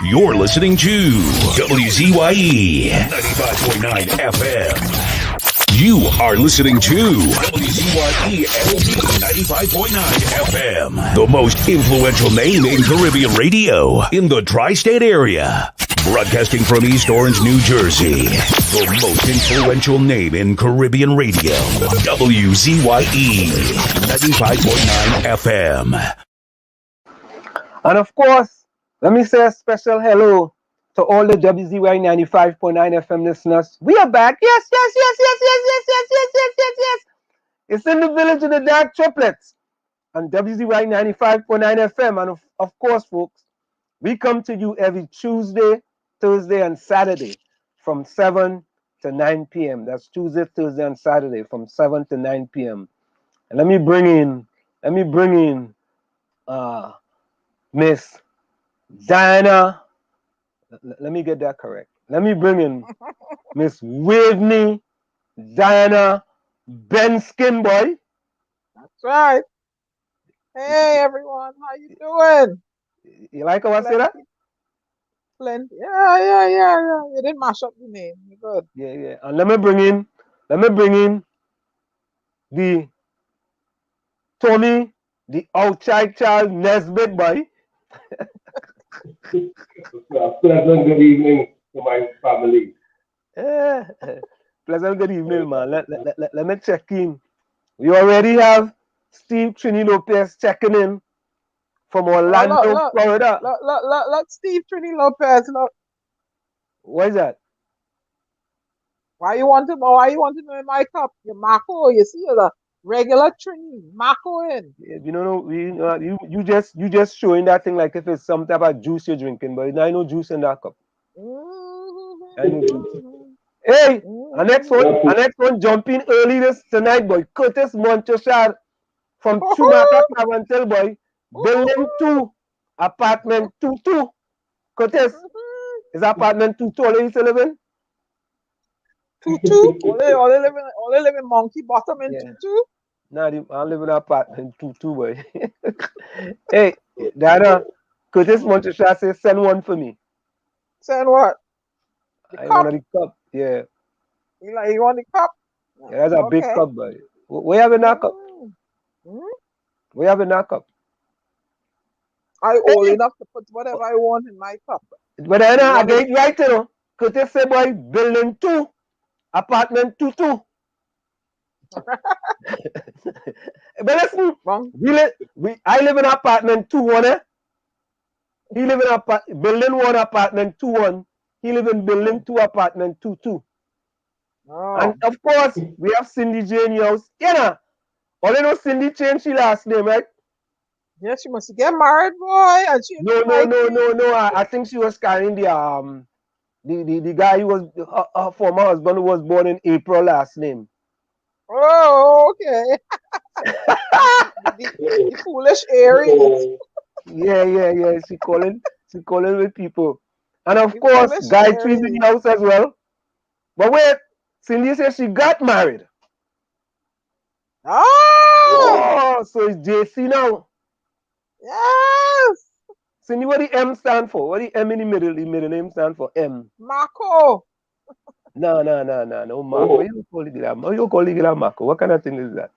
You're listening to WZYE 95.9 FM. You are listening to WZYE 95.9 FM, the most influential name in Caribbean radio in the tri-state area. Broadcasting from East Orange, New Jersey, the most influential name in Caribbean radio, WZYE 95.9 FM. And of course, let me say a special hello to all the WZYE 95.9 FM listeners. We are back. Yes. It's in the village of the dark triplets on WZYE 95.9 FM. And of course, folks, we come to you every Tuesday, Thursday, and Saturday from 7 to 9 p.m. That's Tuesday, Thursday, and Saturday from 7 to 9 p.m. And let me bring in Miss Diana. Let me get that correct. Let me bring in Miss Whitney Diana 𝗪𝗫𝗀𝗘𝗧𝗦. That's right. Hey everyone, how you doing? You like how I say that? Plenty. Yeah. You didn't mash up the name. You're good. Yeah. And let me bring in the Tommy, the 𝗪𝗪𝗘𝗧𝗦 boy. Pleasant good evening to my family. Pleasant good evening, man. Let me check in. We already have Steve Trini Lopez checking in from Orlando, Florida. Look, Steve Trini Lopez. Look. What is that? Why you want to know in my cup? Your Marco, you see the regular Trini, Marco in. Yeah, you just showing that thing like if it's some type of juice you're drinking, but I know juice in that cup. I know juice. Hey, our next one jumping early tonight, boy. 𝗪𝗪𝗬𝗘𝗧𝗦 from 𝗪𝗪𝗬𝗘𝗧𝗦, boy. Building 2, apartment 22. 𝗪𝗪𝗬𝗘𝗧𝗦, is apartment 22 already still living? 22? Only live in Monkey Bottom in 22? Nah, I live in apartment 22, boy. Hey, Diana, 𝗪𝗪𝗬𝗘𝗧𝗦 says send one for me. Send what? I want the cup, yeah. You want the cup? Yeah, that's a big cup, boy. Where you have in that cup? Where you have in that cup? I old enough to put whatever I want in my cup. But Diana, I get it right, you know. 𝗪𝗪𝗬𝗘𝗧𝗦, boy, building 2, apartment 22. But listen, I live in apartment 21, eh? He live in building 1, apartment 21. He live in building 2, apartment 22. Oh. And of course, we have Cindy J in your house. You know, all you know, Cindy changed her last name, right? Yeah, she must get married, boy. And she No. I think she was carrying the guy who was her former husband who was born in April last name. Oh, okay. the foolish Aries. Yeah. She calling with people. And of course, Gayatri's in the house as well. But wait, Cindy says she got married. Oh, so it's JC now. Yes. Cindy, what the M stand for? What the M in the middle? The middle name stand for M. Marco. No, Marco. You call it Marco. What kind of thing is that?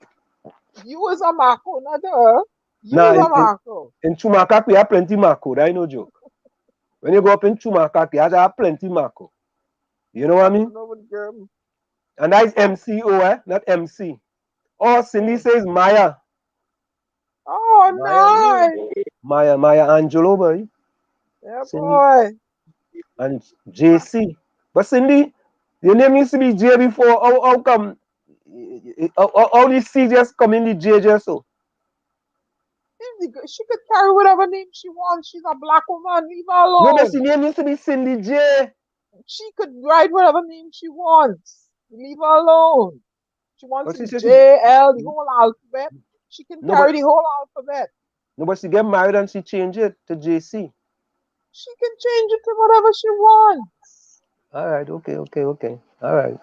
You was a Marco, not her. You was a Marco. In 𝗪𝗪𝗃, we have plenty Marco. That ain't no joke. When you go up in 𝗪𝗪𝗃, you have plenty Marco. You know what I mean? And that is MCO, not MC. Oh, Cindy says Maya. Oh, nice. Maya Angelo, boy. Yeah, Cindy. boy. And JC. But Cindy, your name used to be J before. How come? How the C just come in the J just so? She could carry whatever name she wants. She's a black woman. Leave her alone. No, but her name used to be Cindy J. She could write whatever name she wants. Leave her alone. She wants to J, L, the whole alphabet. She can carry the whole alphabet. No, but she get married and she changed it to JC. She can change it to whatever she wants. All right, okay. All right.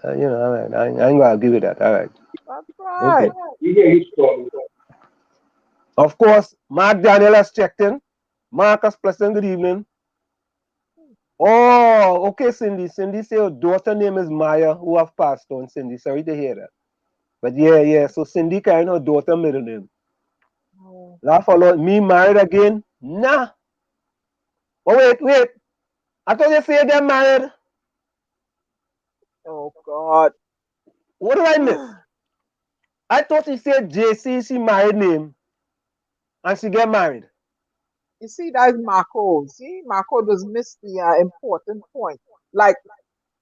All right. I ain't gonna give you that. All right. That's right. Okay. Of course, Mark Daniel has checked in. Marcus, pleasant good evening. Oh, okay, Cindy. Cindy say her daughter name is Maya, who have passed on. Cindy, sorry to hear that. But yeah. So Cindy carrying her daughter middle name. Oh. Laugh a lot. Me married again? Nah. Oh wait. I thought you say they're married. Oh God. What did I miss? I thought she said JC, she married name, and she get married. You see, that's Marco. See, Marco does miss the important point. Like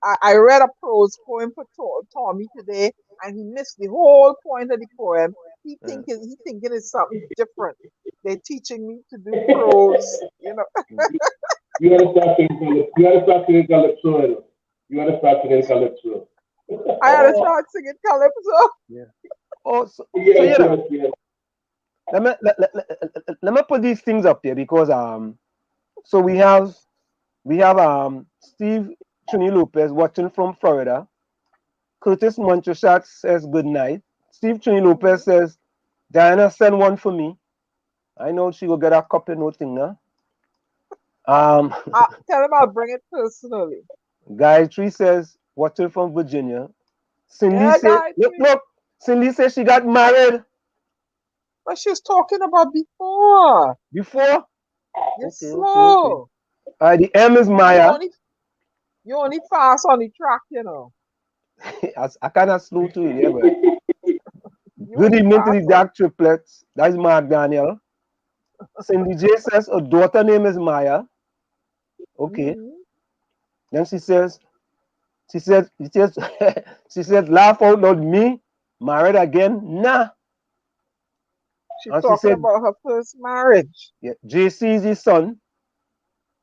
I read a prose poem for Tommy today, and he missed the whole point of the poem. He thinking it's something different. They're teaching me to do prose, you know. You gotta start singing calypso. You gotta start singing calypso. I gotta start singing calypso. Yeah. Oh, so Yes. let me put these things up there because so we have Steve Trini Lopez watching from Florida. Curtis Montreshat says good night. Steve Trini Lopez says, Diana, send one for me. I know she will get a copy, no thing now. Tell him I'll bring it personally. Gayatri says, watching from Virginia. Cindy Yeah, says, look, Cindy says she got married. But she was talking about before. Before? You're Okay. slow. The M is Maya. You only fast on the track, you know. I kind of slow to it, yeah, but good evening to the dark triplets. That's Mark Daniel. Cindy J says her daughter name is Maya. Okay. Then she says, she said, laugh out loud, me, married again? Nah. She's talking about her first marriage. Yeah, JC is his son.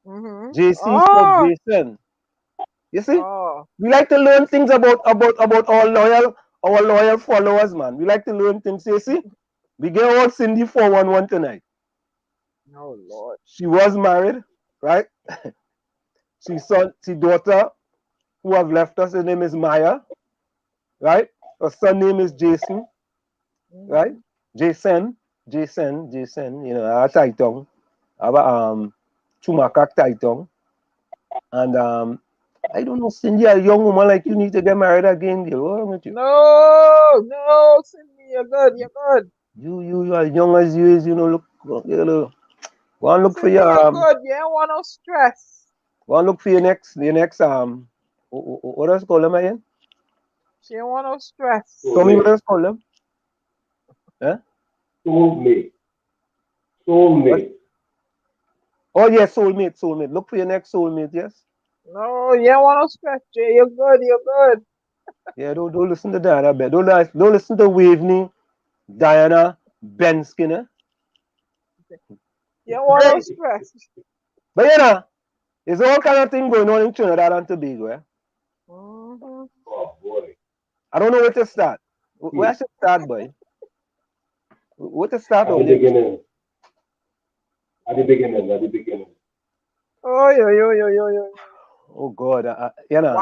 JC Oh. is Jason. You see? We like to learn things about our loyal followers, man. We like to learn things. You see? We get all Cindy 411 tonight. Oh Lord. She was married, right? She daughter who have left us, her name is Maya, right? Her son name is Jason, right? Jason, you know, our Taitong, our 𝗪𝗪𝗬𝗘𝗧𝗦 Taitong. And I don't know, Cindy, a young woman like you need to get married again, girl. What's wrong with you? No, Cindy, you're good. You are young as you is, you know, go and look for Cindy, your you're good. You don't want no stress. Go and look for your next what else call them again? She don't want no stress. Tommy, what else call them? Huh? Soulmate. Oh yeah, soulmate. Look for your next soulmate, yes? No, you don't want no stress, Jay. You're good. Yeah, don't listen to Diana Ben. Don't listen to Waveney, Diana, Ben Skinner. You don't want no stress. But you know, there's all kind of thing going on in Trinidad and Tobago, eh? Oh boy. I don't know where to start. Where I should start, boy? Where to start? At the beginning. Oh, yo. Oh God, you know,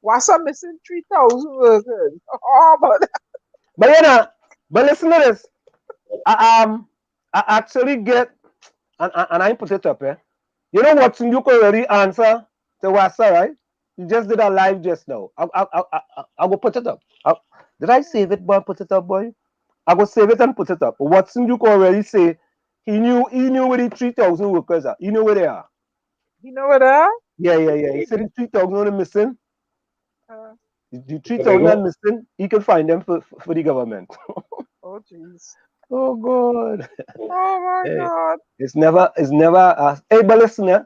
What's missing 3,000 workers? Oh, but listen to this. I actually get, and I put it up, eh? You know what? You could already answer to WhatsApp, right? You just did a live just now. I will put it up. Did I save it, boy? Put it up, boy. I will save it and put it up. Watson, you could already say he knew where the 3,000 workers are. He knew where they are. You know where they are? Yeah. He said the 3,000 are missing. The 3,000 are missing. He can find them for the government. Oh jeez. Oh God. Oh my God. It's never hey, but listen, yeah.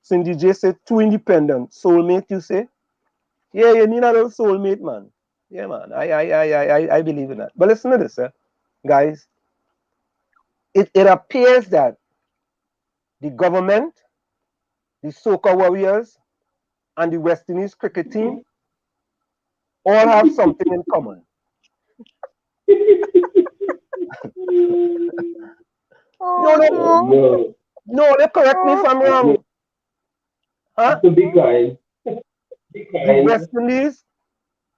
Cindy J said too independent. Soulmate, you say? Yeah, you need a little soulmate, man. Yeah, man. I believe in that. But listen to this, guys. It appears that the government, the Soca Warriors, and the West Indies cricket team all have something in common. No, they correct me if I'm wrong. Huh? Be kind. The West Indies,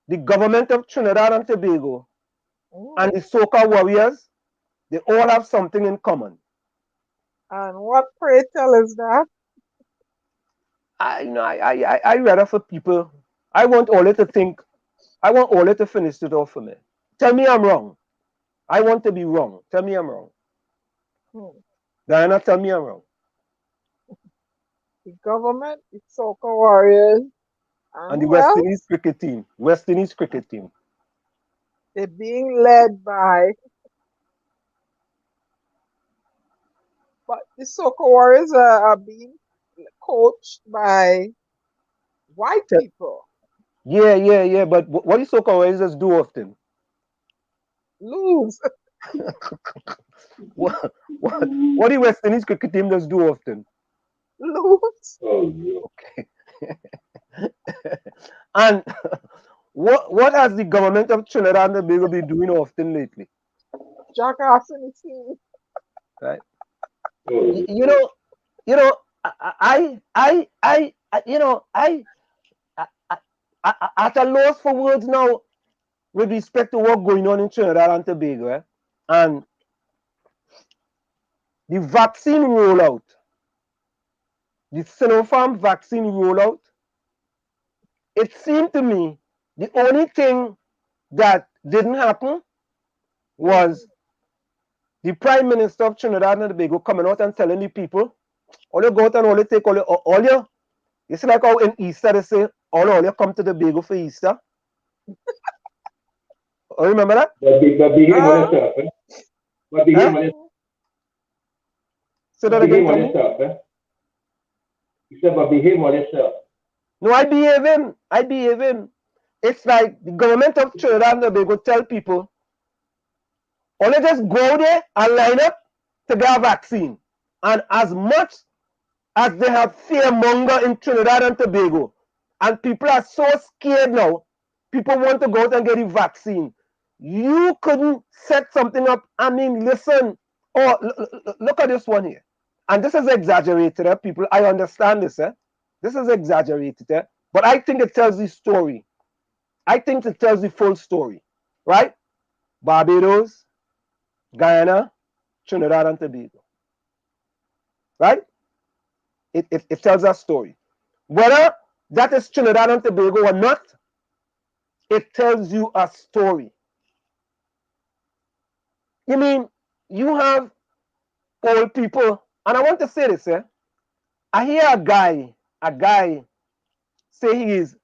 the government of Trinidad and Tobago, and the Soca Warriors, They all have something in common. And what, pray tell, is that? I rather for people. I want all to think. I want all to finish it off for me. Tell me I'm wrong. I want to be wrong. Tell me I'm wrong. Diana, tell me I'm wrong. The government, the soccer warriors, and the West Indies cricket team. West Indies cricket team. They're being led by. But the soccer warriors are being coached by white people. Yeah. But what do soccer warriors do often? Lose. what the West Indies cricket team does do often? Lose. Okay. And what has the government of Trinidad and Tobago been doing often lately? Jackassing the team. Right. You know, I at a loss for words now with respect to what's going on in Trinidad and Tobago, and the vaccine rollout, the Sinopharm vaccine rollout. It seemed to me the only thing that didn't happen was the Prime Minister of Trinidad and Tobago coming out and telling the people, all you go out and all you take all you see like how in Easter they say, all you come to Tobago for Easter. Oh, remember that? But behave on yourself, eh? But behave on yourself. Say that again. Behave on yourself, eh? You said, but behave on yourself. No, I behave in. It's like the government of Trinidad and Tobago tell people, only just go there and line up to get a vaccine. And as much as they have fearmonger in Trinidad and Tobago, and people are so scared now, people want to go out and get a vaccine. You couldn't set something up. I mean, listen. Oh, look at this one here. And this is exaggerated, people. I understand this. This is exaggerated, but I think it tells the story. I think it tells the full story, right? Barbados, Guyana, Trinidad and Tobago, right? It tells a story. Whether that is Trinidad and Tobago or not, it tells you a story. You mean you have old people, and I want to say this, I hear a guy say he's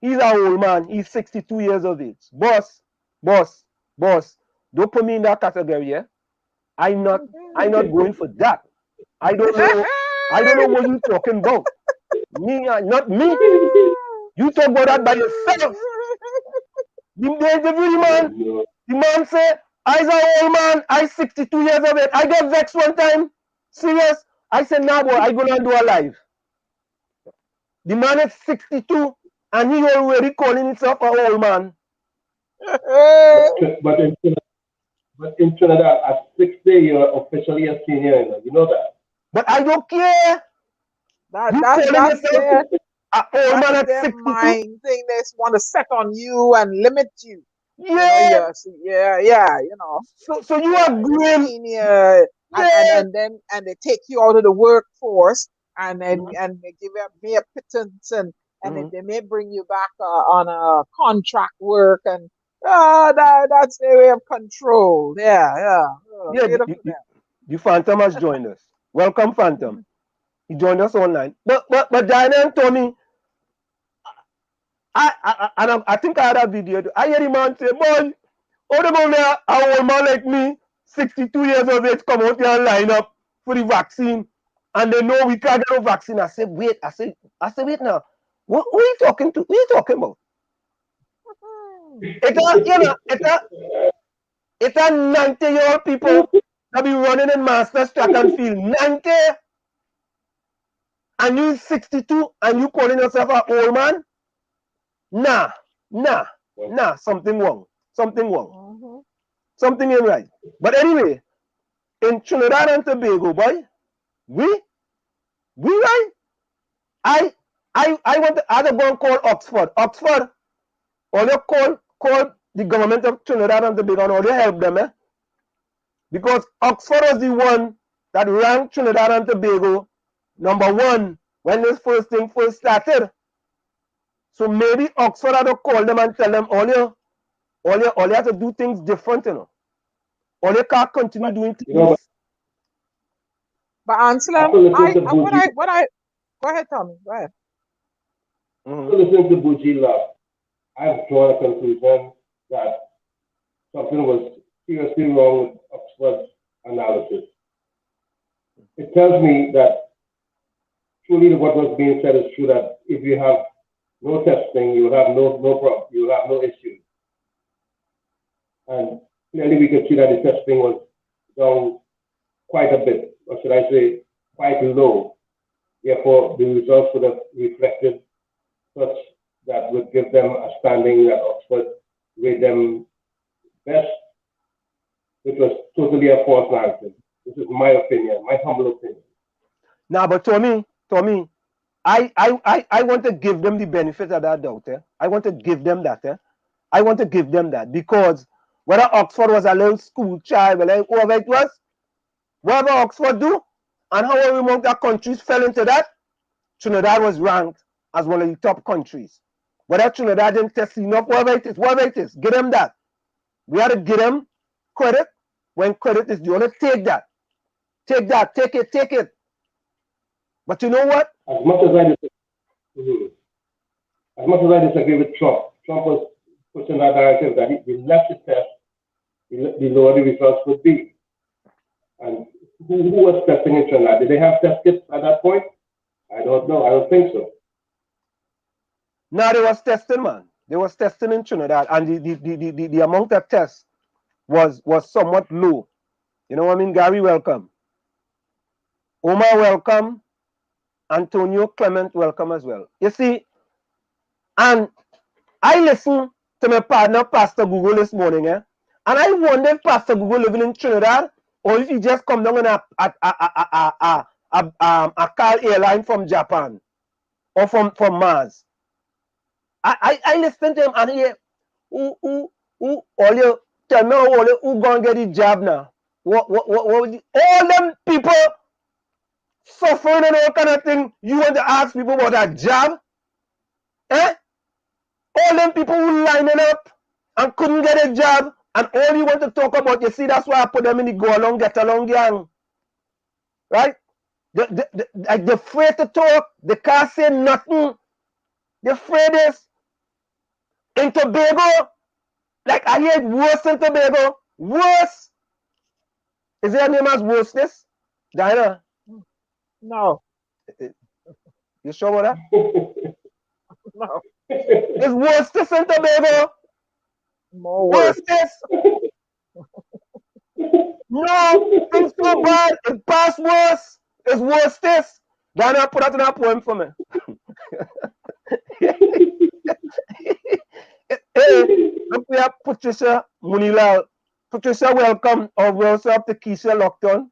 an old man, he's 62 years of age. Boss, don't put me in that category, I'm not going for that. I don't know what you're talking about. Me, not me. You talk about that by yourself. The interview the man say, I's an old man, I 62 years of age. I got vexed one time. Serious. I said, nah boy, I gonna do a live. The man is 62 and he already calling himself an old man. But in Trinidad, at 60, you're officially a senior, you know that. But I don't care. That's their mind thing. They want to set on you and limit you. Yeah. You know. So you are grim. Senior, and then they take you out of the workforce and then and they give up mere pittance and then they may bring you back on a contract work and that's their way of control. The Phantom has joined us. Welcome, Phantom. He joined us online. But Diana and Tommy, I think I had a video. I hear the man say, boy, how the man there, an old man like me, 62 years of age, come out here and line up for the vaccine. And they know we can't get no vaccine. I said, wait. I said, wait now. What are you talking to? What are you talking about? It's a 90-year-old people that be running in Masters track and field. 90, and you 62 and you calling yourself an old man? Nah. Something wrong. Something ain't right. But anyway, in Trinidad and Tobago, boy, we right. I want to add a one called Oxford. Oxford, all you call the government of Trinidad and Tobago and all you help them, because Oxford was the one that ranked Trinidad and Tobago #1 when this first thing first started. So maybe Oxford had to call them and tell them, all you have to do things different, you know. All you can't continue doing things. You know, But Anselm, after listening to Bougie, go ahead, Tommy. Go ahead. after listening to Bougie Love, I've drawn a conclusion that something was seriously wrong with Oxford's analysis. It tells me that truly what was being said is true, that if you have no testing, you will have no problem, you will have no issues. And clearly we could see that the testing was down quite a bit, or should I say quite low. Therefore, the results would have reflected such that would give them a standing that Oxford rate them best, which was totally a false narrative. This is my opinion, my humble opinion. Now, but Tommy, I want to give them the benefit of that doubt. I want to give them that. I want to give them that, because whether Oxford was a little school child, whoever it was, whatever Oxford do, and however among the countries fell into that, Trinidad was ranked as one of the top countries. Whether Trinidad didn't test enough, whatever it is, give them that. We have to give them credit when credit is due. You want to take that. Take that, take it. But you know what? As much as I disagree with Trump was pushing that directive that the less the test, the lower the results would be. And who was testing in Trinidad? Did they have test kits at that point? I don't know. I don't think so. No, they was testing, man. They was testing in Trinidad, and the amount of tests was somewhat low. You know what I mean? Gary, welcome. Omar, welcome. Antonio Clement, welcome as well. You see, and I listened to my partner, Pastor Google, this morning, and I wonder if Pastor Google living in Trinidad, or if he just come down on a car airline from Japan or from Mars. I listened to him, and he, all you tell me, who gonna get the job now? What all them people suffering and all kind of thing, you want to ask people about a job? All them people who lining up and couldn't get a job, and all you want to talk about, you see, that's why I put them in the go along, get along gang. Right? They're afraid to talk, they can't say nothing. They're afraid this. In Tobago, like I hear it worse in Tobago. Worse. Is there a name as worseness? Diana? No. You sure about that? No. It's worseness in Tobago. More worse. Worseness. No, things so bad. It past worse. It's worseness. Diana, put that in a poem for me. Hey, look, we have Patricia Munilal. Patricia, welcome. We also have Keisha Lockton.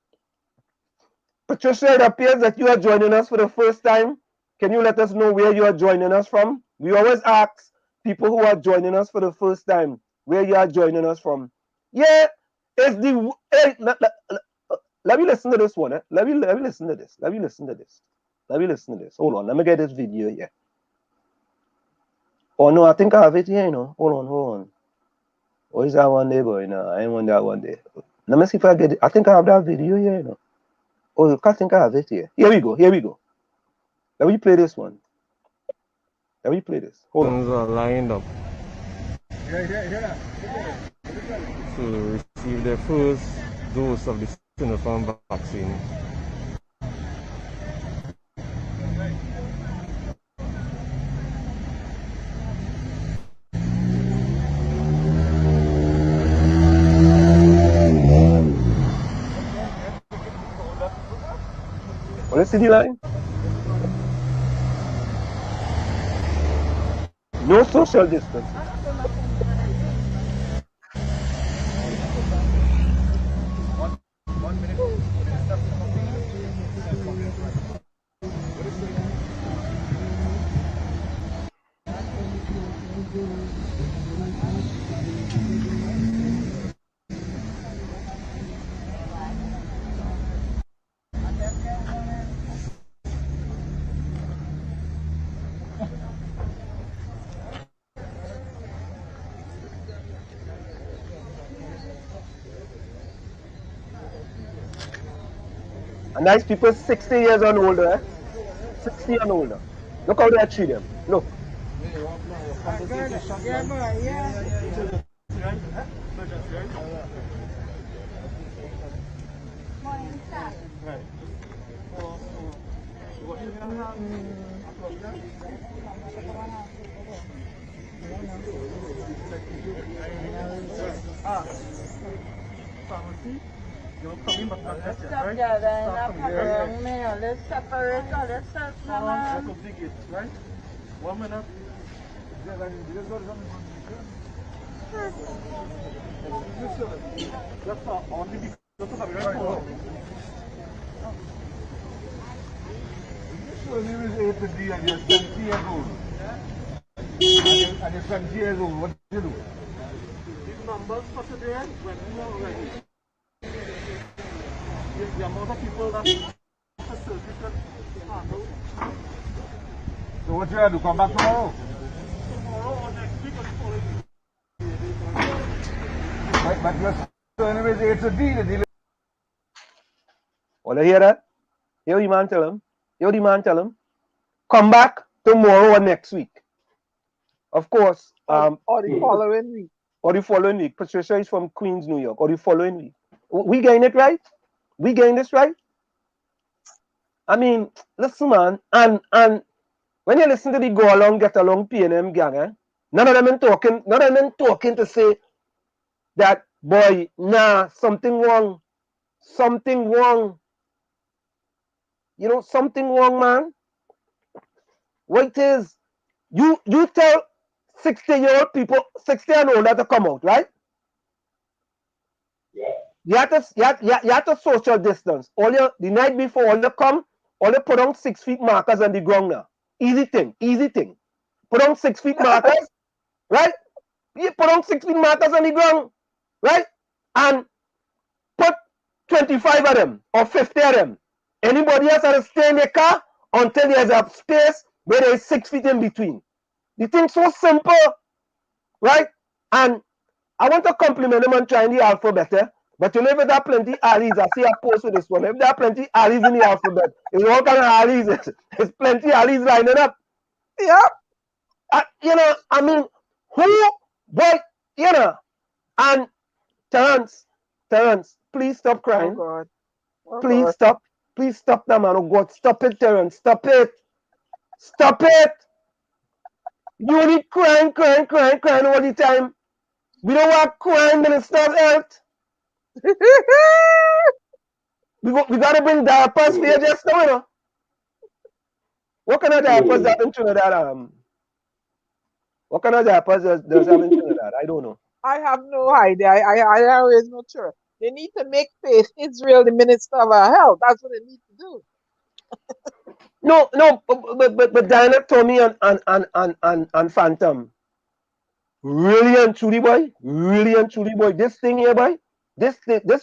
Patricia, it appears that you are joining us for the first time. Can you let us know where you are joining us from? We always ask people who are joining us for the first time where you are joining us from. Yeah, it's the. Hey, let me listen to this one. Let me listen to this. Let me listen to this. Hold on. Let me get this video here. Oh no, I think I have it here, you know. Hold on. Oh, is that one there, boy? No, I ain't want that one there. Let me see if I get it. I think I have that video here, you know. Oh, I think I have it here. Here we go. Let me play this one. Let me play this. Hold on. Are lined up to receive their first dose of the Sinopharm vaccine. Let's see the line. No social distance. And these people 60 years and older, 60 and older. Look how they treat them. Look. Your name is A to D and you're 70 years old. And you're 70 years old. What do you do? These numbers for today, when we are ready. The amount of people that facility can handle. So what you have to do? Come back tomorrow? Tomorrow or next week or the following week. But your surname is A to D. The deal. Wanna hear that? Hear the man tell him. Hear the man tell him. Come back tomorrow or next week. Of course. Or the following week. Or the following week. Patricia is from Queens, New York. Or the following week. We getting it right? We getting this right? I mean, listen, man. And when you listen to the go along, get along PNM gang, none of them talking to say that, boy, nah, something wrong. Something wrong. You know, something wrong, man. What it is, you tell 60-year-old people, 60 and older to come out, right? Yeah. You have to social distance. The night before, all you come, all you put on 6 feet markers on the ground now. Easy thing. Put on 6 feet markers, right? You put on 6 feet markers on the ground, right? And put 25 of them or 50 of them. Anybody else has to stay in their car until there's a space where there is 6 feet in between. The thing's so simple, right? And I want to compliment them on trying the alphabet, but you know if there are plenty R's, I see a post with this one. If there are plenty R's in the alphabet, it's all kind of R's. There's plenty R's lining up. Yeah. You know, I mean, what, you know, and Terrence, please stop crying. Oh God. Oh Please God. stop. Please stop that, man. Oh God, stop it, Terrence. Stop it. Stop it. You only crying all the time. We don't want crying Minister of Health. We got to bring diapers for you just now, you know. What kind of diapers that in Trinidad? What kind of diapers does have in Trinidad? I don't know. I have no idea. I raise no sure. They need to make Faith Israel the Minister of Health. That's what they need to do. No, but Diana told me and Phantom. Really and truly, boy. This thing here, boy. This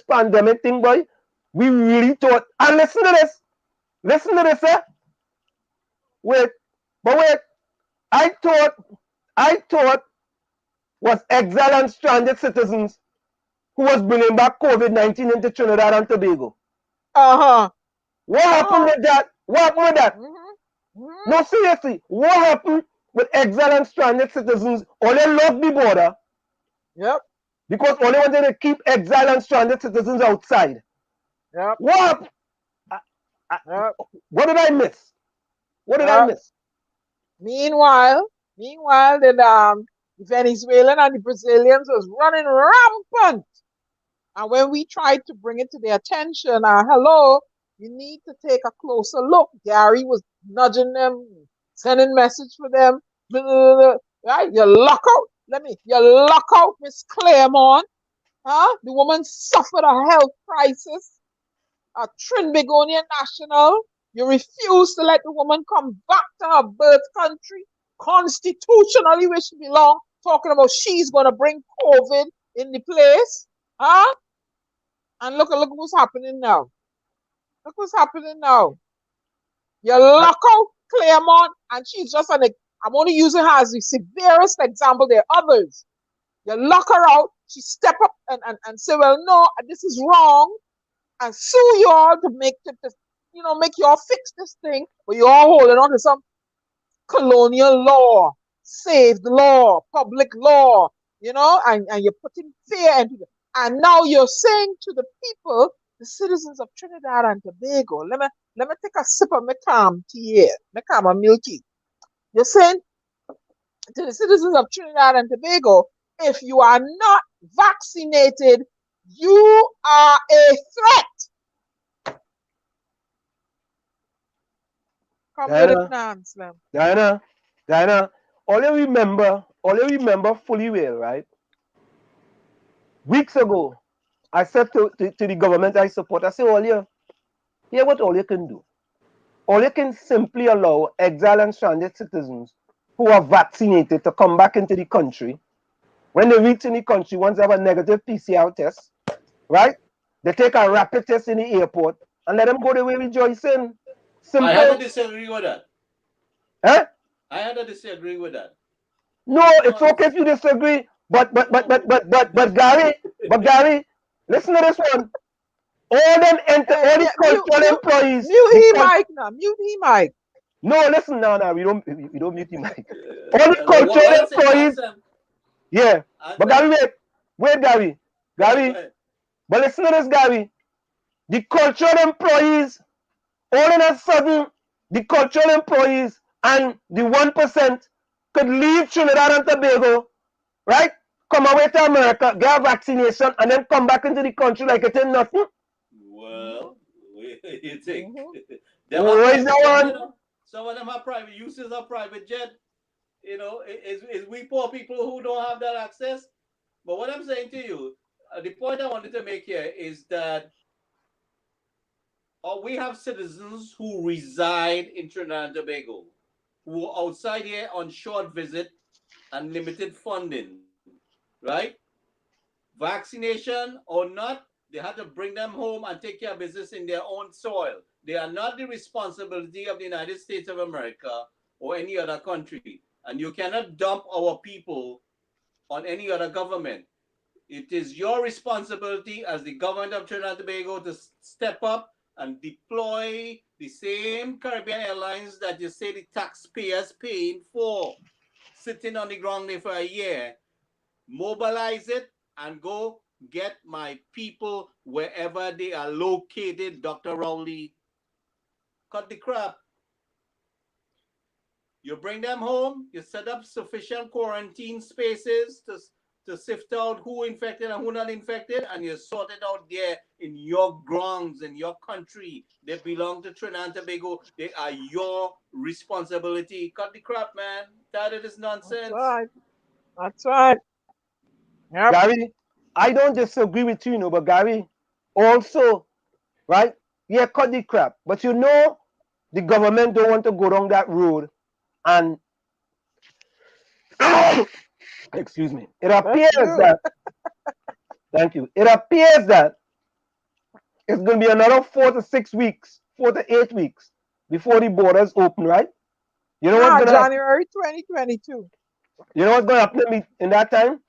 pandemic thing, boy. We really thought. And listen to this, eh? Wait. I thought was exiled and stranded citizens who was bringing back COVID-19 into Trinidad and Tobago. What happened with that? No, seriously, what happened with exiled and stranded citizens? All they locked the border. Yep. Because all they wanted to keep exiled and stranded citizens outside. Yep. What happened? What did I miss? Meanwhile, the Venezuelan and the Brazilians was running rampant. And when we tried to bring it to their attention, hello, you need to take a closer look. Gary was nudging them, sending message for them. Right? You lock out Miss Claremont. Huh? The woman suffered a health crisis. A Trinbagonian national. You refuse to let the woman come back to her birth country, constitutionally where she belongs, talking about she's going to bring COVID in the place. Huh? And look what's happening now. Look what's happening now. You lock out Claremont, and she's just I'm only using her as the severest example. There are others. You lock her out, she step up and say, well, no, this is wrong, and sue you all to make y'all fix this thing, but you're all holding on to some colonial law, saved law, public law, and you're putting fear into it. And now you're saying to the people, the citizens of Trinidad and Tobago, let me take a sip of 𝗪𝗵𝘁𝘀𝗽𝗽 here, 𝗪𝗵𝘁𝗪𝗫𝘀. You're saying to the citizens of Trinidad and Tobago, if you are not vaccinated, you are a threat. Come with it now, Slim. Diana, all you remember fully well, right? Weeks ago, I said to the government I support, I say, hear what all you can do. All you can simply allow exile and stranded citizens who are vaccinated to come back into the country. When they reach in the country, once they have a negative PCR test, right? They take a rapid test in the airport and let them go the way rejoicing. Simple. I had to disagree with that. Huh? I had to disagree with that. No, it's okay if you disagree, but Gary, listen to this one. All them cultural employees. Mute mic now. Mute mic. No, listen now. We don't mute the mic. All the cultural employees. Yeah, but Gary, wait, Gary. But listen to this, Gary. The cultural employees, all in a sudden, the cultural employees and the 1% could leave Trinidad and Tobago, right? Come away to America, get a vaccination, and then come back into the country like it ain't nothing. Well, you think? Some of them have private uses of private jet. Is we poor people who don't have that access. But what I'm saying to you, the point I wanted to make here is that we have citizens who reside in Trinidad and Tobago, who are outside here on short visit and limited funding, right? Vaccination or not, they have to bring them home and take care of business in their own soil. They are not the responsibility of the United States of America or any other country. And you cannot dump our people on any other government. It is your responsibility as the government of Trinidad and Tobago to step up and deploy the same Caribbean airlines that you say the taxpayers paying for, sitting on the ground there for a year. Mobilize it and go get my people wherever they are located, Dr. Rowley. Cut the crap. You bring them home, you set up sufficient quarantine spaces to sift out who infected and who not infected, and you sort it out there in your grounds, in your country. They belong to Trinidad and Tobago. They are your responsibility. Cut the crap, man. Tired of this nonsense. That's right. Yep. Gary, I don't disagree with you, but Gary, also, right? Yeah, cut the crap. But the government don't want to go down that road. And excuse me, it appears that thank you. It appears that it's going to be another 4 to 8 weeks before the borders open, right? You know what's going to January 2022. You know what's going to happen in that time?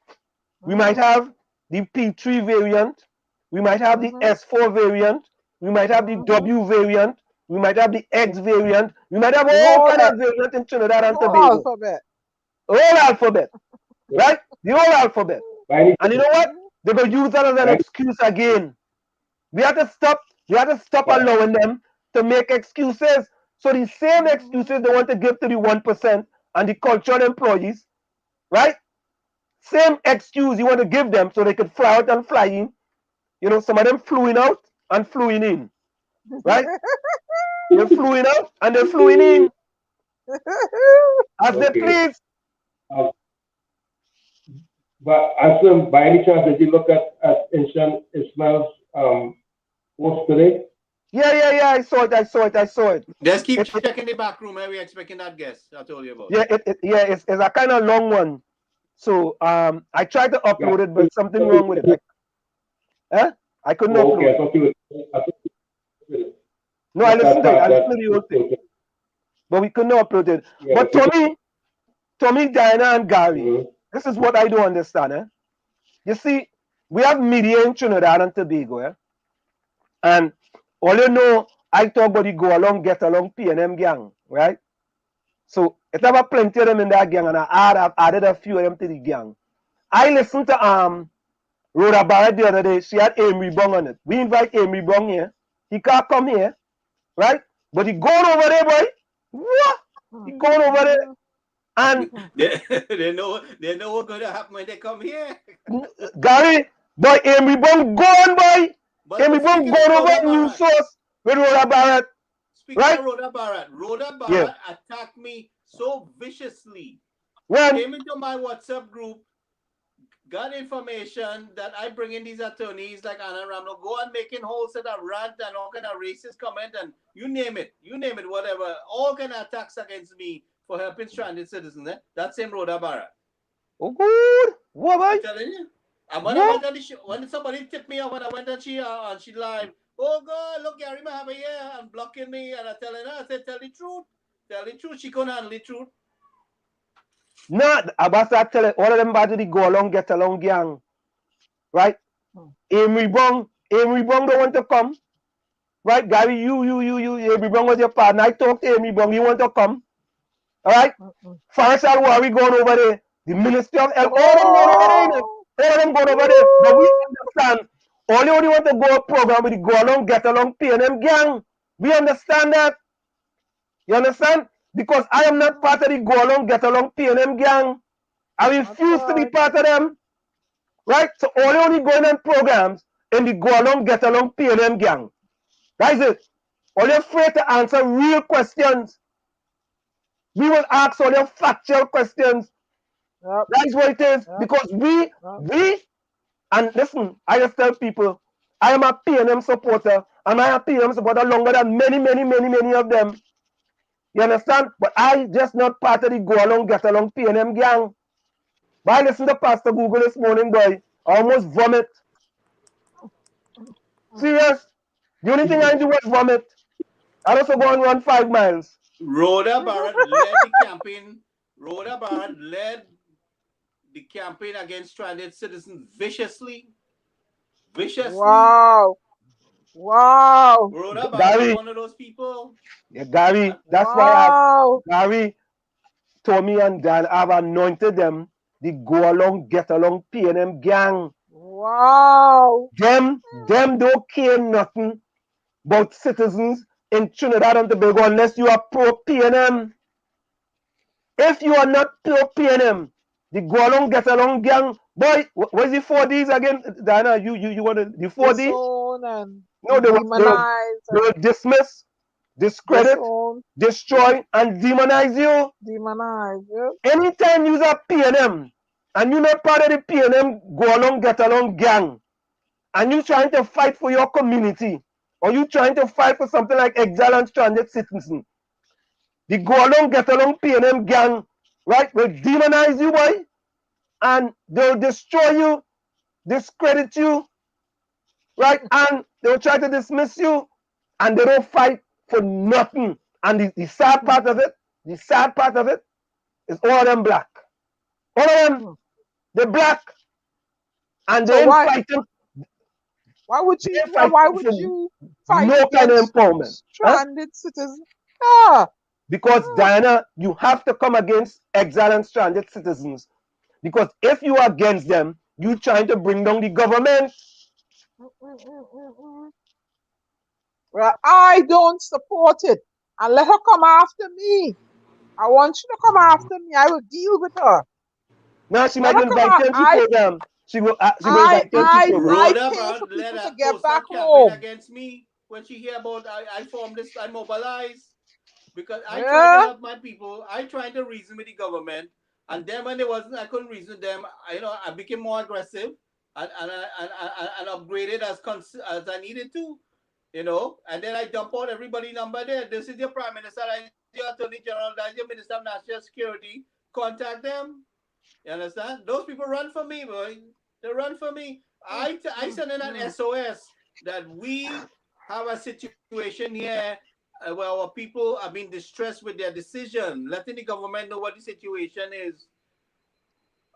We might have the P3 variant, we might have the S4 variant, we might have the W variant, we might have the X variant, we might have all kind of variants in Trinidad and Tobago. All alphabet. Right? The whole alphabet. And you know what? They're going to use that as an excuse again. We have to stop allowing them to make excuses. So the same excuses they want to give to the 1% and the cultural employees, right? Same excuse you want to give them so they could fly out and fly in. Some of them flew in out and flew in. Right? They flew in out and they flew in. As they please. But Aslam, by any chance, did you look at Ismail's post today? Yeah, I saw it. Just keep checking the back room. We're expecting that guest I told you about. Yeah, it's a kind of long one. So I tried to upload it, but something wrong with it. I couldn't upload it. No, I listened to the whole thing. But we couldn't upload it. Yeah, but Tommy, Diana, and Gary, this is what I don't understand. You see, we have media in Trinidad and Tobago, and all I talk about the go along, get along PNM gang, right? So it have plenty of them in that gang, and I've added a few of them to the gang. I listened to Rhoda Barrett the other day. She had 𝗪𝗑𝗬𝗘𝗧𝗦 on it. We invite 𝗪𝗑𝗬𝗘𝗧𝗦 here. He can't come here, right? But he going over there, boy. What? He going over there, and they know what's going to happen when they come here. Gary, boy, 𝗪𝗑𝗬𝗘𝗧𝗦 gone, boy. But 𝗪𝗑𝗬𝗘𝗧𝗦 speaking of going over Rhoda new Barrett, source with Rhoda Barrett, speaking right? of Rhoda Barrett Yeah. attacked me so viciously. When Came into my WhatsApp group, got information that I bring in these attorneys like Anna Ramlo, go on making whole set of rant and all kind of racist comment and you name it, whatever, all kind of attacks against me for helping stranded citizens. That same Rhoda Barrett. oh good, what boy? I'm telling you. And when I went on the show, when somebody tipped me off when I went on she live, oh God, look, Gary Mahaba here and blocking me, and I telling her, I said, tell the truth, she couldn't handle the truth. No, I tell it, all of them body the go along, get along gang, right? 𝗪𝗑𝗬𝗘𝗧𝗦 don't want to come, right? Gary, you, 𝗪𝗑𝗬𝗘𝗧𝗦 was your partner. I talked to 𝗪𝗑𝗬𝗘𝗧𝗦, you want to come, all right? Faisal Wari going over there, the Ministry of Health, all of them going over there, all of them going over there. But we understand, only want to go a program with the go along, get along PNM gang. We understand that. You understand? Because I am not part of the go along, get along PNM gang. I refuse to be part of them. Right? So only going on programs in the go along, get along PNM gang. That is it. Only afraid to answer real questions. We will ask all your factual questions. Yep. That is what it is. Yep. Because we, and listen, I just tell people, I am a PNM supporter, and I am a PNM supporter longer than many of them. You understand? But I just not part of the go along, get along PNM gang. But I listened to Pastor Google this morning, boy. I almost vomit. Serious? The only thing I do was vomit. I also go and run 5 miles. Rhoda Barrett led the campaign. Rhoda Barrett led the campaign against stranded citizens viciously. Wow. Rhoda Barrett Gary, was one of those people. Yeah, Gary, that's why Gary, Tommy, and Dan have anointed them the go along, get along PNM gang. Wow. Them don't care nothing about citizens in Trinidad and Tobago unless you are pro PNM. If you are not pro PNM, the go along, get along gang, boy, what's the 4Ds again? Diana, you want the 4D? Disown and No, they will dismiss, discredit, disown, destroy, and demonize you. demonize. Yep. Anytime you are PNM and you're not part of the PNM go along, get along gang, and you trying to fight for your community, or you trying to fight for something like exile and stranded citizen, the go along, get along PNM gang, right, will demonize you, boy, and they'll destroy you, discredit you, right, and they'll try to dismiss you, and they don't fight for nothing. And the sad part of it is all of them black. All of them, they're black, and they ain't fighting. Why would you fight no kind of empowerment? Stranded citizens? Ah. Because Diana, you have to come against exile and stranded citizens. Because if you are against them, you trying to bring down the government. Well, I don't support it. And let her come after me. I want you to come after me. I will deal with her. Now she might invite you to the program. She will invite you to the program. Rhoda Barrett led a poster campaign against me when she hear about I formed this, I mobilized. Because I try to help my people. I try to reason with the government. And then when it wasn't, I couldn't reason with them. I became more aggressive and upgraded as I needed to. And then I dump out everybody number there. This is your Prime Minister, that's your Attorney General, that's your Minister of National Security. Contact them. You understand? Those people run for me, boy. They run for me. I send in an SOS that we have a situation here where our people are being distressed with their decision, letting the government know what the situation is.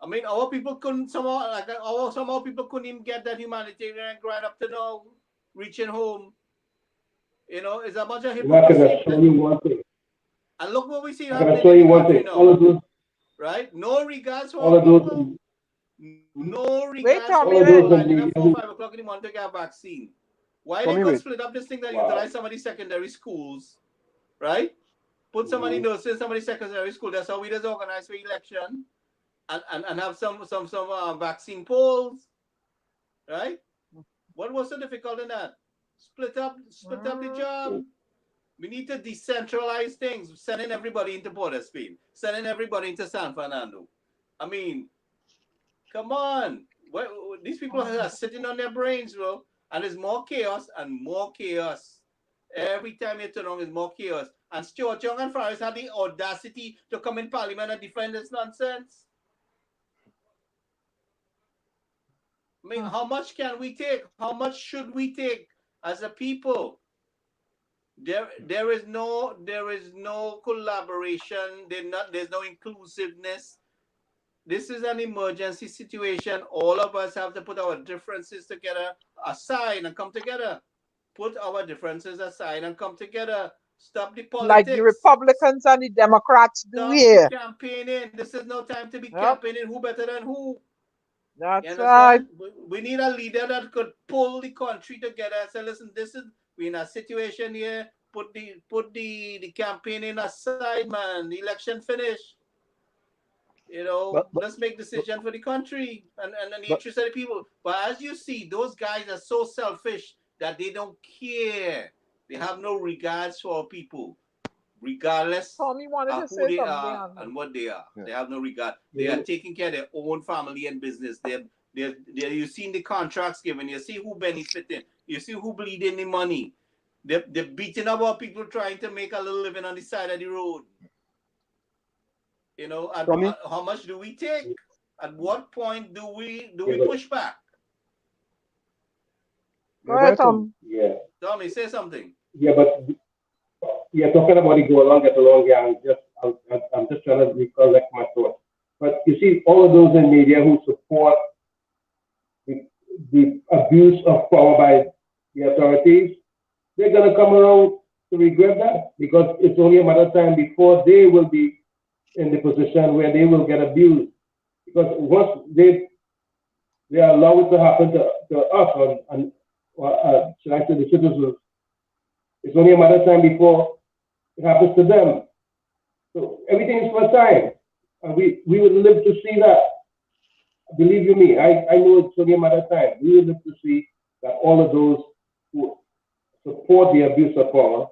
I mean, our people couldn't somehow people couldn't even get that humanitarian grant up to now, reaching home. You know, it's a bunch of I'm going to hypocrisy. show you one thing. And look what we see I'm going to happening show in you the one country thing. now. All of those, Right? No regards for all our of those, people. No Wait, regards for Tommy, all of people those in lining up media 4 who, 5 o'clock in the morning to get a vaccine. Why Tommy, they could wait. split up this thing that wow. utilize some of these secondary schools, right? Put somebody nurses, somebody secondary school. That's how we just organize for election and have some vaccine polls, right? What was so difficult in that? Split up the job. We need to decentralize things, sending everybody into Port of Spain, sending everybody into San Fernando. I mean, come on. These people are sitting on their brains, bro. And there's more chaos and more chaos. Every time you turn on, there's more chaos. And Stuart Young and Farris had the audacity to come in Parliament and defend this nonsense. I mean, how much can we take? How much should we take as a people? There is no collaboration. There's no inclusiveness. This is an emergency situation. All of us have to put our differences together aside and come together. Put our differences aside and come together. Stop the politics. like the Republicans and the Democrats do Stop here. the campaigning. This is no time to be Yep. campaigning who better than who. You That's right. understand? We need a leader that could pull the country together and say, listen, we're in a situation here. Put the campaigning aside, man. The election finished. You know, let's make decision for the country and the interest of the people. But as you see, those guys are so selfish that they don't care. They have no regards for people, regardless Tommy wanted to of say who they something are and what they are. They have no regard. They are taking care of their own family and business. You've seen the contracts given. You see who benefiting. You see who bleeding the money. They're beating up our people trying to make a little living on the side of the road. You know, and how much do we take? At what point do we push back? Go ahead, Tom. Yeah. Tommy, say something. Yeah, but yeah, talking about the go along, get along. Yeah, I'm just trying to recollect my thoughts. But you see, all of those in media who support the abuse of power by the authorities, they're gonna come around to regret that, because it's only a matter of time before they will be in the position where they will get abused. Because once they allow it to happen to us and should I say the citizens, it's only a matter of time before it happens to them. So everything is for time, and we would live to see that. Believe you me, I know it's only a matter of time. We will live to see that all of those who support the abuse of power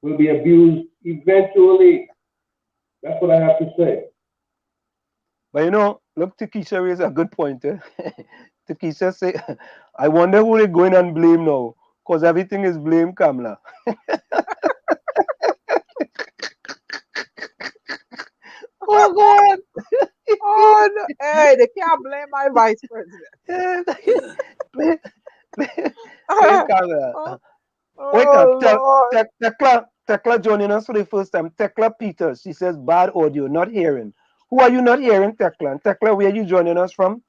will be abused eventually. That's what I have to say. But you know, look, Takesha raised a good point. Takesha say, I wonder who they're going and blame now, because everything is blame Kamala. Oh God! Oh no. Hey, they can't blame my vice president. blame Kamala. Wake Oh, up, Tekla joining us for the first time. Tekla Peters, she says bad audio, not hearing. Who are you not hearing, Tekla? And Tekla, where are you joining us from?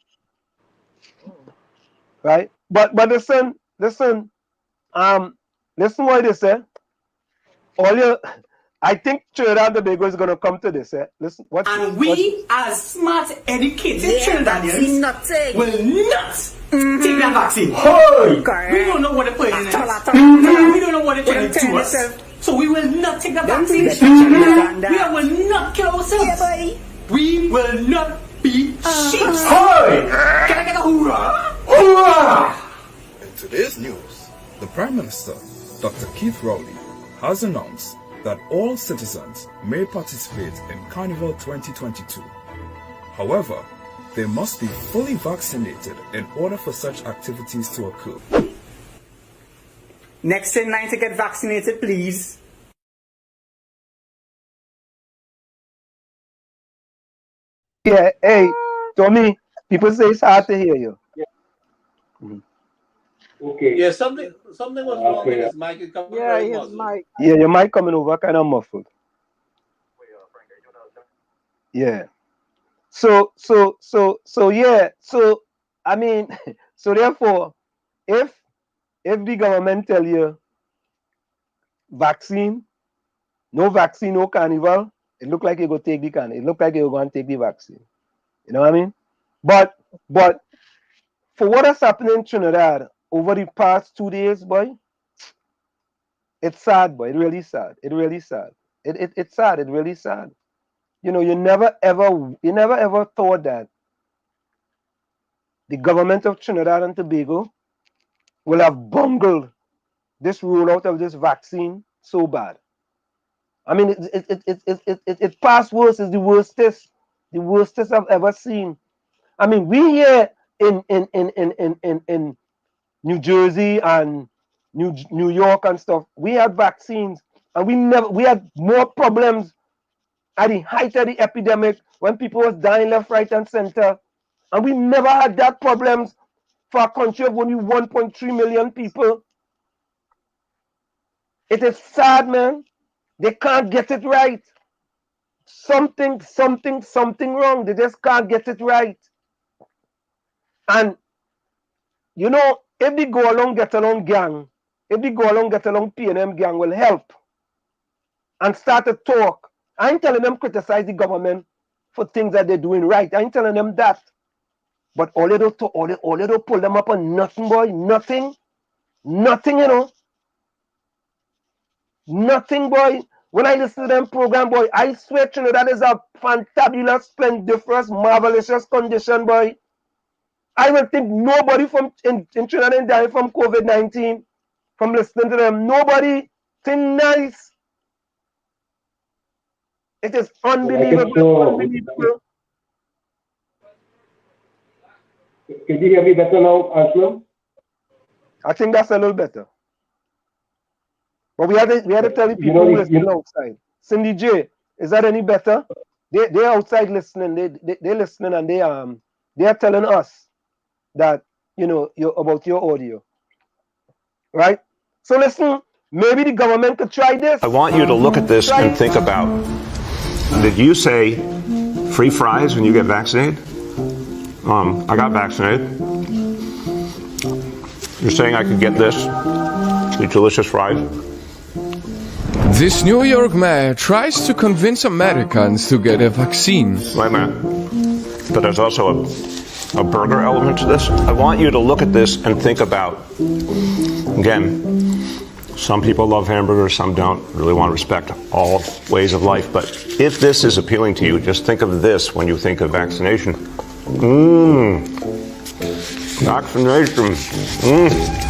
Right? But listen, listen what they say. I think Trinidad and Tobago is going to come to this. Listen, as smart, educated Trinidadians will not take that vaccine. We don't know what they're putting in us. We don't know what they're trying to do us. So we will not take the vaccine. We will not kill ourselves. We will not be sheep. Can I get a hoorah? Hoorah! In today's news, the Prime Minister, Dr. Keith Rowley, has announced that all citizens may participate in Carnival 2022. However, they must be fully vaccinated in order for such activities to occur. Next in line to get vaccinated, please. Yeah, hey, Tommy, people say it's hard to hear you. Okay. Yeah, something was wrong with his mic. It's coming very his muzzled. mic. Yeah, your mic coming over kind of muffled. Yeah. So yeah. So I mean, so therefore, if the government tell you vaccine, no vaccine, no carnival, it looked like you go take the carnival. It looked like you were going to take the vaccine. You know what I mean? But for what has happened in Trinidad over the past 2 days, boy, it's sad, boy. It's really sad. It's really sad. It's sad. It's really sad. You know, you never ever thought that the government of Trinidad and Tobago will have bungled this rollout of this vaccine so bad. I mean, it past worse is the worstest I've ever seen. I mean, we here in New Jersey and New York and stuff, we had vaccines, and we had more problems at the height of the epidemic when people was dying left, right, and center, and we never had that problems for a country of only 1.3 million people. It is sad, man. They can't get it right. Something wrong. They just can't get it right. And you know, if the go along get along gang, if the go along get along P&M gang will help and start to talk. I ain't telling them criticize the government for things that they're doing right. I ain't telling them that. But all they do pull them up on nothing, boy. Nothing, you know. Nothing, boy. When I listen to them program, boy, I swear Trinidad is a fantabulous, splendiferous, marvelous condition, boy. I will think nobody in Trinidad and dying from COVID-19 from listening to them. Nobody. Thing nice. It is unbelievable. Unbelievable. Can you hear me better now, Aslam? I think that's a little better. But we had to tell the people who listening outside. Cindy J, is that any better? They're outside listening. They're listening, and they are telling us that, you know, about your audio, right? So listen, maybe the government could try this. I want you to look at this and think about, did you say free fries when you get vaccinated? I got vaccinated. You're saying I could get this, these delicious fries? This New York mayor tries to convince Americans to get a vaccine. Wait a minute. But there's also a burger element to this. I want you to look at this and think about, again, some people love hamburgers, some don't. Really want to respect all ways of life. But if this is appealing to you, just think of this when you think of vaccination. Vaccination.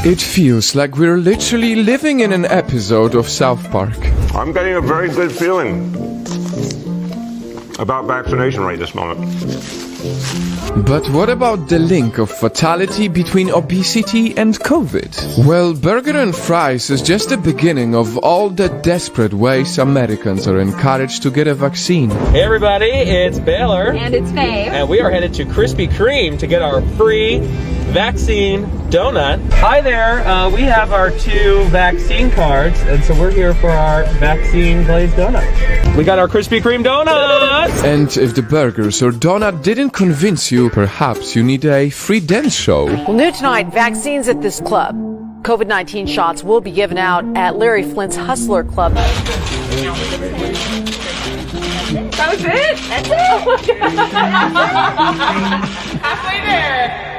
It feels like we're literally living in an episode of South Park. I'm getting a very good feeling about vaccination right this moment. But what about the link of fatality between obesity and COVID? Well, burger and fries is just the beginning of all the desperate ways Americans are encouraged to get a vaccine. Hey everybody, it's Baylor. And it's Faye. And we are headed to Krispy Kreme to get our free vaccine donut. Hi there, we have our 2 vaccine cards, and so we're here for our vaccine glazed donut. We got our Krispy Kreme donuts! And if the burgers or donut didn't convince you, perhaps you need a free dance show. Well, new tonight, vaccines at this club. COVID-19 shots will be given out at Larry Flint's Hustler Club. That was it? That's it? Halfway there.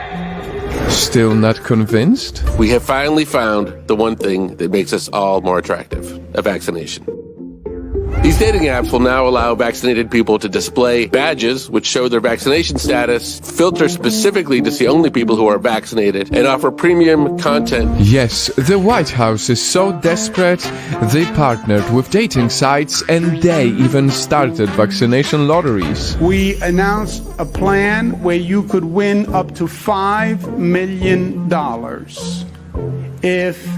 Still not convinced? We have finally found the one thing that makes us all more attractive: a vaccination. These dating apps will now allow vaccinated people to display badges which show their vaccination status, filter specifically to see only people who are vaccinated, and offer premium content. Yes, the White House is so desperate, they partnered with dating sites and they even started vaccination lotteries. We announced a plan where you could win up to $5 million if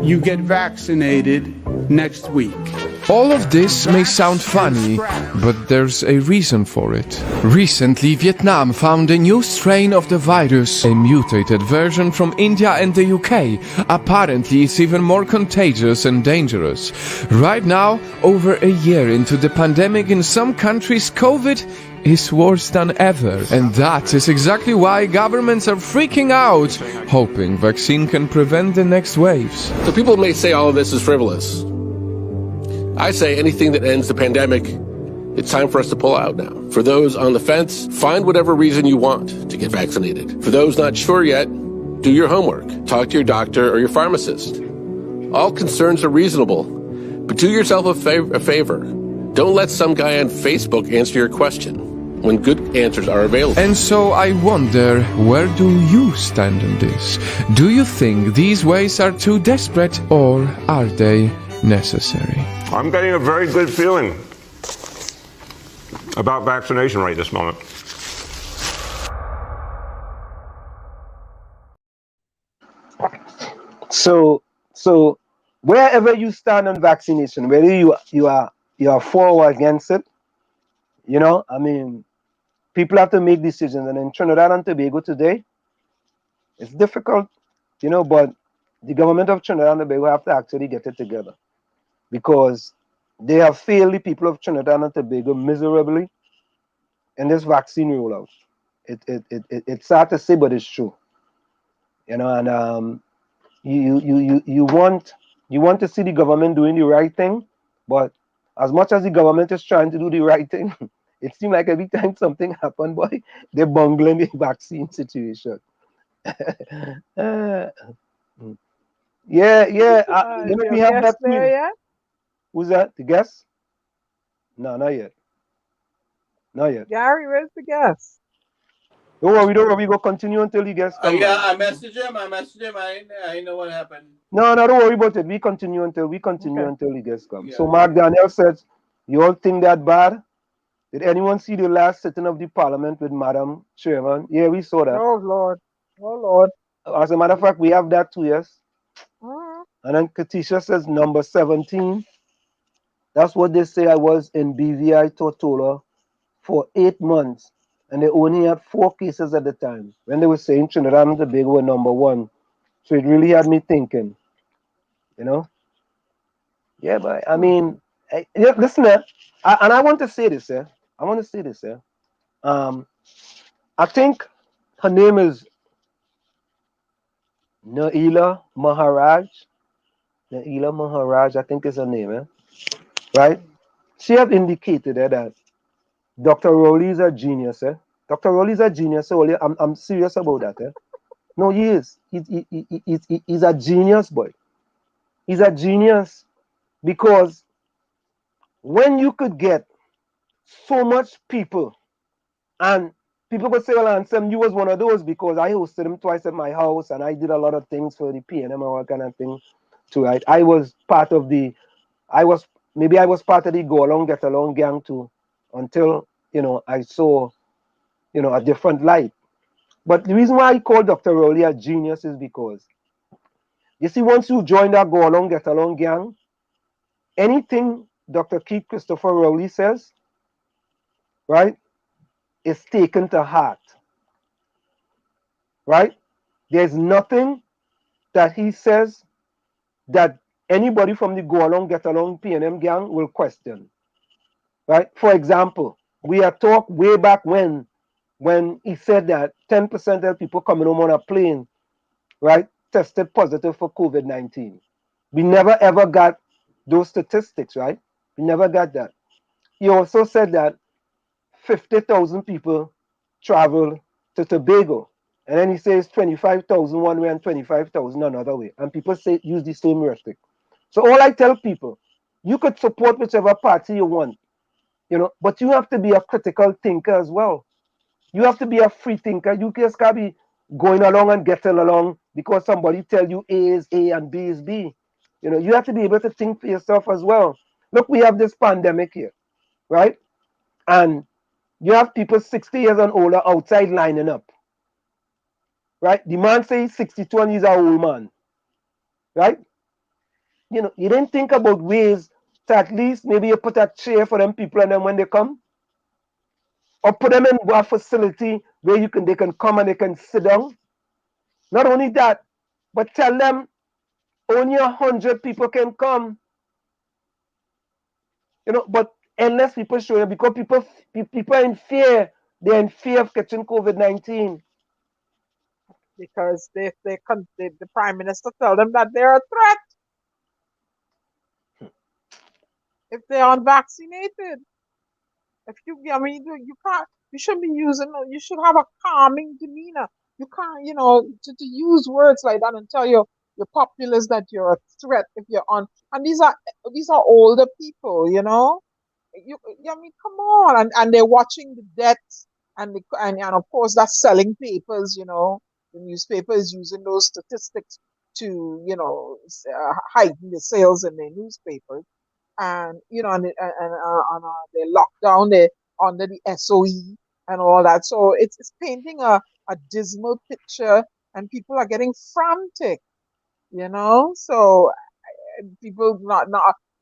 you get vaccinated next week. All of this may sound funny, but there's a reason for it. Recently, Vietnam found a new strain of the virus, a mutated version from India and the UK. Apparently, it's even more contagious and dangerous. Right now, over a year into the pandemic, in some countries, COVID is worse than ever. And that is exactly why governments are freaking out, hoping vaccine can prevent the next waves. So people may say all of this is frivolous. I say anything that ends the pandemic, it's time for us to pull out now. For those on the fence, find whatever reason you want to get vaccinated. For those not sure yet, do your homework. Talk to your doctor or your pharmacist. All concerns are reasonable, but do yourself a favor. Don't let some guy on Facebook answer your question when good answers are available. And so I wonder, where do you stand on this? Do you think these ways are too desperate, or are they necessary? I'm getting a very good feeling about vaccination right this moment. So wherever you stand on vaccination, whether you are for or against it, you know, I mean, people have to make decisions. And in Trinidad and Tobago today, it's difficult, you know, but the government of Trinidad and Tobago have to actually get it together, because they have failed the people of Trinidad and Tobago miserably in this vaccine rollout. It's sad to say, but it's true. You know, and you want to see the government doing the right thing, but as much as the government is trying to do the right thing, it seems like every time something happens, boy, they're bungling the vaccine situation. Yeah. You know, we have that there yet? Who's that? The guest? No, not yet. Not yet. Gary, where's the guest? Don't worry. We go continue until the guest comes. Yeah, I messaged him. I know what happened. No, don't worry about it. We continue until the guest comes. Yeah. So Mark Daniel says, you all think that bad? Did anyone see the last sitting of the parliament with Madam Chairman? Yeah, we saw that. Oh Lord. As a matter of fact, we have that too, yes. Mm-hmm. And then Katisha says number 17. That's what they say I was in BVI Tortola for 8 months. And they only had 4 cases at the time, when they were saying Trinidad and Tobago were number 1. So it really had me thinking, you know. Yeah, but I mean, listen, and I want to say this, I think her name is 𝗪𝗏𝗬𝗪𝗏. 𝗪𝗏𝗬𝗪𝗏, I think is her name, right? She have indicated that Dr. Rowley is a genius. Dr. Rowley is a genius. So I'm serious about that. No, he is. He's a genius, boy. He's a genius, because when you could get so much people, and people could say, well, Ansem, you was one of those, because I hosted him twice at my house, and I did a lot of things for the PNM and all kind of thing too, right? I was part of the Go Along, Get Along gang too, until, you know, I saw, you know, a different light. But the reason why I call Dr. Rowley a genius is because, you see, once you join that Go Along, Get Along gang, anything Dr. Keith Christopher Rowley says, right, is taken to heart, right? There's nothing that he says that anybody from the Go Along, Get Along PNM gang will question, right? For example, we had talked way back when he said that 10% of people coming home on a plane, right, tested positive for COVID-19. We never ever got those statistics, right? We never got that. He also said that 50,000 people traveled to Tobago. And then he says 25,000 one way and 25,000 another way. And people say use the same rhetoric. So all I tell people, you could support whichever party you want, you know, but you have to be a critical thinker as well. You have to be a free thinker. You just can't be going along and getting along because somebody tell you A is A and B is B. You know, you have to be able to think for yourself as well. Look, we have this pandemic here, right? And you have people 60 years and older outside lining up, right? The man says 62 and he's an old man, right? You know, you didn't think about ways to at least maybe you put a chair for them people, and then when they come, or put them in a facility where they can come and they can sit down. Not only that, but tell them only 100 people can come. You know, but unless people show you, because people are in fear. They're in fear of catching COVID-19. Because the Prime Minister tell them that they're a threat. if they're unvaccinated. If you, I mean, you can't, you shouldn't be using, you should have a calming demeanor. You can't, to use words like that and tell your populace that you're a threat if you're on. And these are older people, I mean, come on, and they're watching the deaths, and of course that's selling papers. The newspaper is using those statistics to heighten the sales in their newspapers, and they're locked down, they're under the SOE and all that. So it's painting a dismal picture, and people are getting frantic. So people not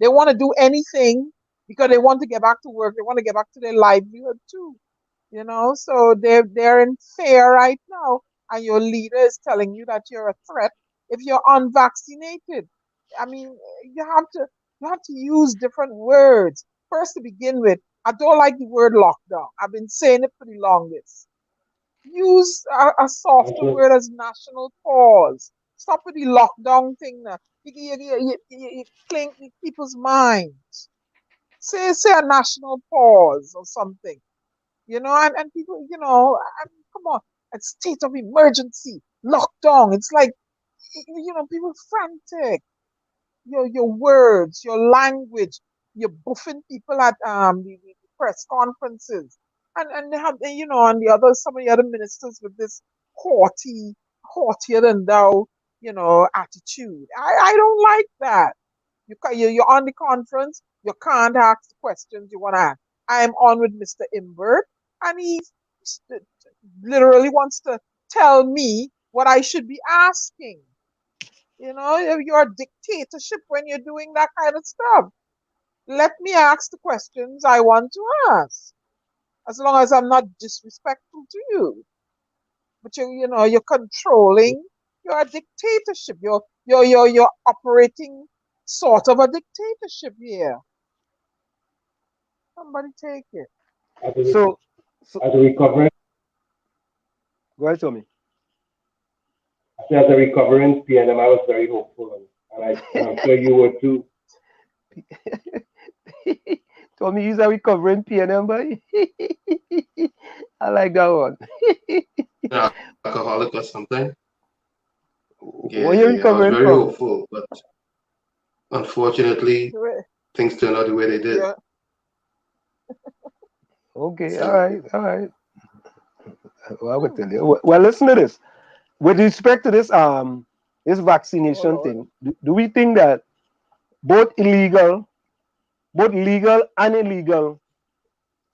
they want to do anything because they want to get back to work. They want to get back to their livelihood too. So they're in fear right now, and your leader is telling you that you're a threat if you're unvaccinated. I mean, you have to use different words. First, to begin with, I don't like the word lockdown. I've been saying it for the longest. Use a softer word as national pause. Stop with the lockdown thing now. You clink people's minds. Say a national pause or something. And people, I mean, come on, a state of emergency, lockdown. It's like, people frantic. Your words, your language, you're buffing people at the press conferences, and they have, and some of the other ministers with this haughtier than thou, attitude. I don't like that. You're on the conference, you can't ask the questions you want to ask. I'm on with Mr. 𝗪𝗪𝗀𝗃, and he literally wants to tell me what I should be asking. You're a dictatorship when you're doing that kind of stuff. Let me ask the questions I want to ask, as long as I'm not disrespectful to you. But you're controlling. You're a dictatorship. You're operating sort of a dictatorship here. Somebody take it. So as a recovering, go ahead, Tommy. as a recovering PNM, I was very hopeful, and I'm sure you were too. Tommy, he's a recovering PNM, boy. I like that one. Alcoholic or something. Yeah, What are you I was recovering very from? hopeful, but unfortunately, things turned out the way they did. Yeah. Okay, all right. Well, I will tell you. Well, listen to this. With respect to this vaccination thing, do we think that both legal and illegal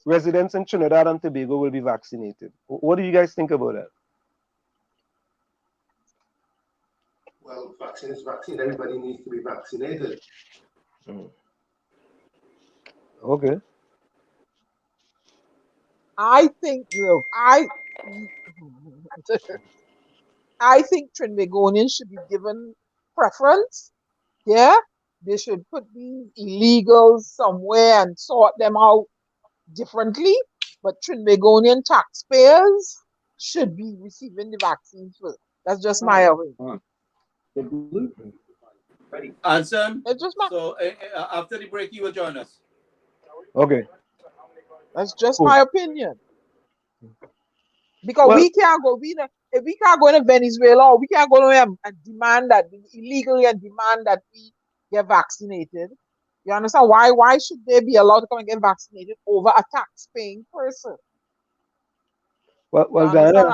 residents in Trinidad and Tobago will be vaccinated? What do you guys think about that? Well, vaccine is vaccine. Everybody needs to be vaccinated. Okay. I think, I think Trinbagonians should be given preference. Yeah, they should put these illegals somewhere and sort them out differently. But Trinbagonian taxpayers should be receiving the vaccines first. That's just my opinion. Anson, It's just my. so after the break, you will join us. Okay. That's just Cool. my opinion. Because we can't go. If we can't go to Venezuela, or we can't go to them and demand that illegally and demand that we get vaccinated. You understand why? Why should they be allowed to come and get vaccinated over a tax-paying person? Well, Diana,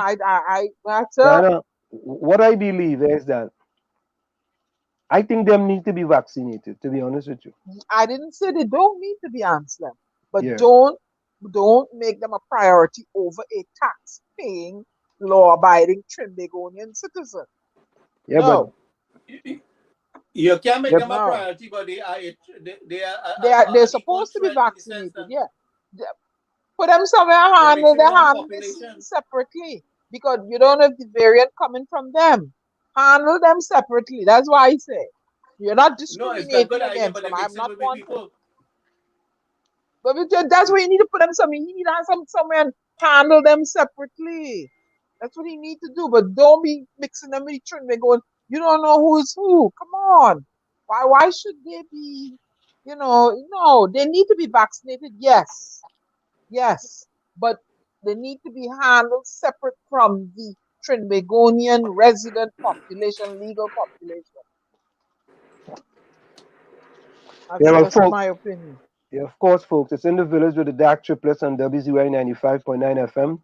what I believe is that I think them need to be vaccinated. To be honest with you, I didn't say they don't need to be answered, but Yeah. don't make them a priority over a tax-paying, law-abiding Trinbagonian citizen. Yeah, no. You can't make Yep. them a No. priority, but they're supposed to be threat in the sense vaccinated. that Yeah. Put them somewhere, handle this separately, because you don't know if the variant coming from them. Handle them separately. That's why I say you're not No, it's discriminating not good idea, against but them. they I'm mix it not with one. people. But that's where you need to put them somewhere. You need to have somewhere and handle them separately. That's what you need to do. But don't be mixing them with each other. Going, you don't know who is who. Come on. Why should they be You know, no, they need to be vaccinated, yes. Yes. But they need to be handled separate from the Trinbagonian resident population, legal population. That's Yeah, well, just folks. my opinion. Yeah, of course, folks. It's in the village with the dark triplets on WZYE 95.9 FM.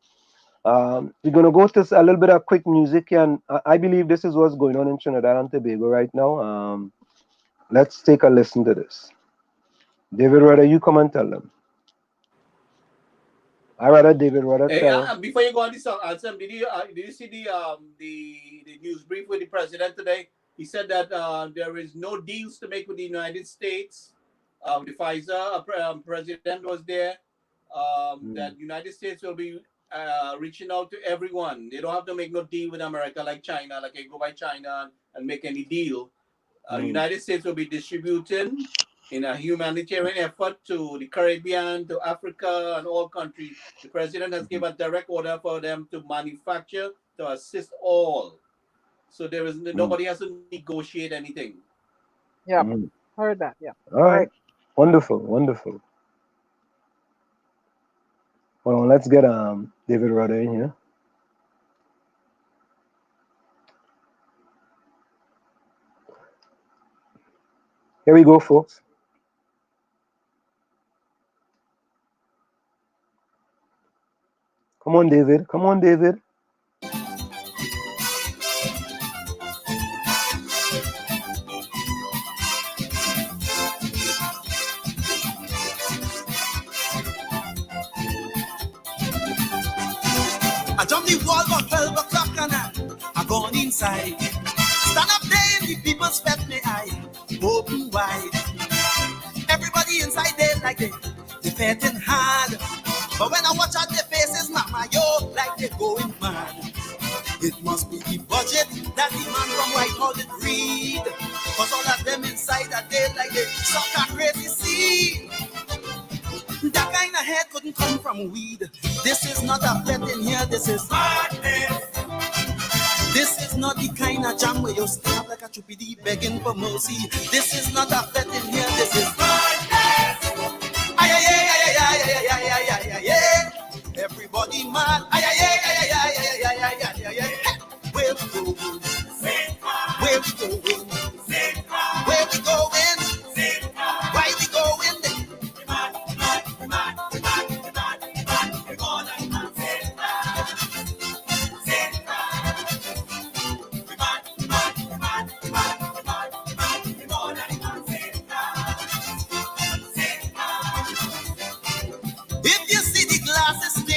We're going to go to a little bit of quick music, and I believe this is what's going on in Trinidad and Tobago right now. Let's take a listen to this. David Rudder, you come and tell them. I rather David Rudder tell. Before you go on this song, Ansem, did you see the news brief with the president today? He said that there is no deals to make with the United States. The Pfizer president was there. That United States will be reaching out to everyone. They don't have to make no deal with America like China, like they go by China and make any deal. United States will be distributing in a humanitarian effort to the Caribbean, to Africa, and all countries. The president has given a direct order for them to manufacture to assist all. So there is nobody has to negotiate anything. Yeah, heard that. Yeah. All right. Wonderful, wonderful. Hold on, let's get David Rudder in here. Here we go, folks. Come on, David. Come on, David. I jumped the wall about 12 o'clock and I gone inside. Stand up there and the people spent me eye open wide. Everybody inside there like they fetting hard. But when I watch out their faces, mama, yo, like they're going mad. It must be the budget that the man from White House did read. Cause all of them inside are dead like they suck a crazy seed. That kind of head couldn't come from weed. This is not a bet in here, this is madness. This is not the kind of jam where you stand like a chupidi begging for mercy. This is not a bet in here, this is madness. Ay, ay, ay, ay, ay, ay, ay, ay, ay, ay, ay. Everybody mad. Ay, ay, ay, ay, ay, ay, ay, ay, ay, ay, ay, ay. Where we going? Where we going? Where we going? Why we going?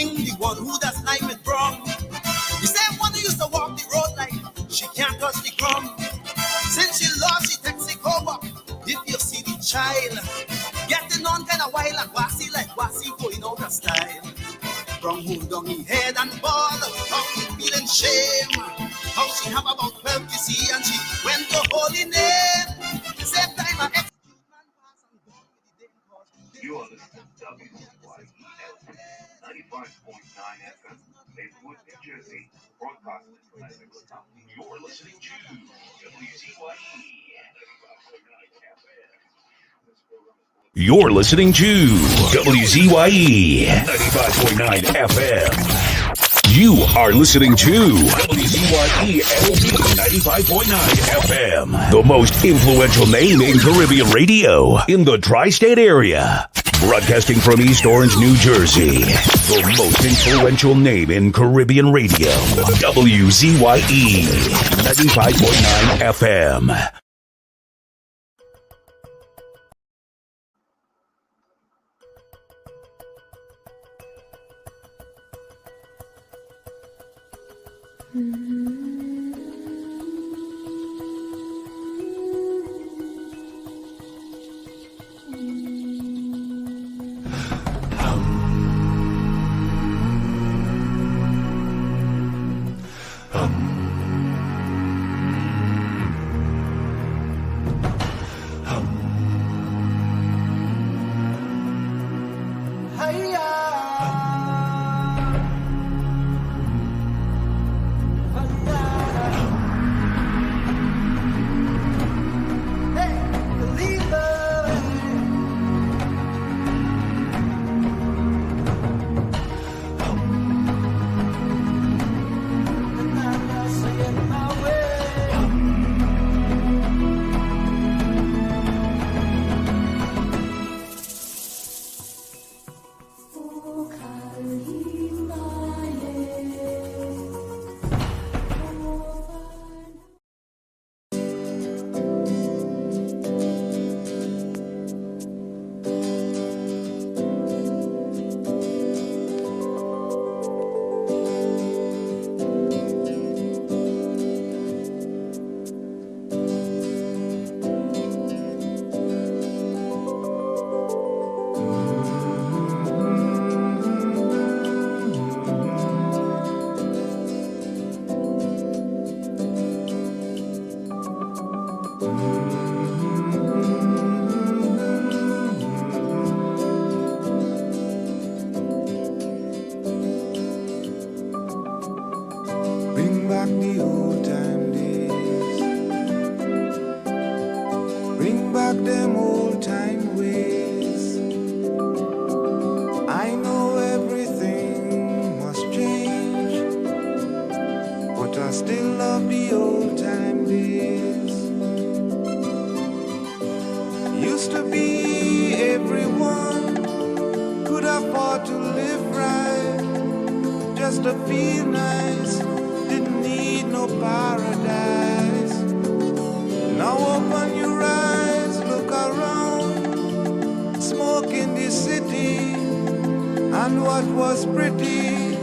The one who does life with wrong. The same one who used to walk the road like she can't touch the ground. Since she lost, she takes it over. If you see the child getting on kind of wild and wassy like wassy going out of style. From hold on me head and ball, how she feeling shame. How she have about 12 to see and she went to holy name. Same time I excuse man pass and go with the day cause you are listening to WZYE 95.9 FM, Maplewood, New Jersey, broadcasting from Essex. You're listening to WZYE 95.9 FM. You're listening to WZYE 95.9 FM. You are listening to WZYE 95.9 FM, the most influential name in Caribbean radio in the tri-state area. Broadcasting from East Orange, New Jersey, the most influential name in Caribbean radio, WZYE 95.9 FM. afford to live right, just to feel nice. Didn't need no paradise. Now open your eyes, look around, smoke in the city, and what was pretty,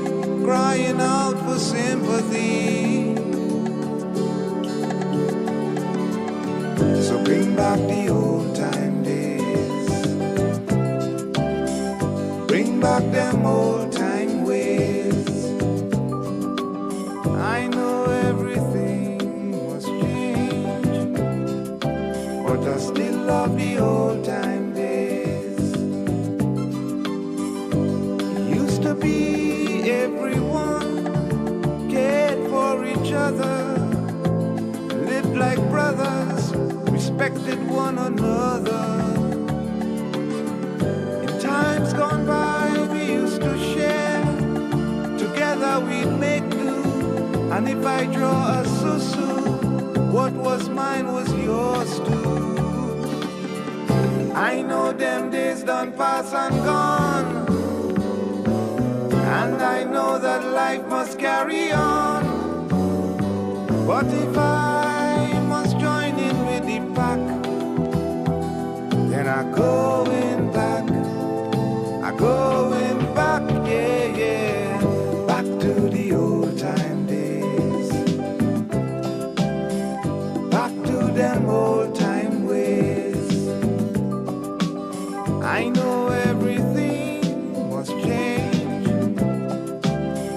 crying out for sympathy. So bring back the old time days, bring back them old time ways. I know everything must change, but I still love the old time days. Used to be everyone cared for each other, lived like brothers, respected one another. In times gone by, we used to share, together we'd make do. And if I draw a susu, what was mine was yours too. I know them days done pass and gone, and I know that life must carry on. But if I must join in with the pack, then I going back, I going back, yeah, yeah, back to the old time days, back to them old time ways. I know everything must change,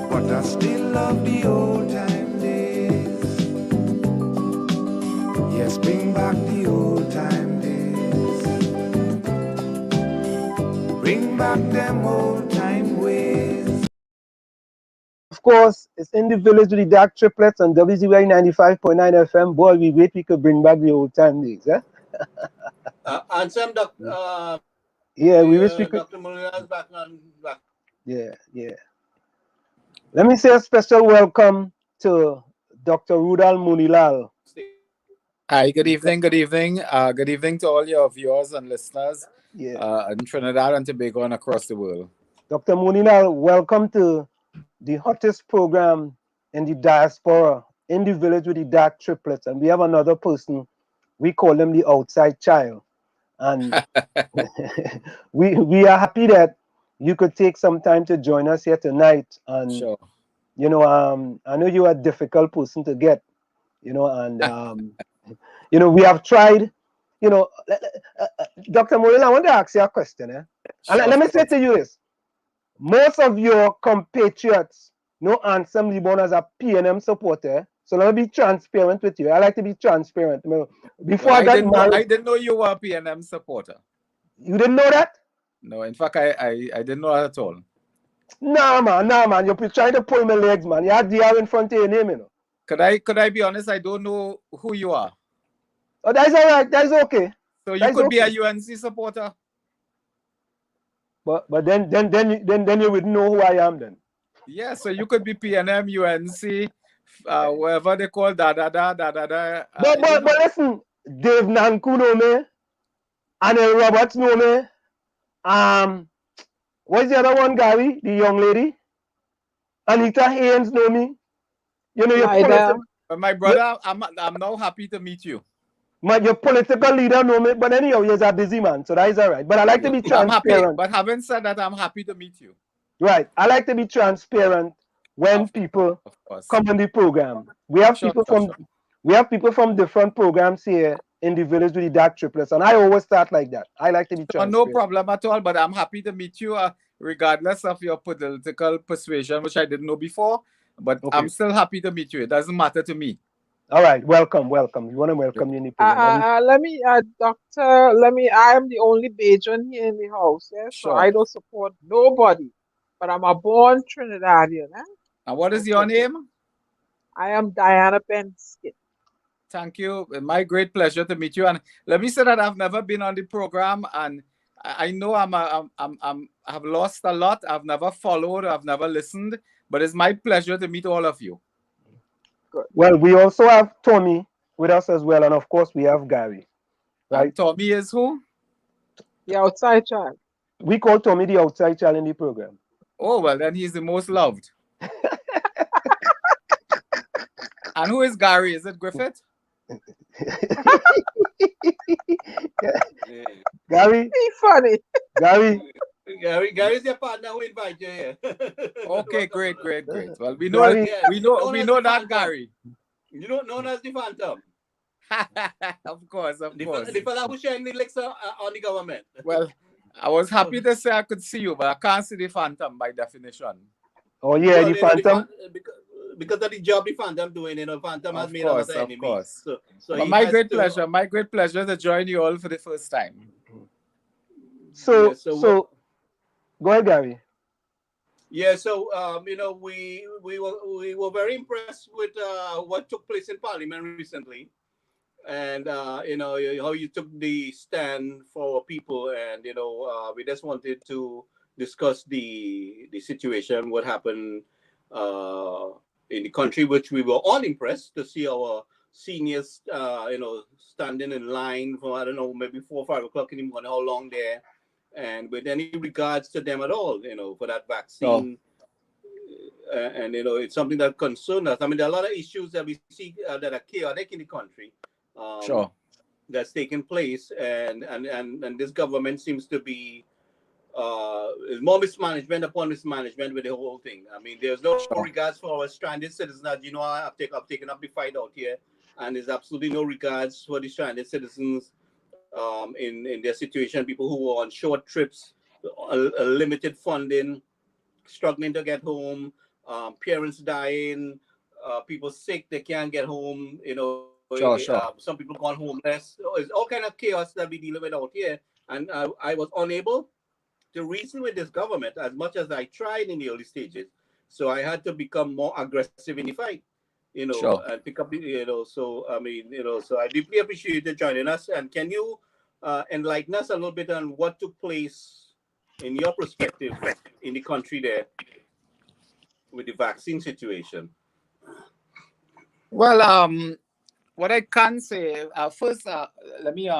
but I still love the old time days. Yes, bring back the old time days, bring back them old time ways. Of course, it's in the village with the dark triplets on WZYE 95.9 FM. Boy, we wait we could bring back the old time days, eh? And some Yeah, we wish we could. Dr. Molina's back on back. Yeah, yeah. Let me say a special welcome to Dr. Rudal Munilal. Hi, good evening, good evening. Good evening to all your viewers and listeners in Trinidad and Tobago and across the world. Dr. Munilal, welcome to the hottest program in the diaspora, in the village with the dark triplets. And we have another person, we call him the outside child. And we are happy that you could take some time to join us here tonight. And, you know, I know you are a difficult person to get, you know, and, you know, we have tried, you know, Dr. Molina, I want to ask you a question. And let me say to you this. Most of your compatriots no answer me born as a PNM supporter. So let me be transparent with you. I like to be transparent. Before I got married, I didn't know you were a PNM supporter. You didn't know that? No, in fact, I didn't know that at all. Nah, man. You're trying to pull my legs, man. You had DR in front of your name, you know. Could I be honest? I don't know who you are. Oh, that's all right. That's okay. So you could be a UNC supporter. But then you wouldn't know who I am then. Yeah, so you could be PNM, UNC, wherever they call da. But listen, Dave Nanku know me, Anel Roberts know me. What's the other one, Gary? The young lady? Anita Haynes know me. You know, my brother, I'm now happy to meet you. Your political leader know me, but anyhow, you're a busy man, so that is all right. But I like to be transparent. I'm happy, but having said that, I'm happy to meet you. Right. I like to be transparent when people come on the program. We have people from different programs here in the village with the dark triplets, and I always start like that. I like to be transparent. No problem at all, but I'm happy to meet you, regardless of your political persuasion, which I didn't know before. But I'm still happy to meet you. It doesn't matter to me. All right, welcome. We want to welcome you in the program. I am the only Bajan here in the house, yeah? So I don't support nobody, but I'm a born Trinidadian. Eh? And what is your name? I am Diana Benskin. Thank you. My great pleasure to meet you. And let me say that I've never been on the program, and I know I've lost a lot. I've never followed. I've never listened, but it's my pleasure to meet all of you. Good. Well, we also have Tommy with us as well, and of course we have Gary. Right? And Tommy is who? The outside child. We call Tommy the outside child in the program. Oh, well, then he's the most loved. And who is Gary? Is it Griffith? Gary, Be funny. Gary's your partner who invited you here. Okay, great. Well, we Gary, know that Gary. You don't know as the Phantom. Of course. The fella who sharing the licks on the government. Well, I was happy to say I could see you, but I can't see the Phantom by definition. Oh yeah, Well, the Phantom. Because of the job the Phantom doing, Phantom has made a lot of enemies. Of course. So But my great pleasure to join you all for the first time. So go ahead, Gary. Yeah, so we were very impressed with what took place in Parliament recently, and how you took the stand for people, and we just wanted to discuss the situation, what happened in the country, which we were all impressed to see our seniors, standing in line for, I don't know, maybe 4 or 5 o'clock in the morning, how long there, and with any regards to them at all, for that vaccine. And, it's something that concerns us. I mean, there are a lot of issues that we see that are chaotic in the country. Sure. That's taking place, and this government seems to be more mismanagement upon mismanagement with the whole thing. I mean, there's no regards for our stranded citizens. I've taken up the fight out here, and there's absolutely no regards for the stranded citizens in their situation. People who are on short trips, a limited funding, struggling to get home, parents dying, people sick, they can't get home. Sure. Some people gone homeless. It's all kind of chaos that we deal with out here, and I was unable to reason with this government as much as I tried in the early stages. So I had to become more aggressive in the fight, and pick up the, so I mean, so I deeply appreciate you joining us. And can you enlighten us a little bit on what took place in your perspective in the country there with the vaccine situation? Well, what I can say, first, let me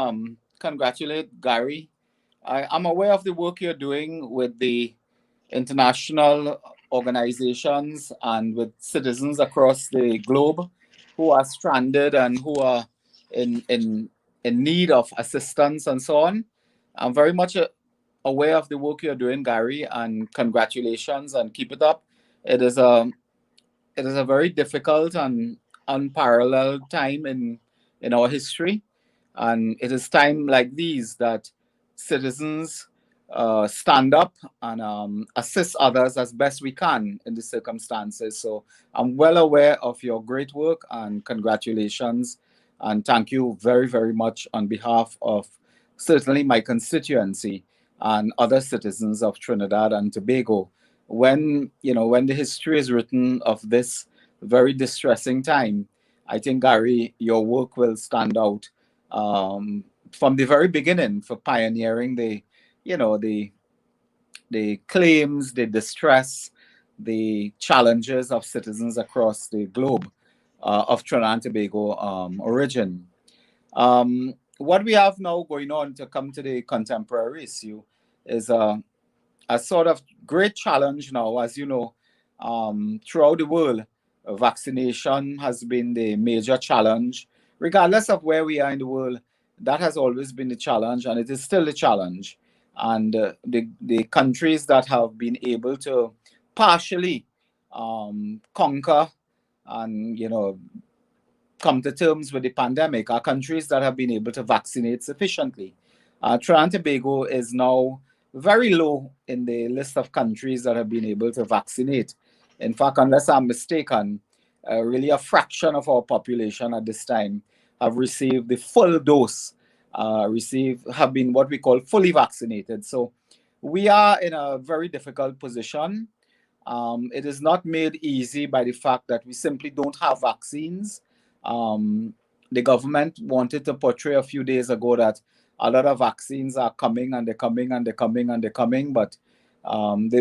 congratulate Gary. I'm aware of the work you're doing with the international organizations and with citizens across the globe who are stranded and who are in need of assistance and so on. I'm very much aware of the work you're doing, Gary, and congratulations, and keep it up. It is a very difficult and unparalleled time in our history, and it is time like these that citizens stand up and assist others as best we can in the circumstances. So I'm well aware of your great work, and congratulations, and thank you very, very much on behalf of certainly my constituency and other citizens of Trinidad and Tobago. When the history is written of this very distressing time, I think, Gary, your work will stand out from the very beginning for pioneering the claims, the distress, the challenges of citizens across the globe of Trinidad and Tobago origin. What we have now going on, to come to the contemporary issue, is a sort of great challenge now. As you know, throughout the world, vaccination has been the major challenge. Regardless of where we are in the world, that has always been the challenge, and it is still the challenge. And the countries that have been able to partially conquer and come to terms with the pandemic are countries that have been able to vaccinate sufficiently. Trinidad and Tobago is now very low in the list of countries that have been able to vaccinate. In fact, unless I'm mistaken, really a fraction of our population at this time have received the full dose, have been what we call fully vaccinated. So we are in a very difficult position. It is not made easy by the fact that we simply don't have vaccines. The government wanted to portray a few days ago that a lot of vaccines are coming, and they're coming, and they're coming, and they're coming, but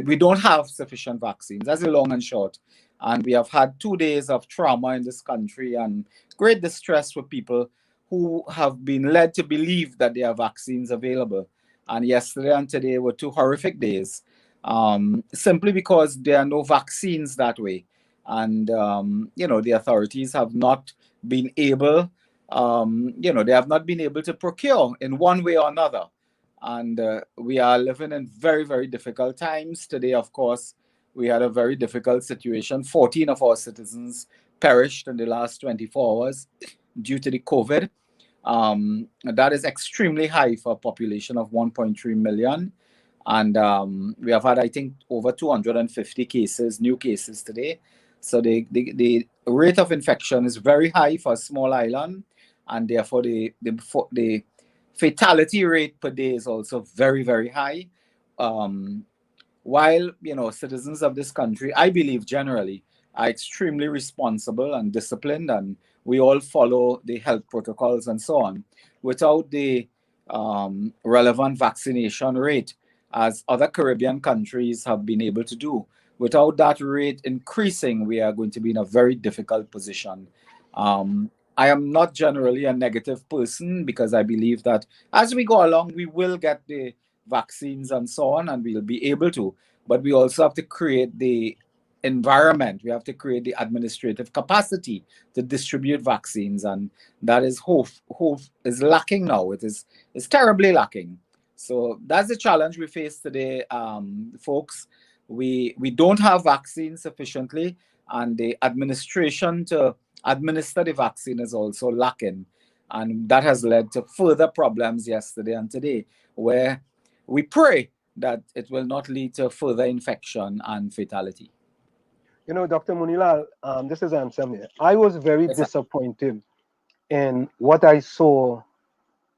we don't have sufficient vaccines. That's the long and short. And we have had 2 days of trauma in this country and great distress for people who have been led to believe that there are vaccines available. And yesterday and today were two horrific days, simply because there are no vaccines that way. And, the authorities have not been able, they have not been able to procure in one way or another. And we are living in very, very difficult times. Today, of course, we had a very difficult situation. 14 of our citizens perished in the last 24 hours due to the COVID. That is extremely high for a population of 1.3 million. And we have had, I think, over 250 cases, new cases today. So the rate of infection is very high for a small island, and therefore the fatality rate per day is also very, very high. While, citizens of this country, I believe generally, are extremely responsible and disciplined, and we all follow the health protocols and so on, without the relevant vaccination rate, as other Caribbean countries have been able to do. Without that rate increasing, we are going to be in a very difficult position. I am not generally a negative person, because I believe that as we go along, we will get the vaccines and so on, and we'll be able to. But we also have to create the environment. We have to create the administrative capacity to distribute vaccines, and that is hope is lacking now. It's terribly lacking. So that's the challenge we face today, folks. We don't have vaccines sufficiently, and the administration to administer the vaccine is also lacking. And that has led to further problems yesterday and today, where we pray that it will not lead to further infection and fatality. Dr. Munilal, this is Ansem here. I was very disappointed in what I saw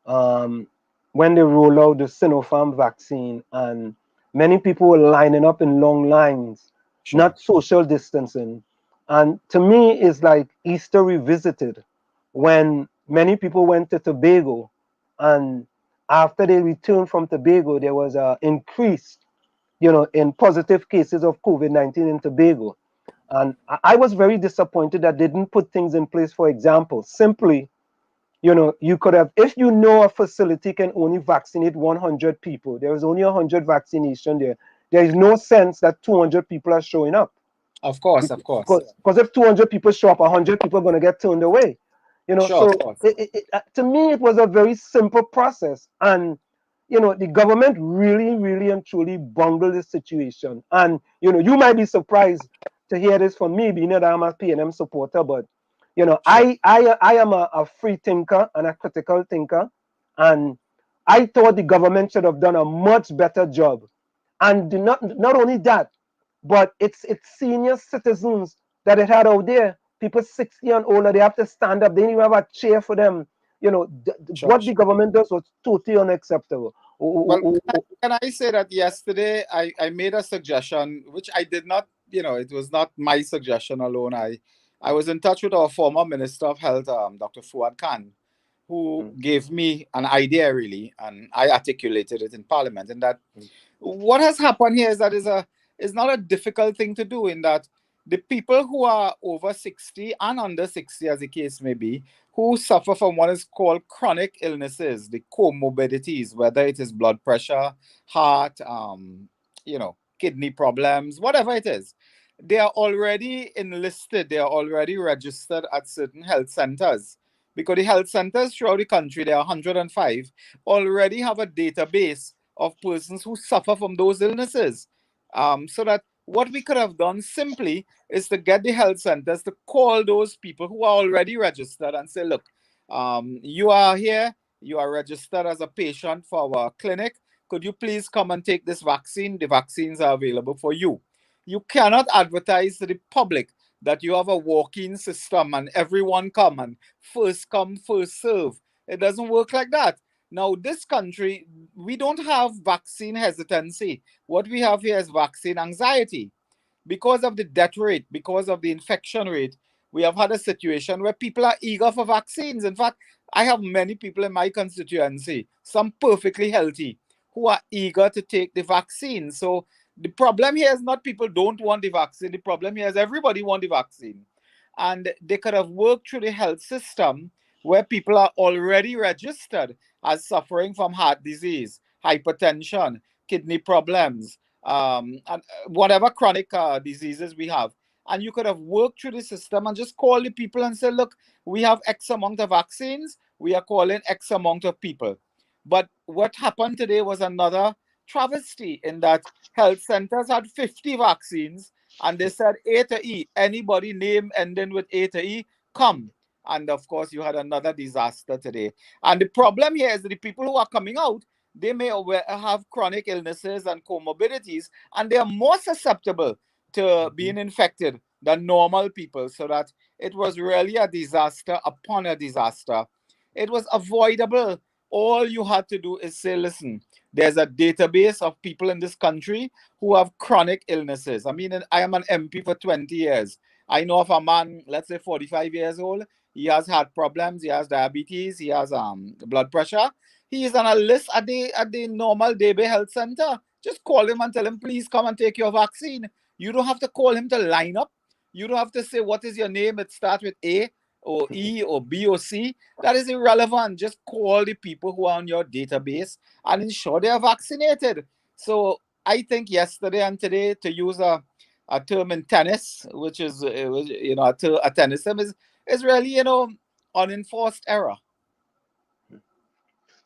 when they rolled out the Sinopharm vaccine, and many people were lining up in long lines, not social distancing. And to me, it's like Easter revisited, when many people went to Tobago, and after they returned from Tobago, there was an increase, in positive cases of COVID-19 in Tobago. And I was very disappointed that they didn't put things in place. For example, simply, you could have, if a facility can only vaccinate 100 people, there is only 100 vaccination there. There is no sense that 200 people are showing up. Of course. Because if 200 people show up, 100 people are going to get turned away. To me, it was a very simple process. And, the government really, really and truly bungled the situation. And, you might be surprised to hear this from me, being that I'm a PNM supporter, but I am a free thinker and a critical thinker, and I thought the government should have done a much better job. And not only that, but it's senior citizens that it had out there, people 60 and older, they have to stand up. They didn't even have a chair for them. What the government does was totally unacceptable. Well, can I say that yesterday I made a suggestion, which I did not, it was not my suggestion alone. I was in touch with our former Minister of Health, Dr. 𝗧𝗥𝗚𝗣𝗏, who gave me an idea, really, and I articulated it in Parliament. And that what has happened here is that is not a difficult thing to do, in that the people who are over 60 and under 60, as the case may be, who suffer from what is called chronic illnesses, the comorbidities, whether it is blood pressure, heart, kidney problems, whatever it is, they are already enlisted, they are already registered at certain health centers. Because the health centers throughout the country, there are 105, already have a database of persons who suffer from those illnesses. So that what we could have done simply is to get the health centers to call those people who are already registered and say, look, you are here, you are registered as a patient for our clinic. Could you please come and take this vaccine? The vaccines are available for you. You cannot advertise to the public that you have a walk-in system and everyone come and first come, first serve. It doesn't work like that. Now, this country, we don't have vaccine hesitancy. What we have here is vaccine anxiety. Because of the death rate, because of the infection rate, we have had a situation where people are eager for vaccines. In fact, I have many people in my constituency, some perfectly healthy, who are eager to take the vaccine. So the problem here is not people don't want the vaccine. The problem here is everybody wants the vaccine. And they could have worked through the health system where people are already registered as suffering from heart disease, hypertension, kidney problems, and whatever chronic diseases we have. And you could have worked through the system and just call the people and say, look, we have X amount of vaccines. We are calling X amount of people. But what happened today was another travesty in that health centers had 50 vaccines and they said A to E, anybody name ending with A to E, come. And of course, you had another disaster today. And the problem here is that the people who are coming out, they may have chronic illnesses and comorbidities, and they are more susceptible to being infected than normal people. So that it was really a disaster upon a disaster. It was avoidable. All you had to do is say, listen, there's a database of people in this country who have chronic illnesses. I mean, I am an MP for 20 years. I know of a man, let's say 45 years old. He has heart problems. He has diabetes. He has blood pressure. He is on a list at the normal Debe Health Center. Just call him and tell him, please come and take your vaccine. You don't have to call him to line up. You don't have to say, what is your name? It starts with A or E or B or C. That is irrelevant. Just call the people who are on your database and ensure they are vaccinated. So I think yesterday and today, to use a term in tennis, which is, a tennism, is really, unenforced error.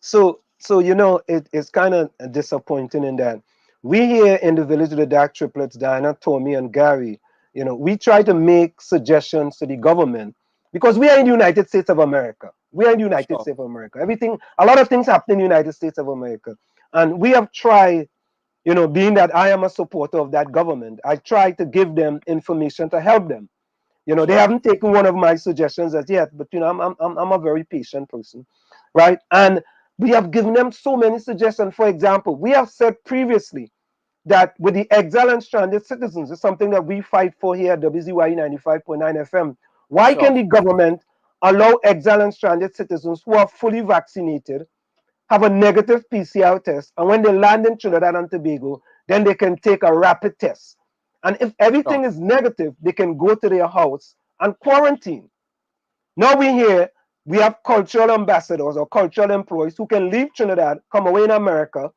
So it's kind of disappointing in that we here in the village of the dark triplets, Diana, Tommy, and Gary, we try to make suggestions to the government because we are in the United States of America. We are in the United States of America. A lot of things happen in the United States of America. And we have tried, being that I am a supporter of that government, I try to give them information to help them. They haven't taken one of my suggestions as yet, but I'm a very patient person, right? And we have given them so many suggestions. For example, we have said previously that with the exile and stranded citizens, it's something that we fight for here at WZYE 95.9 FM. Why can the government allow exile and stranded citizens who are fully vaccinated have a negative PCR test, and when they land in Trinidad and Tobago, then they can take a rapid test? And if everything is negative, they can go to their house and quarantine. Now we have cultural ambassadors or cultural employees who can leave Trinidad, come away in America,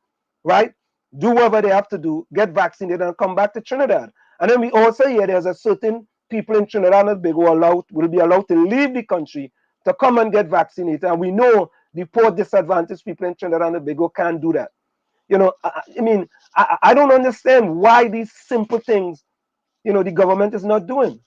right? Do whatever they have to do, get vaccinated, and come back to Trinidad. And then we also hear there's a certain people in Trinidad and Tobago will be allowed to leave the country to come and get vaccinated. And we know the poor disadvantaged people in Trinidad and Tobago can't do that. I don't understand why these simple things, the government is not doing.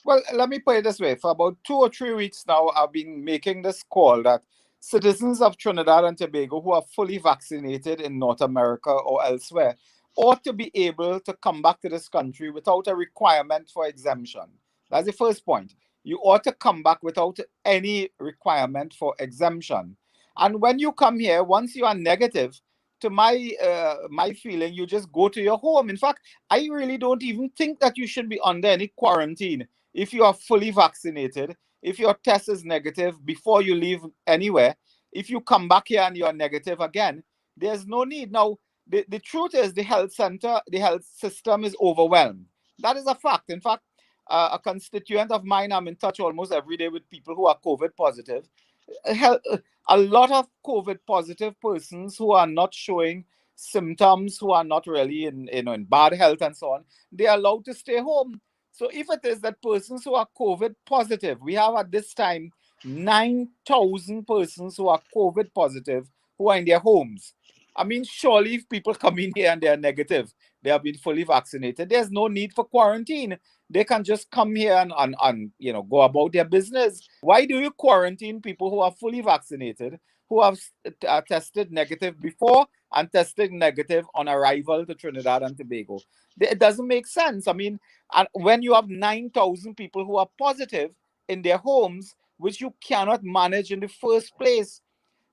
Well, let me put it this way. For about 2 or 3 weeks now, I've been making this call that citizens of Trinidad and Tobago who are fully vaccinated in North America or elsewhere ought to be able to come back to this country without a requirement for exemption. That's the first point. You ought to come back without any requirement for exemption. And when you come here, once you are negative, to my feeling, you just go to your home. In fact, I really don't even think that you should be under any quarantine if you are fully vaccinated, if your test is negative before you leave anywhere. If you come back here and you are negative again, there's no need. Now, the truth is the health system is overwhelmed. That is a fact. In fact, a constituent of mine, I'm in touch almost every day with people who are COVID positive. A lot of COVID positive persons who are not showing symptoms, who are not really in bad health and so on, they are allowed to stay home. So if it is that persons who are COVID positive, we have at this time 9,000 persons who are COVID positive who are in their homes. I mean, surely if people come in here and they are negative, they have been fully vaccinated, there's no need for quarantine. They can just come here and go about their business. Why do you quarantine people who are fully vaccinated, who have tested negative before and tested negative on arrival to Trinidad and Tobago? It doesn't make sense. I mean, and when you have 9,000 people who are positive in their homes, which you cannot manage in the first place,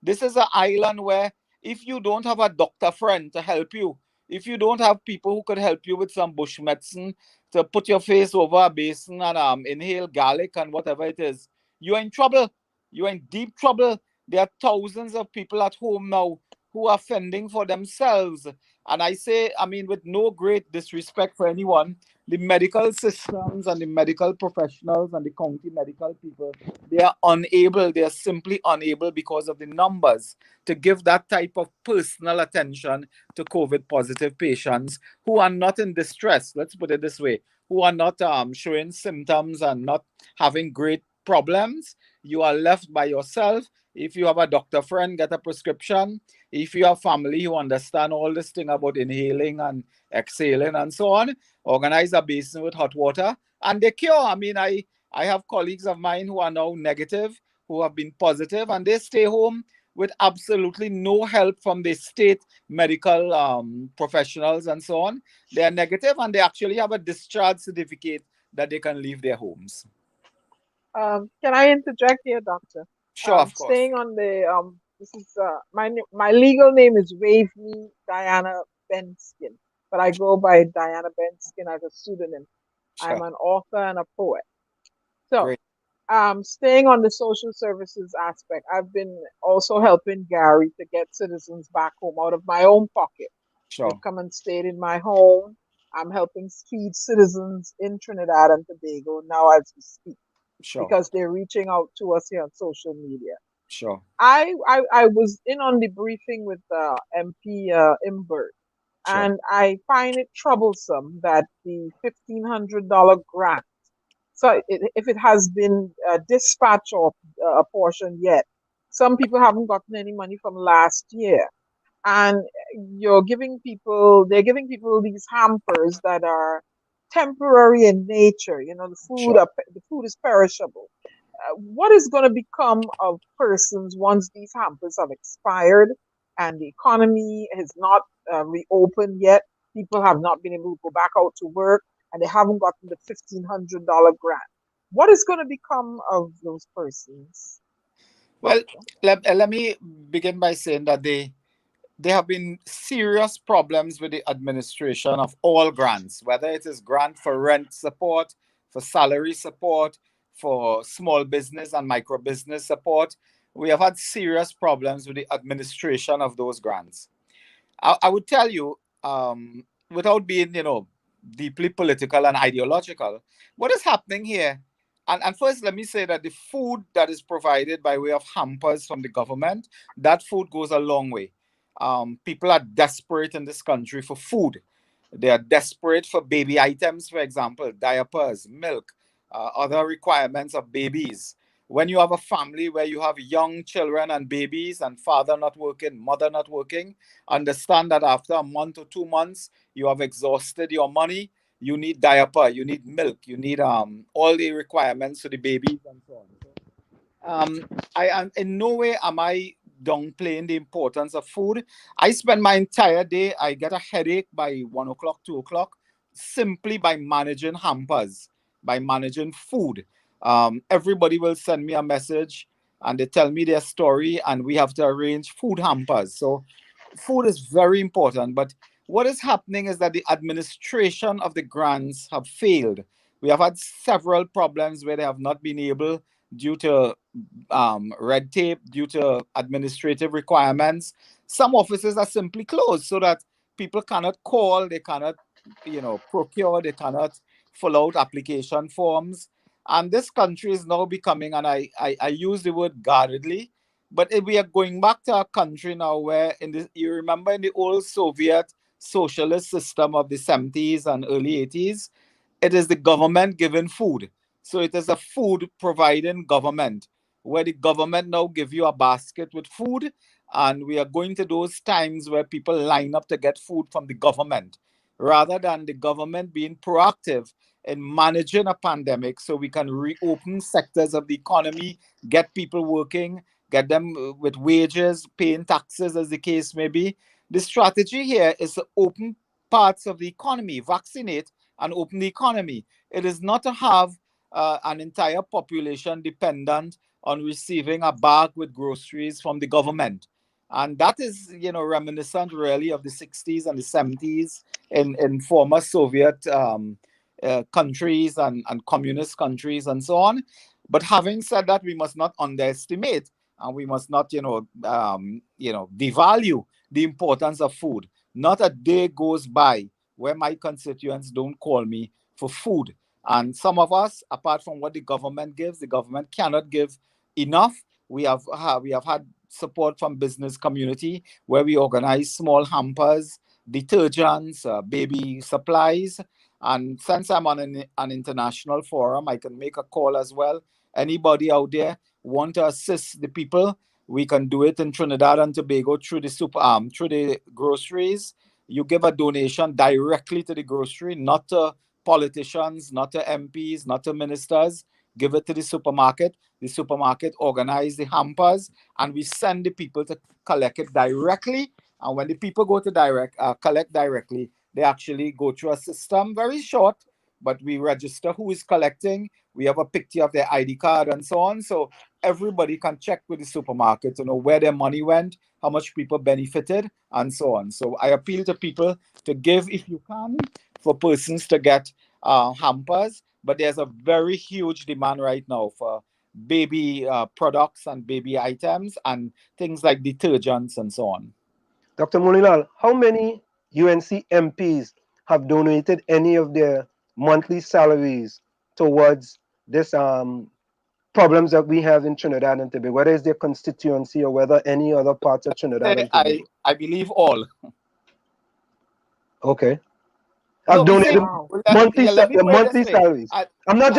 this is an island where if you don't have a doctor friend to help you, if you don't have people who could help you with some bush medicine to put your face over a basin and inhale garlic and whatever it is, you're in trouble. You're in deep trouble. There are thousands of people at home now who are fending for themselves. And I say, I mean, with no great disrespect for anyone, the medical systems and the medical professionals and the county medical people, they are unable, they are simply unable because of the numbers to give that type of personal attention to COVID positive patients who are not in distress, let's put it this way, who are not showing symptoms and not having great problems. You are left by yourself. If you have a doctor friend, get a prescription. If you have family who understand all this thing about inhaling and exhaling and so on, organize a basin with hot water and they cure. I mean, I have colleagues of mine who are now negative, who have been positive, and they stay home with absolutely no help from the state medical professionals and so on. They are negative and they actually have a discharge certificate that they can leave their homes. Can I interject here, doctor? Sure, of course. Staying on the this is my legal name is 𝗪𝗵𝘁𝗀𝗘𝗧𝗦 Diana Benskin, but I go by Diana Benskin as a pseudonym. Sure. I'm an author and a poet. So, Great. staying on the social services aspect, I've been also helping Gary to get citizens back home out of my own pocket. Sure. They've come and stayed in my home. I'm helping feed citizens in Trinidad and Tobago now as we speak. Sure. Because they're reaching out to us here on social media. Sure. I was in on the briefing with MP 𝗪𝗵𝘁𝗀𝗘𝗧𝗦, Sure. and I find it troublesome that the $1,500 grant, so if it has been dispatched or apportioned yet, some people haven't gotten any money from last year, and they're giving people these hampers that are temporary in nature. You know, the food is perishable. What is going to become of persons once these hampers have expired and the economy has not reopened yet? People have not been able to go back out to work and they haven't gotten the $1,500 grant. What is going to become of those persons? Well, let me begin by saying that there have been serious problems with the administration of all grants, whether it is grant for rent support, for salary support, for small business and micro business support. We have had serious problems with the administration of those grants. I would tell you, without being, deeply political and ideological, what is happening here? And first, let me say that the food that is provided by way of hampers from the government, that food goes a long way. People are desperate in this country for food. They are desperate for baby items, for example, diapers, milk, other requirements of babies. When you have a family where you have young children and babies and father not working, mother not working, understand that after a month or 2 months, you have exhausted your money. You need diaper, you need milk, you need all the requirements for the babies and so on. I am in no way am I downplaying the importance of food. I spend my entire day, I get a headache by 1 o'clock, 2 o'clock, simply by managing hampers, by managing food. Everybody will send me a message and they tell me their story and we have to arrange food hampers. So food is very important, but what is happening is that the administration of the grants have failed. We have had several problems where they have not been able, due to red tape, due to administrative requirements. Some offices are simply closed so that people cannot call, they cannot, procure, they cannot fill out application forms. And this country is now becoming, and I use the word guardedly, but if we are going back to a country now where you remember in the old Soviet socialist system of the 70s and early 80s, it is the government giving food. So it is a food providing government, where the government now give you a basket with food, and we are going to those times where people line up to get food from the government, rather than the government being proactive in managing a pandemic so we can reopen sectors of the economy, get people working, get them with wages, paying taxes as the case may be. The strategy here is to open parts of the economy, vaccinate and open the economy. It is not to have an entire population dependent on receiving a bag with groceries from the government. And that is, reminiscent really of the 60s and the 70s in former Soviet countries and communist countries and so on. But having said that, we must not underestimate and we must not, devalue the importance of food. Not a day goes by where my constituents don't call me for food. And some of us, apart from what the government gives, the government cannot give enough. We have had support from business community where we organize small hampers, detergents, baby supplies. And since I'm on an international forum, I can make a call as well. Anybody out there want to assist the people, we can do it in Trinidad and Tobago through the groceries. You give a donation directly to the grocery, not to politicians, not to MPs, not to ministers. Give it to the supermarket. The supermarket organize the hampers, and we send the people to collect it directly. And when the people go to collect directly, they actually go through a system, very short, but we register who is collecting. We have a picture of their ID card and so on. So everybody can check with the supermarket to know where their money went, how much people benefited, and so on. So I appeal to people to give if you can, for persons to get hampers. But there's a very huge demand right now for baby products and baby items and things like detergents and so on. Dr. Monilal, how many UNC MPs have donated any of their monthly salaries towards this problems that we have in Trinidad and Tobago, whether it's their constituency or whether any other parts of Trinidad and Tobago? I believe all. Okay. I've donated monthly salaries. I'm not.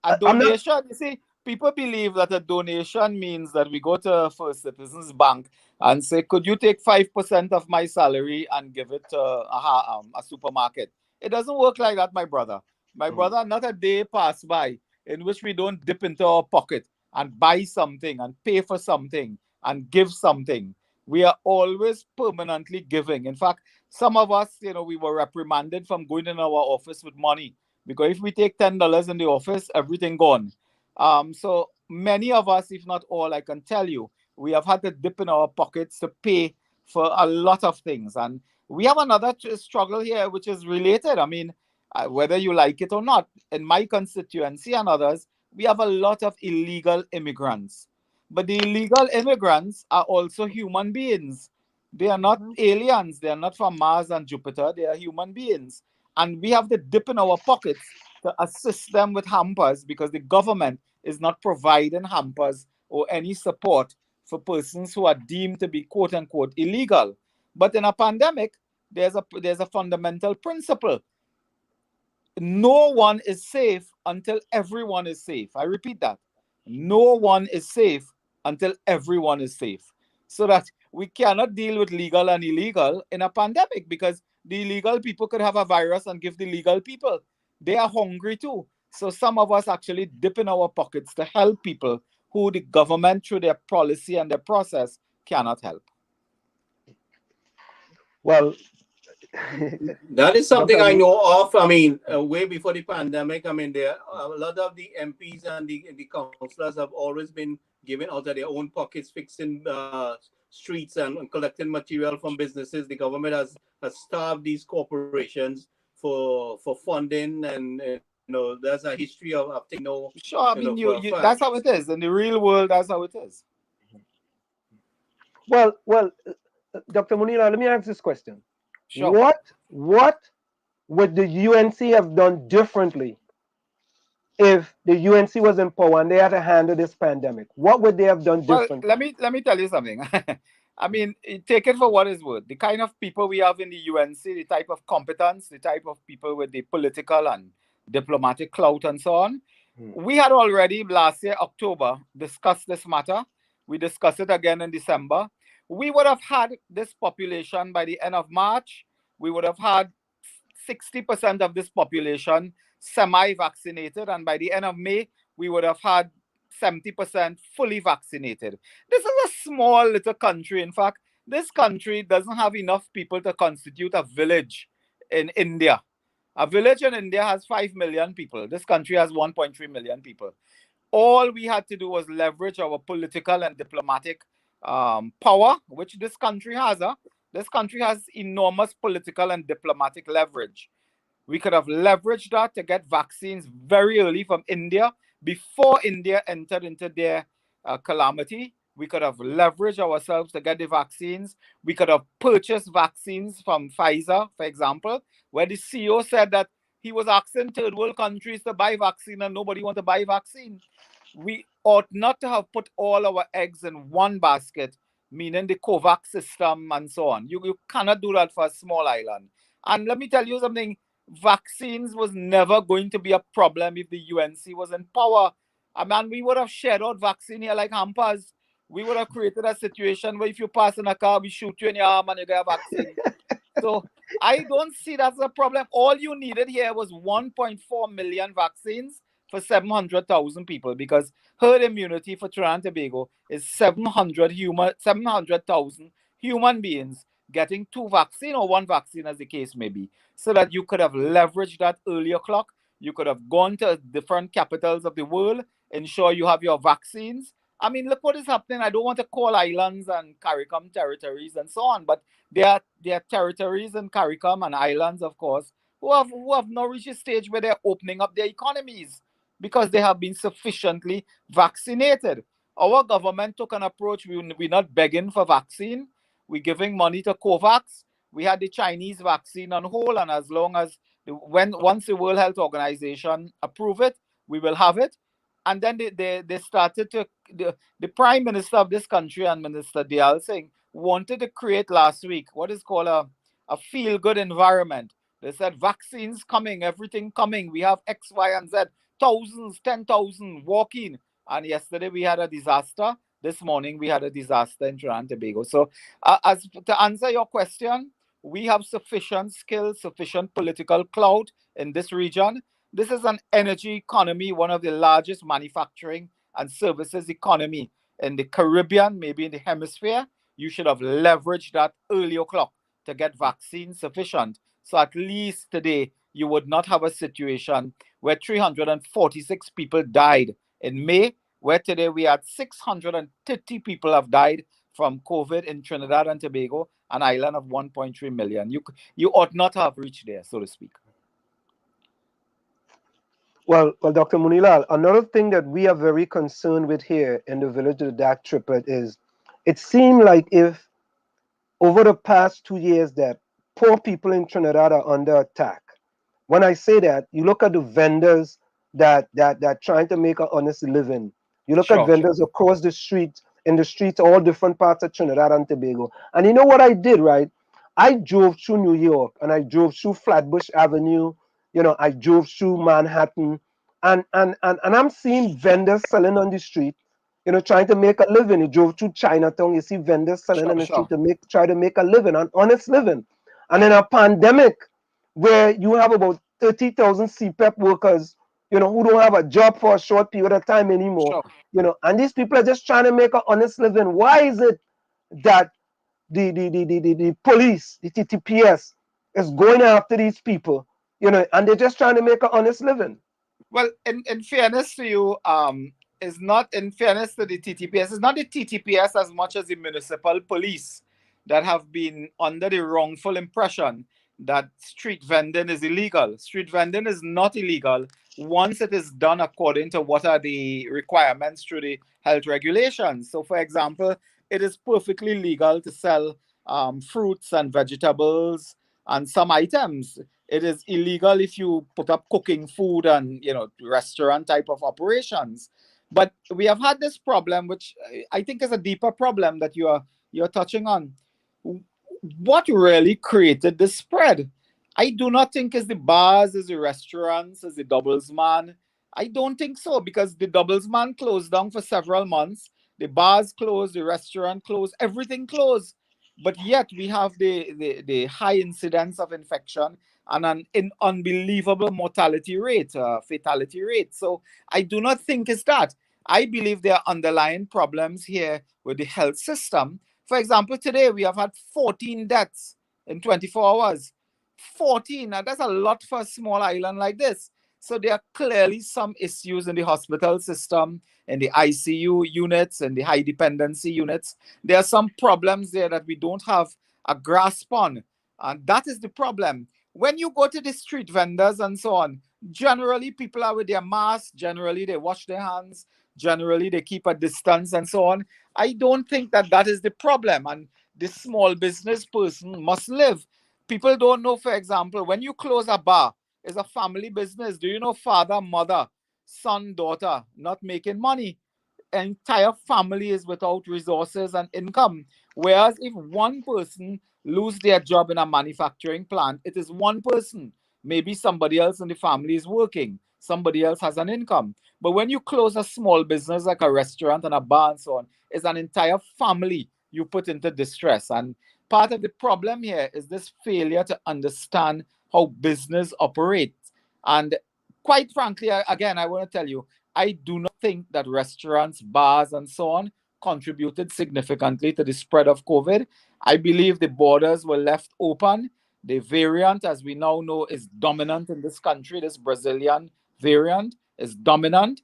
A donation, you see, people believe that a donation means that we go to First Citizens Bank and say, could you take 5% of my salary and give it to a supermarket? It doesn't work like that, my brother. My brother, not a day pass by in which we don't dip into our pocket and buy something and pay for something and give something. We are always permanently giving. In fact, some of us, we were reprimanded from going in our office with money, because if we take $10 in the office, everything gone. So many of us, if not all, I can tell you, we have had to dip in our pockets to pay for a lot of things. And we have another struggle here, which is related. I mean, whether you like it or not, in my constituency and others, we have a lot of illegal immigrants. But the illegal immigrants are also human beings. They are not aliens. They are not from Mars and Jupiter. They are human beings. And we have to dip in our pockets to assist them with hampers, because the government is not providing hampers or any support for persons who are deemed to be quote unquote illegal. But in a pandemic, there's a fundamental principle. No one is safe until everyone is safe. I repeat that. No one is safe until everyone is safe. So that we cannot deal with legal and illegal in a pandemic, because the illegal people could have a virus and give the legal people. They are hungry too. So some of us actually dip in our pockets to help people who the government, through their policy and their process, cannot help. Well, that is something I know of. I mean, way before the pandemic, I mean, there a lot of the MPs and the councillors have always been giving out of their own pockets, fixing streets and collecting material from businesses. The government has starved these corporations for funding, and there's a history of taking no. Sure, I mean, that's how it is in the real world. That's how it is. Well, Dr. Munira, let me ask this question. Sure. What would the UNC have done differently if the UNC was in power and they had to handle this pandemic? What would they have done differently? Well, let me tell you something. I mean, take it for what it's worth. The kind of people we have in the UNC, the type of competence, the type of people with the political and diplomatic clout and so on. We had already last year, October, discussed this matter. We discussed it again in December. We would have had this population by the end of March. We would have had 60% of this population semi-vaccinated. And by the end of May, we would have had 70% fully vaccinated. This is a small little country. In fact, this country doesn't have enough people to constitute a village in India. A village in India has 5 million people. This country has 1.3 million people. All we had to do was leverage our political and diplomatic power, which this country has. This country has enormous political and diplomatic leverage. We could have leveraged that to get vaccines very early from India, before India entered into their calamity. We could have leveraged ourselves to get the vaccines. We could have purchased vaccines from Pfizer, for example, where the CEO said that he was asking third world countries to buy vaccine and nobody want to buy vaccine. We ought not to have put all our eggs in one basket, meaning the COVAX system and so on. You cannot do that for a small island. And let me tell you something, vaccines was never going to be a problem if the UNC was in power. I mean, we would have shared out vaccine here like hampers. We would have created a situation where if you pass in a car, we shoot you in your arm and you get a vaccine. So I don't see that's a problem. All you needed here was 1.4 million vaccines for 700,000 people, because herd immunity for Trinidad and Tobago is 700,000 human beings getting 2 vaccines or 1 vaccine as the case may be, so that you could have leveraged that earlier clock. You could have gone to different capitals of the world, ensure you have your vaccines. I mean, look what is happening. I don't want to call islands and CARICOM territories and so on, but there are territories in CARICOM and islands, of course, who have not reached a stage where they're opening up their economies because they have been sufficiently vaccinated. Our government took an approach. We're not begging for vaccine. We're giving money to COVAX. We had the Chinese vaccine on hold, and as long as once the World Health Organization approve it, we will have it. And then they started to, the Prime Minister of this country and Minister 𝗪𝗪𝗪𝗪 wanted to create last week what is called a feel-good environment. They said vaccines coming, everything coming. We have X, Y, and Z, thousands, 10,000 walking. And yesterday we had a disaster. This morning we had a disaster in Trinidad and Tobago. So as to answer your question, we have sufficient skill, sufficient political clout in this region. This is an energy economy, one of the largest manufacturing and services economy in the Caribbean, maybe in the hemisphere. You should have leveraged that earlier clock to get vaccines sufficient. So at least today, you would not have a situation where 346 people died in May, where today we had 630 people have died from COVID in Trinidad and Tobago, an island of 1.3 million. You ought not have reached there, so to speak. Well, Dr. Munilal, another thing that we are very concerned with here in the village of the Dark Triplet is it seemed like if over the past 2 years that poor people in Trinidad are under attack. When I say that, you look at the vendors that trying to make an honest living. You look at vendors across the street, in the streets, all different parts of Trinidad and Tobago. And you know what I did, right? I drove through New York and I drove through Flatbush Avenue. You know, I drove through Manhattan, and I'm seeing vendors selling on the street, you know, trying to make a living. You drove through Chinatown, you see vendors selling on the street to try to make a living, an honest living. And in a pandemic where you have about 30,000 CPEP workers, you know, who don't have a job for a short period of time anymore, you know, and these people are just trying to make an honest living. Why is it that the police, the TTPS, is going after these people? You know, and they're just trying to make an honest living. Well, in fairness to you, it's not, in fairness to the TTPS, it's not the TTPS as much as the municipal police that have been under the wrongful impression that street vending is illegal. Street vending is not illegal once it is done according to what are the requirements through the health regulations. So, for example, it is perfectly legal to sell fruits and vegetables and some items. It is illegal if you put up cooking food and, you know, restaurant type of operations. But we have had this problem, which I think is a deeper problem that you're touching on. What really created this spread? I do not think it's the bars, it's the restaurants, it's the doublesman. I don't think so, because the doublesman closed down for several months. The bars closed, the restaurant closed, everything closed. But yet we have the high incidence of infection and an unbelievable mortality rate, fatality rate. So I do not think it's that. I believe there are underlying problems here with the health system. For example, today we have had 14 deaths in 24 hours. 14, now that's a lot for a small island like this. So there are clearly some issues in the hospital system, in the ICU units, and the high dependency units. There are some problems there that we don't have a grasp on. And that is the problem. When you go to the street vendors and so on, generally people are with their masks, generally they wash their hands. Generally, they keep a distance and so on. I don't think that that is the problem. And this small business person must live. People don't know, for example, when you close a bar, it's a family business. Do you know father, mother, son, daughter not making money? Entire family is without resources and income. Whereas if one person lose their job in a manufacturing plant, it is one person. Maybe somebody else in the family is working. Somebody else has an income. But when you close a small business like a restaurant and a bar and so on, it's an entire family you put into distress. And part of the problem here is this failure to understand how business operates. And quite frankly, again, I want to tell you, I do not think that restaurants, bars, and so on contributed significantly to the spread of COVID. I believe the borders were left open. The variant, as we now know, is dominant in this country. This Brazilian variant is dominant.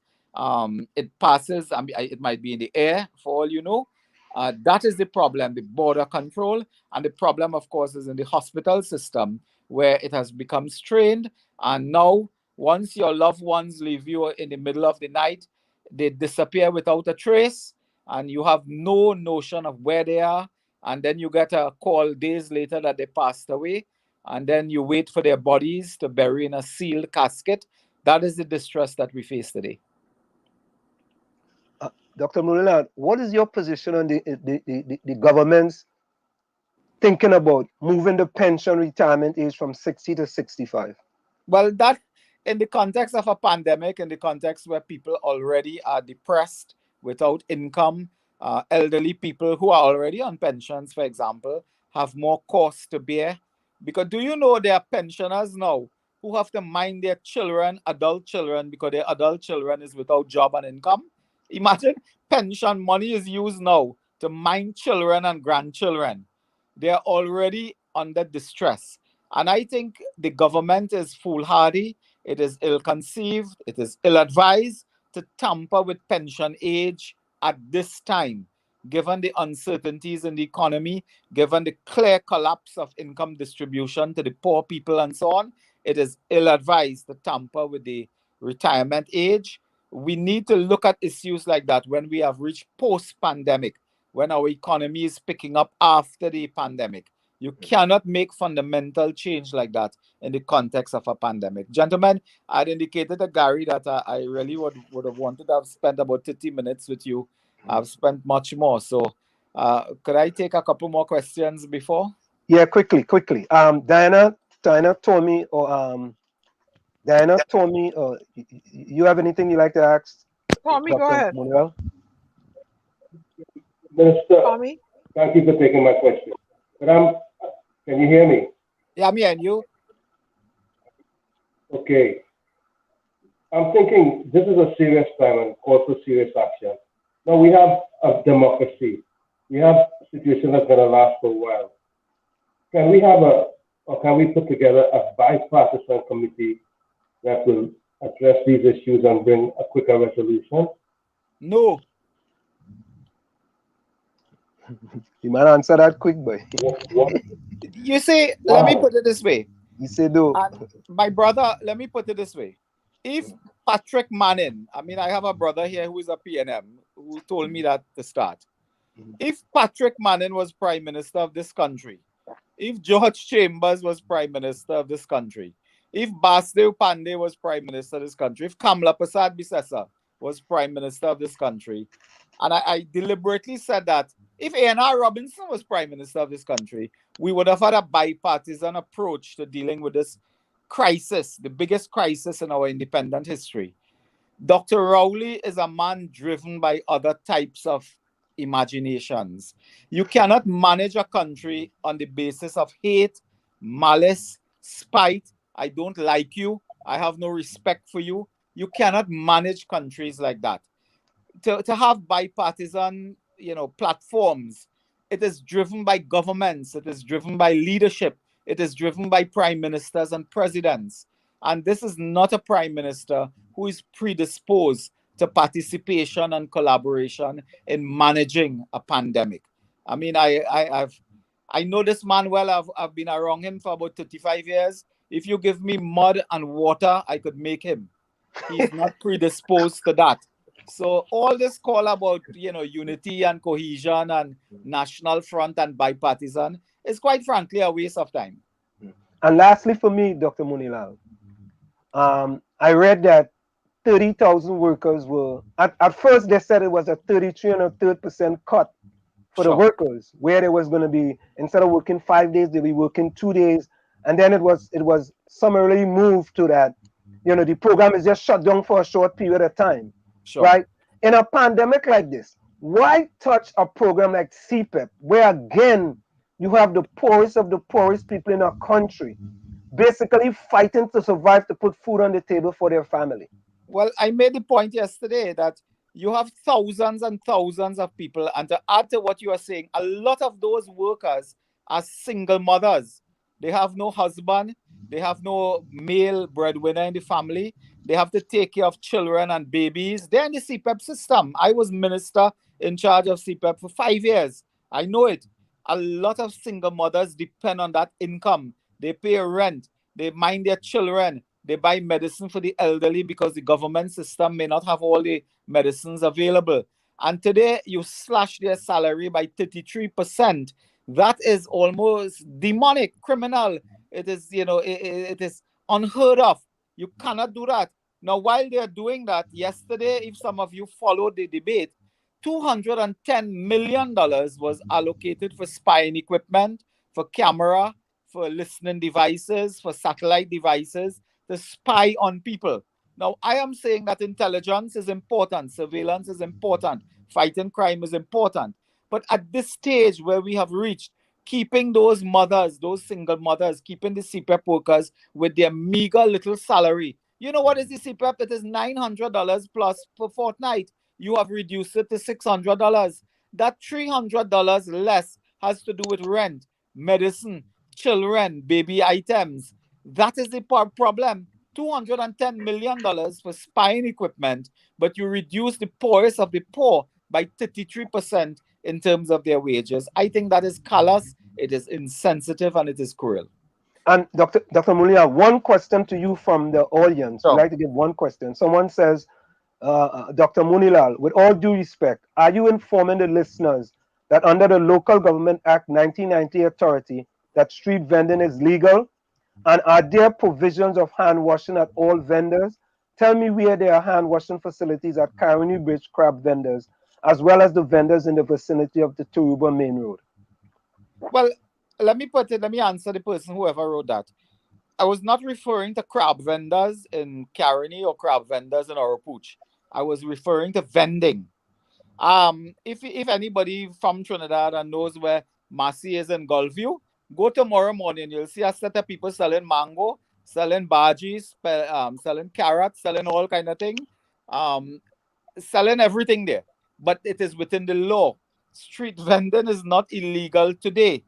It passes, it might be in the air, for all you know. That is the problem, the border control. And the problem, of course, is in the hospital system, where it has become strained. And now, once your loved ones leave you in the middle of the night, they disappear without a trace, and you have no notion of where they are. And then you get a call days later that they passed away. And then you wait for their bodies to bury in a sealed casket. That is the distress that we face today. Dr. Mulina, what is your position on the government's thinking about moving the pension retirement age from 60 to 65? Well, that in the context of a pandemic, in the context where people already are depressed, without income, elderly people who are already on pensions, for example, have more costs to bear. Because do you know there are pensioners now who have to mind their children, adult children, because their adult children is without job and income? Imagine pension money is used now to mind children and grandchildren. They are already under distress. And I think the government is foolhardy. It is ill-conceived. It is ill-advised to tamper with pension age at this time, given the uncertainties in the economy, given the clear collapse of income distribution to the poor people and so on. It is ill-advised to tamper with the retirement age. We need to look at issues like that when we have reached post-pandemic, when our economy is picking up after the pandemic. You cannot make fundamental change like that in the context of a pandemic. Gentlemen, I'd indicated to Gary that I really would have wanted to have spent about 30 minutes with you. I've spent much more. So could I take a couple more questions before? Yeah, quickly. Diana told me, you have anything you like to ask? Tommy, go ahead. Manuel? Minister, Tommy? thank you for taking my question. But can you hear me? Yeah, me and you. Okay. I'm thinking this is a serious time and call for serious action. Now we have a democracy. We have a situation that's going to last for a while. Can we put together a bipartisan committee that will address these issues and bring a quicker resolution? No. You might answer that quick, boy. You see, let me put it this way. You say no. My brother, let me put it this way. If Patrick Manning, I have a brother here who is a PNM who told me that to start. If Patrick Manning was Prime Minister of this country, if George Chambers was Prime Minister of this country, if Basdev Pandey was Prime Minister of this country, if 𝗪𝗵𝘁𝗀𝗽𝗪𝗪 was Prime Minister of this country, and I deliberately said that if A.N.R. Robinson was Prime Minister of this country, we would have had a bipartisan approach to dealing with this crisis, the biggest crisis in our independent history. Dr. Rowley is a man driven by other types of imaginations. You cannot manage a country on the basis of hate, malice, spite. I don't like you. I have no respect for you. You cannot manage countries like that. To have bipartisan, platforms, it is driven by governments. It is driven by leadership. It is driven by prime ministers and presidents. And this is not a prime minister who is predisposed to participation and collaboration in managing a pandemic. I know this man well. I've been around him for about 35 years. If you give me mud and water, I could make him. He's not predisposed to that. So all this call about, unity and cohesion and national front and bipartisan is quite frankly a waste of time. And lastly for me, Dr. Munilal, I read that 30,000 workers were, at first they said it was a 33 and a third % cut for the workers, where they was going to be, instead of working 5 days, they'll be working 2 days. And then it was summarily moved to that, the program is just shut down for a short period of time, right? In a pandemic like this, why touch a program like CPEP, where again, you have the poorest of the poorest people in our country, basically fighting to survive, to put food on the table for their family? Well, I made the point yesterday that you have thousands and thousands of people, and to add to what you are saying, a lot of those workers are single mothers. They have no husband, they have no male breadwinner in the family, they have to take care of children and babies. They're in the CPEP system. I was minister in charge of CPEP for 5 years. I know it. A lot of single mothers depend on that income. They pay rent, they mind their children, they buy medicine for the elderly because the government system may not have all the medicines available. And today you slash their salary by 33%. That is almost demonic, criminal. It is, it is unheard of. You cannot do that. Now, while they're doing that, yesterday, if some of you followed the debate, $210 million was allocated for spying equipment, for camera, for listening devices, for satellite devices, to spy on people. Now, I am saying that intelligence is important, surveillance is important, fighting crime is important. But at this stage where we have reached, keeping those mothers, those single mothers, keeping the CPEP workers with their meager little salary. You know what is the CPEP? It is $900 plus per fortnight. You have reduced it to $600. That $300 less has to do with rent, medicine, children, baby items. That is the problem. $210 million for spying equipment, but you reduce the poorest of the poor by 33% in terms of their wages. I think that is callous, it is insensitive, and it is cruel. And Dr. Munilal, one question to you from the audience. I'd like to give one question. Someone says, Dr. Munilal, with all due respect, are you informing the listeners that under the Local Government Act 1990 authority, that street vending is legal? And are there provisions of hand washing at all vendors? Tell me where there are hand washing facilities at Caroni Bridge crab vendors, as well as the vendors in the vicinity of the Tobago main road. Well, let me answer the person, whoever wrote that. I was not referring to crab vendors in Caroni or crab vendors in 𝗪𝗪𝗁𝗃. I was referring to vending. If anybody from Trinidad and knows where Massey is in Gulfview, go tomorrow morning, you'll see a set of people selling mango, selling bhajis, selling carrots, selling all kind of thing, selling everything there. But it is within the law. Street vending is not illegal today.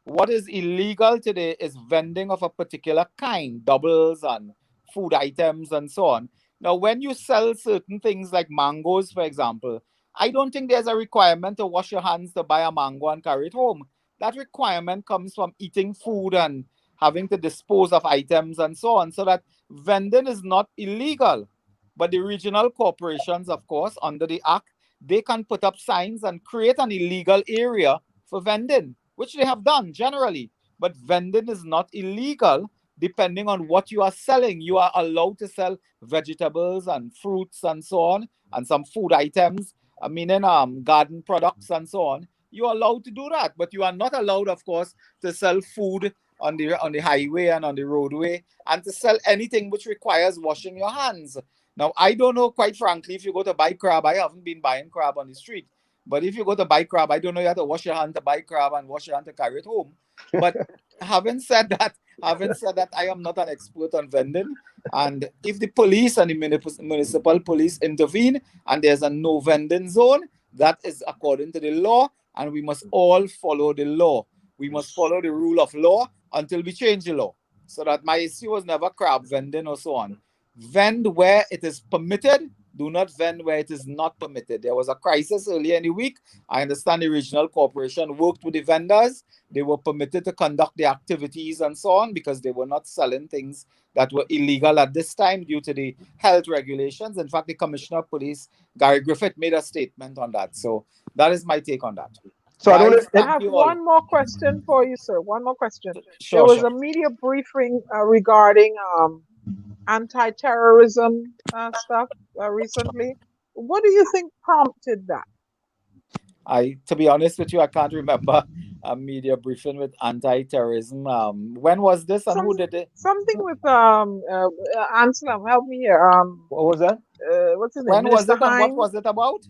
What is illegal today is vending of a particular kind, doubles and food items and so on. Now, when you sell certain things like mangoes, for example, I don't think there's a requirement to wash your hands to buy a mango and carry it home. That requirement comes from eating food and having to dispose of items and so on. So that vending is not illegal. But the regional corporations, of course, under the Act, they can put up signs and create an illegal area for vending, which they have done generally. But vending is not illegal depending on what you are selling. You are allowed to sell vegetables and fruits and so on, and some food items, garden products and so on. You are allowed to do that, but you are not allowed, of course, to sell food on the highway and on the roadway, and to sell anything which requires washing your hands. Now, I don't know, quite frankly, if you go to buy crab, I haven't been buying crab on the street. But if you go to buy crab, I don't know you have to wash your hand to buy crab and wash your hand to carry it home. But having said that, I am not an expert on vending. And if the police and the municipal police intervene and there's a no vending zone, that is according to the law, and we must all follow the law. We must follow the rule of law until we change the law. So that my issue was never crab vending or so on. Vend where it is permitted Do not vend where it is not permitted. There was a crisis earlier in the week. I understand the regional corporation worked with the vendors. They were permitted to conduct their activities and so on because they were not selling things that were illegal at this time due to the health regulations. In fact, the Commissioner of Police, Gary Griffith, made a statement on that. So that is my take on that. So Guys, I have one more question for you, sir. One more question. Sure, there was sure. a media briefing regarding anti-terrorism stuff recently. What do you think prompted that? To be honest with you, I can't remember a media briefing with anti-terrorism. When was this and who did it? Something with Anselm, help me here. What was that? What's his name? When was Minister it and what Hines? was it about?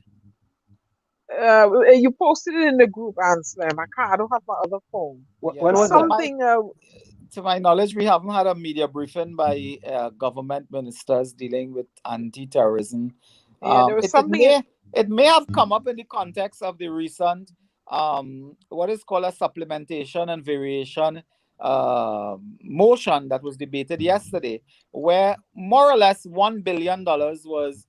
You posted it in the group, Anselm. I don't have my other phone. When was something? To my knowledge, we haven't had a media briefing by government ministers dealing with anti-terrorism. Yeah, there was something. It may have come up in the context of the recent what is called a supplementation and variation motion that was debated yesterday, where more or less $1 billion was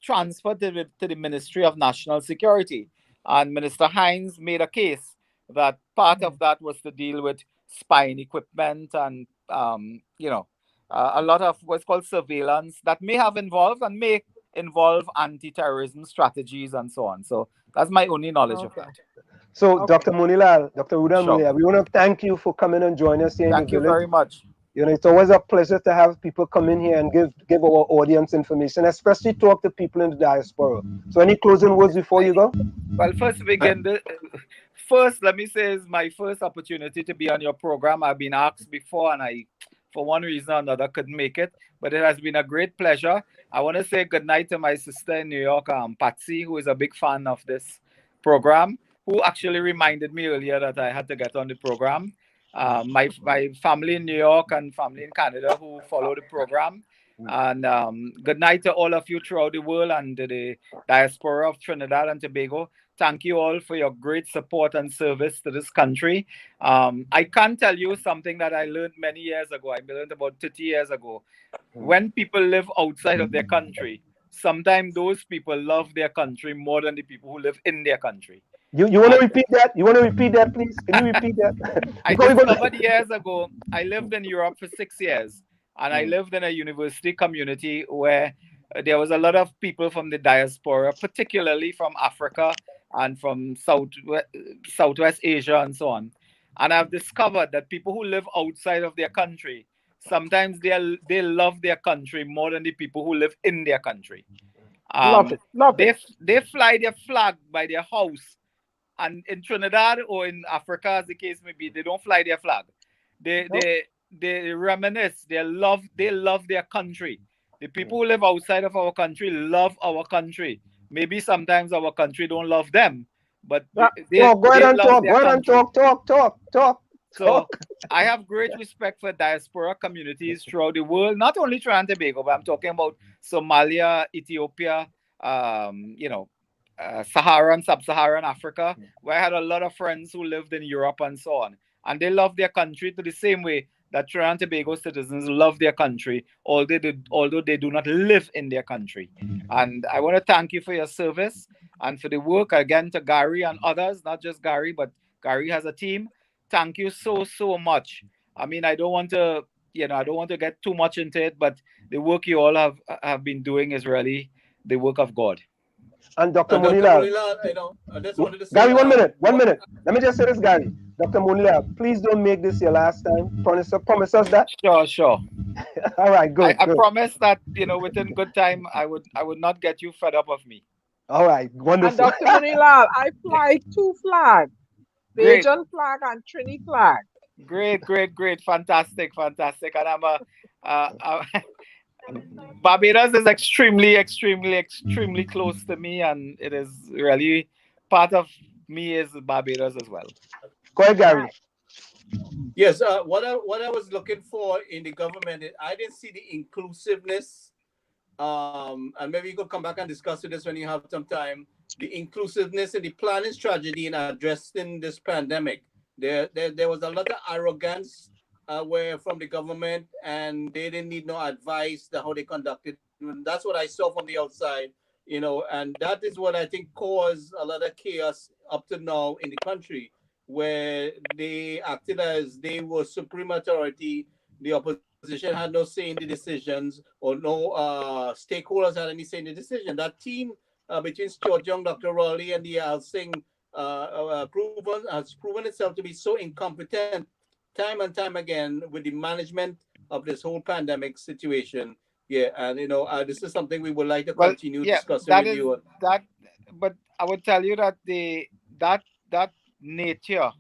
transferred to the Ministry of National Security. And Minister Hines made a case that part of that was to deal with spying equipment and, a lot of what's called surveillance that may have involved and may involve anti-terrorism strategies and so on. So that's my only knowledge of that. So, Dr. Munilal, Dr. Uda Sure. Munilal, we want to thank you for coming and joining us here in the Thank you village. very much. It's always a pleasure to have people come in here and give our audience information, especially talk to people in the diaspora. So any closing words before you go? Well, first, let me say it's my first opportunity to be on your program. I've been asked before and I, for one reason or another, couldn't make it, but it has been a great pleasure. I want to say good night to my sister in New York, Patsy, who is a big fan of this program, who actually reminded me earlier that I had to get on the program. My family in New York and family in Canada who follow the program. And good night to all of you throughout the world and to the diaspora of Trinidad and Tobago. Thank you all for your great support and service to this country. I can tell you something that I learned many years ago. I learned about 30 years ago. When people live outside of their country, sometimes those people love their country more than the people who live in their country. You want to repeat that? You want to repeat that, please? Can you repeat that? I discovered years ago, I lived in Europe for 6 years, and I lived in a university community where there was a lot of people from the diaspora, particularly from Africa and from Southwest Asia and so on. And I've discovered that people who live outside of their country, sometimes they love their country more than the people who live in their country. Love it. They fly their flag by their house. And in Trinidad or in Africa, as the case may be, they don't fly their flag. They reminisce. They love their country. The people who live outside of our country love our country. Maybe sometimes our country don't love them, but go ahead and talk. So I have great respect for diaspora communities throughout the world, not only Trinidad and Tobago, but I'm talking about Somalia, Ethiopia, Saharan, Sub-Saharan Africa, where I had a lot of friends who lived in Europe and so on. And they love their country to the same way that Trinidad and Tobago citizens love their country, although they do not live in their country. And I want to thank you for your service and for the work, again, to Gary and others, not just Gary, but Gary has a team. Thank you so much. I mean, I don't want to get too much into it, but the work you all have been doing is really the work of God. And Dr. Munilal, I just wanted to say, Gary, 1 minute. Let me just say this, Gary. Dr. Munilal, please don't make this your last time. Promise us that. Sure. All right, good. I promise that within good time I would not get you fed up of me. All right, wonderful. And Dr. Munilal, I fly 2 flags, Bajan flag and Trini flag. Great, fantastic. And I'm Barbados is extremely close to me, and it is really part of me is Barbados as well. Go ahead, Gary. Yes, what I was looking for in the government, I didn't see the inclusiveness, and maybe you could come back and discuss this when you have some time. The inclusiveness in the planning strategy in addressing this pandemic. There was a lot of arrogance where from the government, and they didn't need no advice to how they conducted That's what I saw from the outside, and that is what I think caused a lot of chaos up to now in the country, where they acted as they were supreme authority. The opposition had no say in the decisions, or no stakeholders had any say in the decision. That team between Stuart Young, Dr. Raleigh, and the 𝗪𝗪𝗬𝗘 has proven itself to be so incompetent time and time again with the management of this whole pandemic situation. Yeah, and this is something we would like to continue discussing with you. But I would tell you that that nature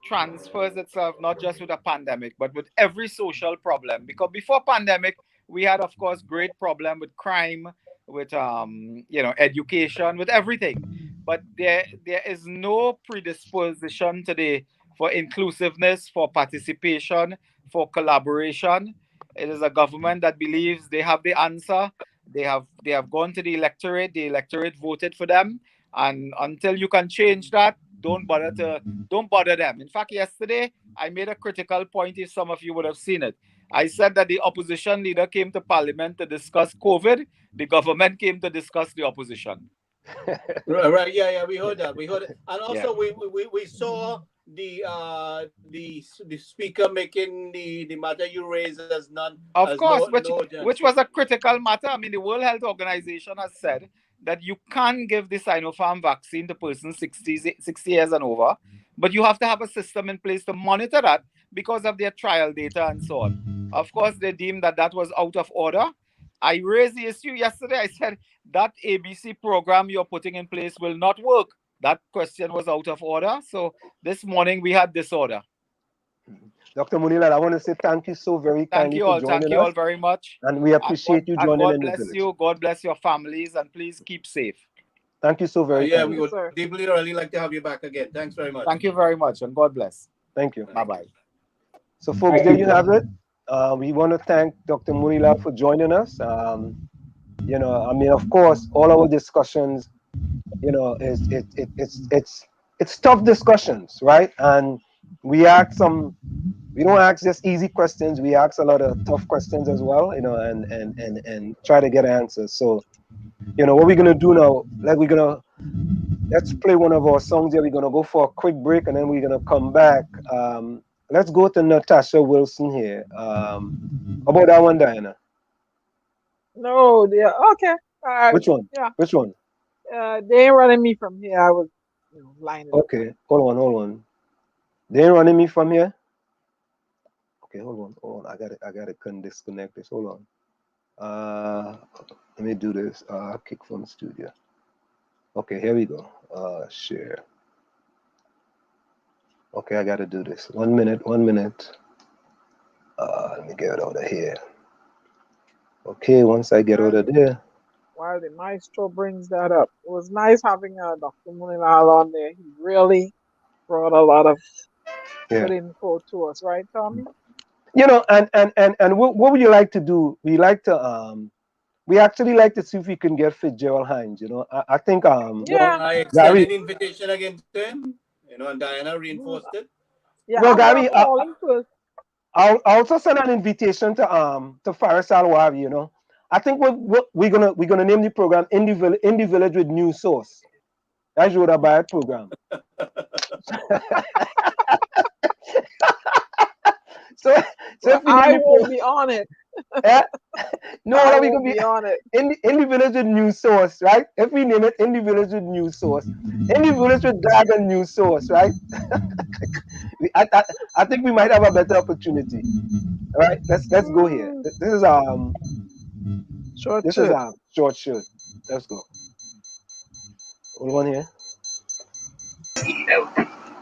transfers itself not just with a pandemic, but with every social problem. Because before pandemic, we had, of course, great problem with crime, with education, with everything. But there is no predisposition today for inclusiveness, for participation, for collaboration. It is a government that believes they have the answer. They have gone to the electorate. The electorate voted for them, and until you can change that, don't bother them. In fact, yesterday I made a critical point. If some of you would have seen it, I said that the opposition leader came to Parliament to discuss COVID. The government came to discuss the opposition. Right. Yeah. We heard that. And also we saw the speaker making the matter you raised as none. Of course, which was a critical matter. I mean, the World Health Organization has said that you can't give the Sinopharm vaccine to persons 60 years and over, but you have to have a system in place to monitor that because of their trial data and so on. Of course, they deemed that was out of order. I raised the issue yesterday. I said that ABC program you're putting in place will not work. That question was out of order. So this morning we had disorder. Dr. Munilat, I want to say thank you so very kindly for joining us. Thank you all very much. And we appreciate you joining in the village. God bless you. God bless your families, and please keep safe. Thank you so very much. We would deeply really like to have you back again. Thanks very much. Thank you very much, and God bless. Thank you. Bye-bye. So, folks, there you have it. We want to thank Dr. Munilat for joining us. Of course, all our discussions, it's tough discussions, right? And we don't ask just easy questions. We ask a lot of tough questions as well, and try to get answers. So, what we're gonna do now, let's play one of our songs here. We're gonna go for a quick break, and then we're gonna come back. Let's go to Natasha Wilson here. How about that one, Diana? No, dear. Okay. Which one? Yeah. Which one? They ain't running me from here. I was lining up. Okay. Hold on. They ain't running me from here. Okay, hold on. I gotta disconnect this. Hold on. Let me do this. Kick from the studio. Okay, here we go. Share. Okay, I gotta do this. 1 minute. Let me get it out of here. Okay, once I get out of there. While the maestro brings that up, it was nice having Dr. Munilat on there. He really brought a lot of good info to us, right, Tommy? And what would you like to do? We actually like to see if we can get 𝗧𝗪𝗘𝗧𝗦. I think I extended an invitation again to him, and Diana reinforced it. Yeah, well, Gary, I'll also send an invitation to 𝗪𝗪𝗘𝗧𝗦. I think we're gonna name the program in the village with new source. That's what I buy a program. So if I will be on it. Yeah? No, we're gonna be on it. In the village with new source, right? If we name it in the village with new source, in the village with dragon new source, right? I think we might have a better opportunity. All right, let's go here. This is short shirt. Let's go. Hold on here.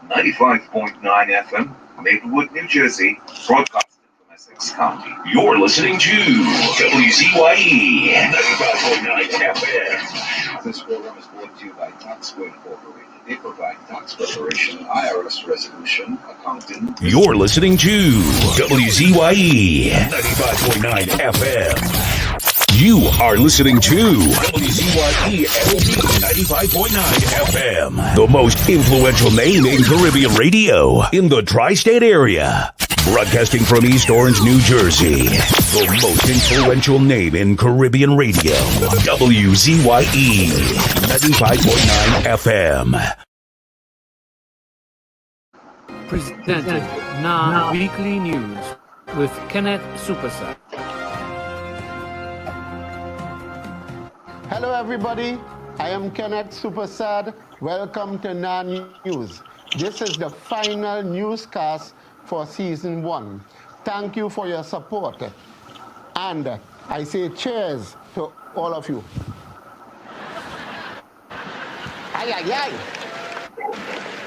95.9 FM, Maplewood, New Jersey, broadcasting from Essex County. You're listening to WZYE 95.9 FM. This program is brought to you by 𝗪𝗪𝗘𝗧𝗦 Incorporated. They provide tax preparation, IRS resolution, accounting. You're listening to WZYE 95.9 FM. You are listening to WZYE 95.9 FM, the most influential name in Caribbean radio in the tri-state area. Broadcasting from East Orange, New Jersey. The most influential name in Caribbean radio. WZYE 95.9 FM. Presented now Weekly News with 𝗪𝗪𝗬𝗘𝗧𝗦. Hello everybody, I am 𝗪𝗪𝗬𝗘𝗧𝗦. Welcome to NA News. This is the final newscast for season 1. Thank you for your support. And I say cheers to all of you. Ay, ay, ay.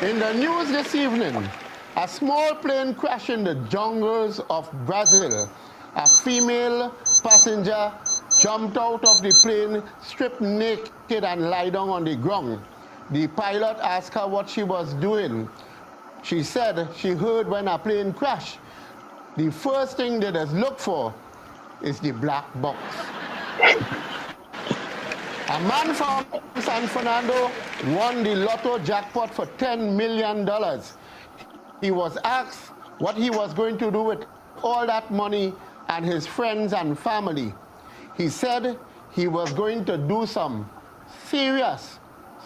In the news this evening, a small plane crashed in the jungles of Brazil. A female passenger jumped out of the plane, stripped naked and lie down on the ground. The pilot asked her what she was doing. She said she heard when a plane crashed. The first thing they just look for is the black box. A man from San Fernando won the lotto jackpot for $10 million. He was asked what he was going to do with all that money and his friends and family. He said he was going to do some serious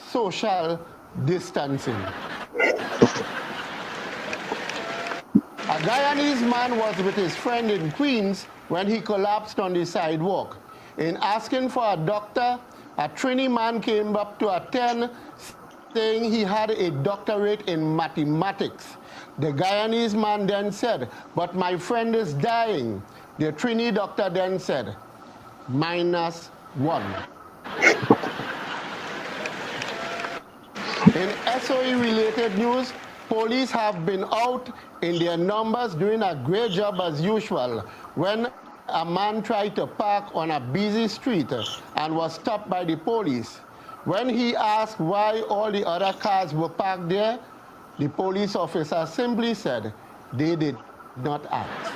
social distancing. A Guyanese man was with his friend in Queens when he collapsed on the sidewalk. In asking for a doctor, a Trini man came up to attend, saying he had a doctorate in mathematics. The Guyanese man then said, "But my friend is dying." The Trini doctor then said, -1. In SOE-related news, police have been out in their numbers doing a great job as usual when a man tried to park on a busy street and was stopped by the police. When he asked why all the other cars were parked there, the police officer simply said they did not ask.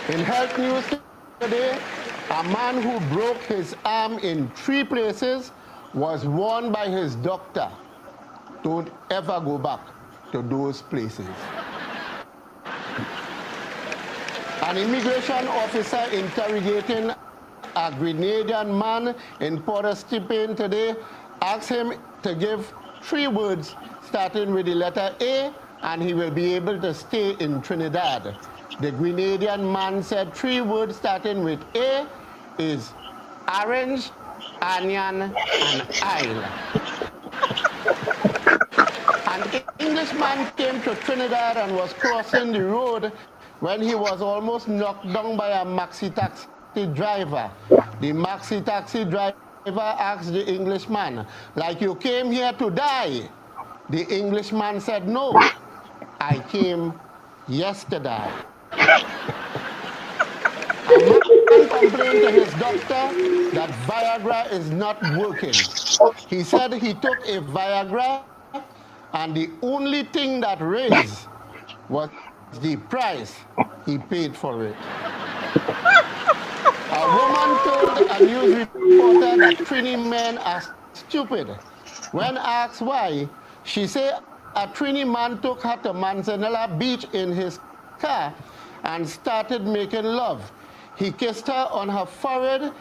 In health news today, a man who broke his arm in 3 places was warned by his doctor, don't ever go back to those places. An immigration officer interrogating a Grenadian man in Port of Spain today asked him to give 3 words starting with the letter A, and he will be able to stay in Trinidad. The Grenadian man said 3 words starting with A is orange, onion, and aisle. An Englishman came to Trinidad and was crossing the road when he was almost knocked down by a maxi taxi driver. The maxi taxi driver asked the Englishman, "Like you came here to die?" The Englishman said, "No, I came yesterday." A man complained to his doctor that Viagra is not working. He said he took a Viagra and the only thing that raised was the price he paid for it. A woman told a news reporter that Trini men are stupid. When asked why, she said a Trini man took her to Manzanilla Beach in his car and started making love. He kissed her on her forehead,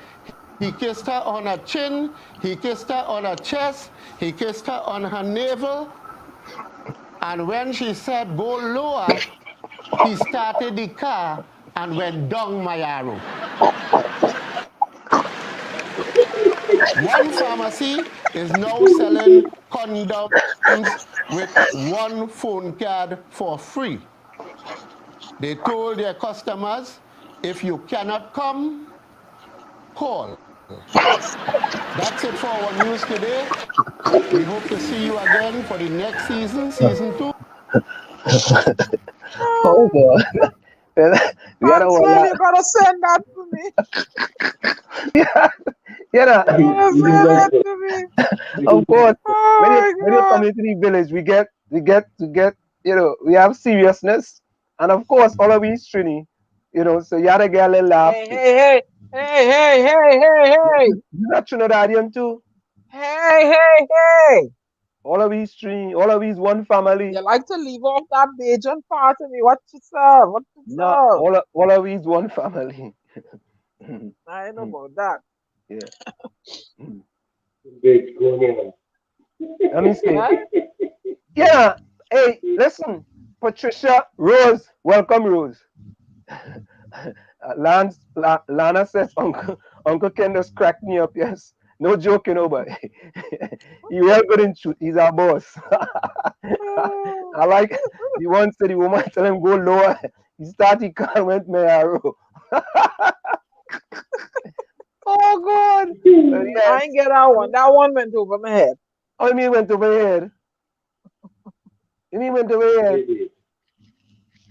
he kissed her on her chin, he kissed her on her chest, he kissed her on her navel, and when she said go lower, he started the car and went down my arrow. One pharmacy is now selling condoms with 1 phone card for free. They told their customers, if you cannot come, call. That's it for our news today. We hope to see you again for the next season, season 2. Oh boy. Ansel, you gotta send that to me. Yeah. Send that to me. Of course. Oh When you come into the village, we get to get, we have seriousness. And of course, all of these Trini, so you gotta get a little laugh. Hey. You're not Trinidadian too? Hey. All of these three, all of these one family. You like to leave off that Bajan part of me. What you serve? What you Nah, serve? all of these one family. I know about that. Yeah. Big going on. Let me see. Right? Yeah. Hey, listen, Patricia, Rose, welcome, Rose. Lana says Uncle Ken just cracked me up. Yes, no joking, but he real good in truth. He's our boss. I like. He once said the woman tell him go lower. He started calling went me arrow. Oh God! Yes. I ain't get that one. That one went over my head. Oh, you mean went over your head? You mean went over your head?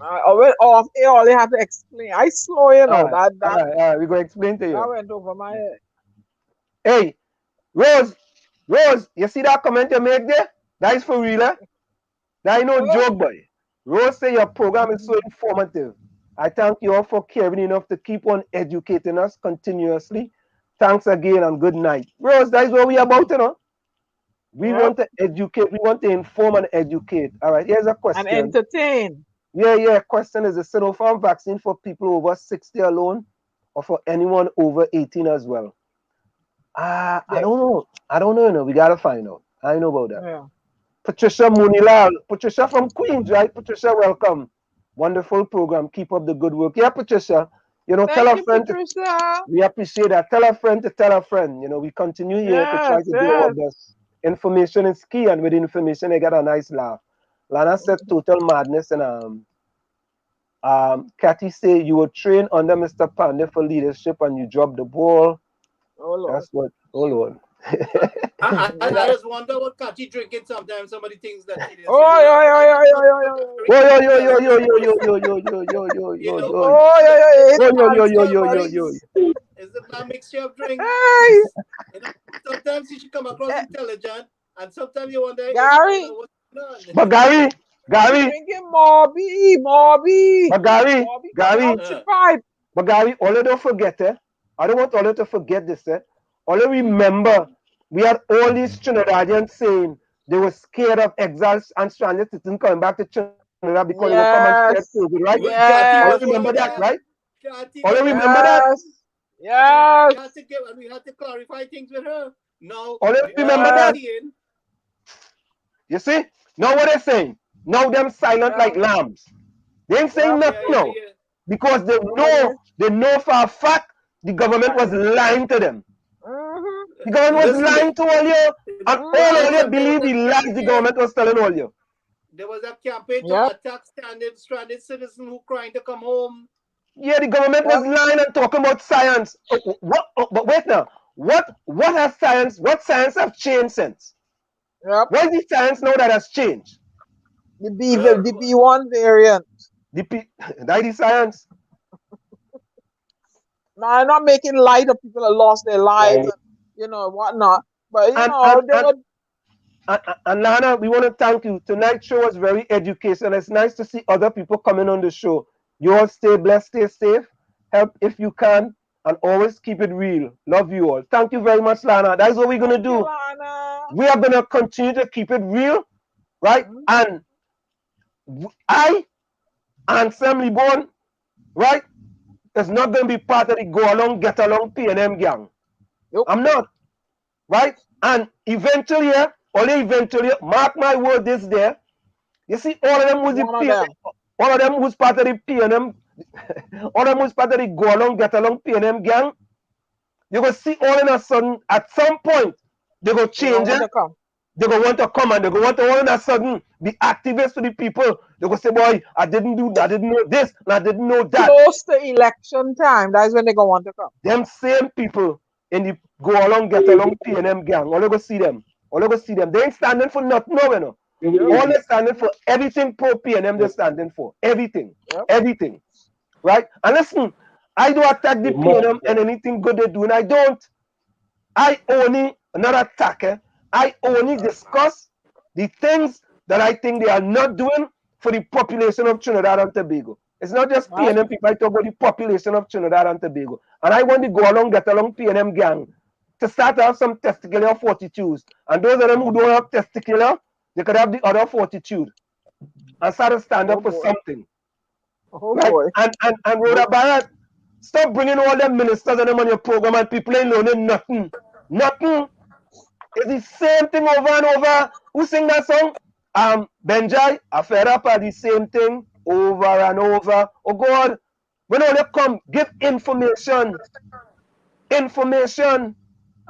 I went off air. All they have to explain. I slow, you know. All right, we're gonna explain to you. That went over my head. Hey, Rose, you see that comment you make there? That is for real, eh? That ain't no joke, boy. Rose say your program is so informative. I thank you all for caring enough to keep on educating us continuously. Thanks again and good night. Rose, that is what we about, you know. We want to educate, we want to inform and educate. All right, here's a question. And entertain. Yeah. Question is the Sinopharm vaccine for people over 60 alone or for anyone over 18 as well? I don't know. You know. We gotta find out. I know about that. Yeah. Patricia Munilal. Patricia from Queens, right? Patricia, welcome. Wonderful program. Keep up the good work. Yeah, Patricia. You know, tell a friend. We appreciate that. Tell a friend to tell a friend. You know, we continue here to try to do our best. Information is key, and with information, they get a nice laugh. Lana said total madness, and Kathy say you were trained under Mr. Pandey for leadership, and you dropped the ball. Oh Lord. That's what. Oh Lord. I just wonder what Kachi drinking sometimes. Somebody thinks that it is. Is it a mixture of drinks? You know, sometimes you should come across intelligent, and sometimes you wonder Gary. what's going on. But Gary. Drinking Morby. But Gary, all you don't forget, I don't want all you to forget this, All you remember, we had all these Trinidadians saying they were scared of exiles and stranded citizens coming back to Trinidad because they were coming and scared COVID, right? Yes. All you remember that, right? All you remember that? Yes. We had to clarify things with her. No. All you remember that? You see? Now what they're saying? Now them silent like lambs. They ain't saying nothing now. Because they know for a fact the government was lying to them. The government was lying to all you, and all of you believe the lies the government was telling all you. There was a campaign to attack stranded citizens who crying to come home. Yeah, the government was lying and talking about science. But wait now. What has science? What science have changed since? Yep. What is the science now that has changed? The B1 variant. That is science. No, I'm not making light of people that lost their lives and you know whatnot. But you know, and Lana, we want to thank you. Tonight's show was very educational. It's nice to see other people coming on the show. You all stay blessed, stay safe, help if you can, and always keep it real. Love you all. Thank you very much, Lana. That's what we're gonna do. We are gonna continue to keep it real, right? And I and Sam Libon, right, is not gonna be part of the go along, get along PNM gang. I'm not, right? And eventually, mark my word, this there. You see, all of them was the PNM, all of them was part of the PNM, all of them was part of the go along, get along PNM gang. You go see all in a sudden, at some point, they go change it. They go want to come and they go want to all in a sudden be activists to the people. They go say, boy, I didn't know this, and I didn't know that. Close to election time, that's when they go want to come. Them same people in the go along, get along PNM gang. All you go see them. They ain't standing for nothing, no, you know. All they're standing for everything pro PNM, they're standing for. Everything. Everything. Right? And listen, I do attack the PNM and anything good they do, and I don't. I only, not attack, I only discuss the things that I think they are not doing for the population of Trinidad and Tobago. It's not just PNM people, I talk about the population of Trinidad and Tobago. And I want to go along, get along PNM gang to start to have some testicular fortitude. And those of them who don't have testicular, they could have the other fortitude and start to stand up for something. Oh right? boy. And Rhoda Barrett, stop bringing all them ministers and them on your program and people ain't learning nothing. Nothing. It's the same thing over and over. Who sing that song? Benjai, I fed up at the same thing over and over. Oh God, when all they come, give information. Information.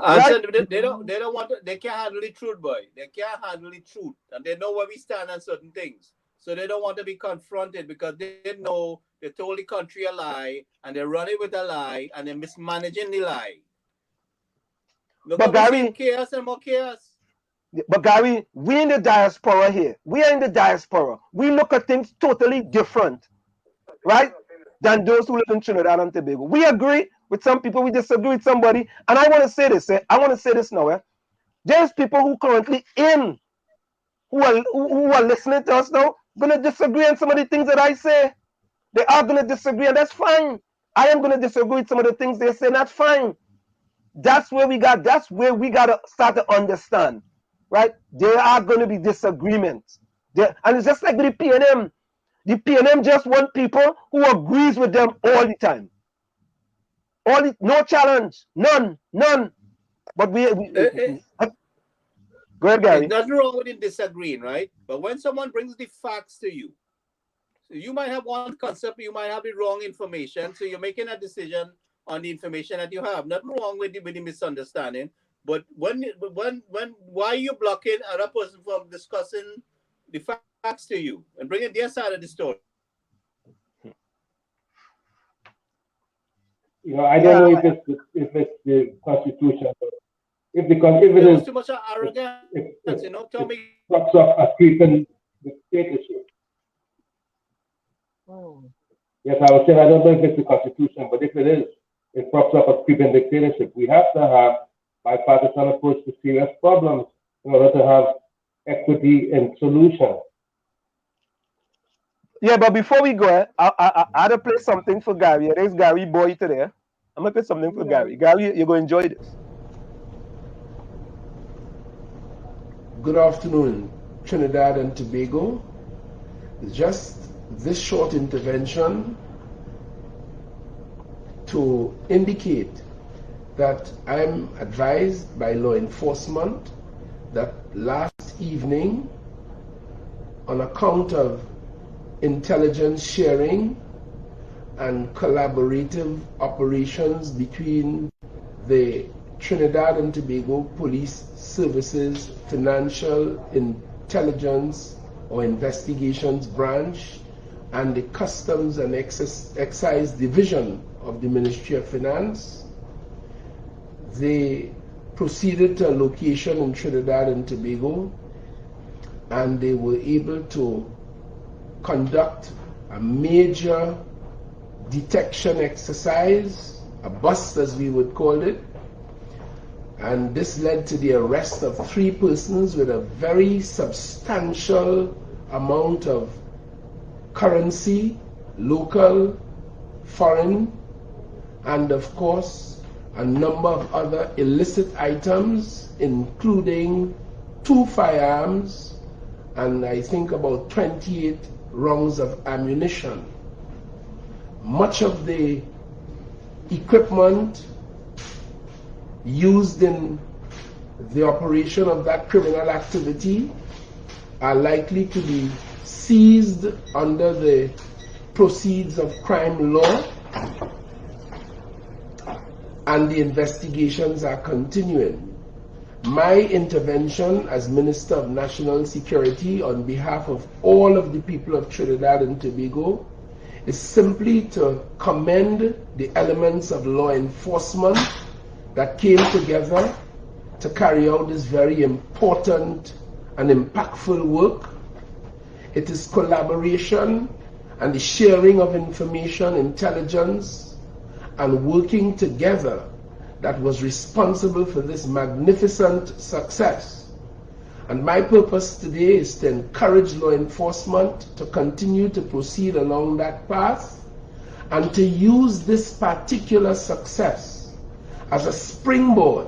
Answer, Right? they don't want to, they can't handle the truth, boy. They can't handle the truth. And they know where we stand on certain things. So they don't want to be confronted because they know they told the country a lie and they're running with a lie and they're mismanaging the lie. Look But Gary, chaos and more chaos. But Gary, we in the diaspora here. We are in the diaspora. We look at things totally different, right? Than those who live in Trinidad and Tobago. We agree with some people, we disagree with somebody. And I want to say this, I want to say this now. There's people who currently who are listening to us now, gonna disagree on some of the things that I say. They are gonna disagree, and that's fine. I am gonna disagree with some of the things they say, and that's fine. That's where we gotta start to understand. Right? There are going to be disagreements. And it's just like with the PNM. The PNM just want people who agrees with them all the time. No challenge. None. But go ahead, Gary. There's nothing wrong with it disagreeing, right? But when someone brings the facts to you, so you might have one concept, you might have the wrong information, so you're making a decision on the information that you have. Nothing wrong with the misunderstanding. But why are you blocking another person from discussing the facts to you and bringing their side of the story? You know, I don't know if it's the Constitution, but if it is too much arrogance, you know, tell me. Props up a creeping dictatorship. Yes, I was saying I don't know if it's the Constitution, but if it is, it props up a creeping dictatorship. We have to have bipartisan approach to serious problems in order to have equity and solution. Yeah, but before we go, I had to play something for Gary. There's Gary Boy today. I'm going to play something for Gary. Gary, you're going to enjoy this. Good afternoon, Trinidad and Tobago. Just this short intervention to indicate that I'm advised by law enforcement that last evening, on account of intelligence sharing and collaborative operations between the Trinidad and Tobago Police Services Financial Intelligence or Investigations Branch and the Customs and Excise Division of the Ministry of Finance, they proceeded to a location in Trinidad and Tobago and they were able to conduct a major detection exercise, a bust as we would call it, and this led to the arrest of 3 persons with a very substantial amount of currency, local, foreign, and of course a number of other illicit items, including 2 firearms and I think about 28 rounds of ammunition. Much of the equipment used in the operation of that criminal activity are likely to be seized under the Proceeds of Crime law, and the investigations are continuing. My intervention as Minister of National Security on behalf of all of the people of Trinidad and Tobago is simply to commend the elements of law enforcement that came together to carry out this very important and impactful work. It is collaboration and the sharing of information, intelligence, and working together that was responsible for this magnificent success. And my purpose today is to encourage law enforcement to continue to proceed along that path and to use this particular success as a springboard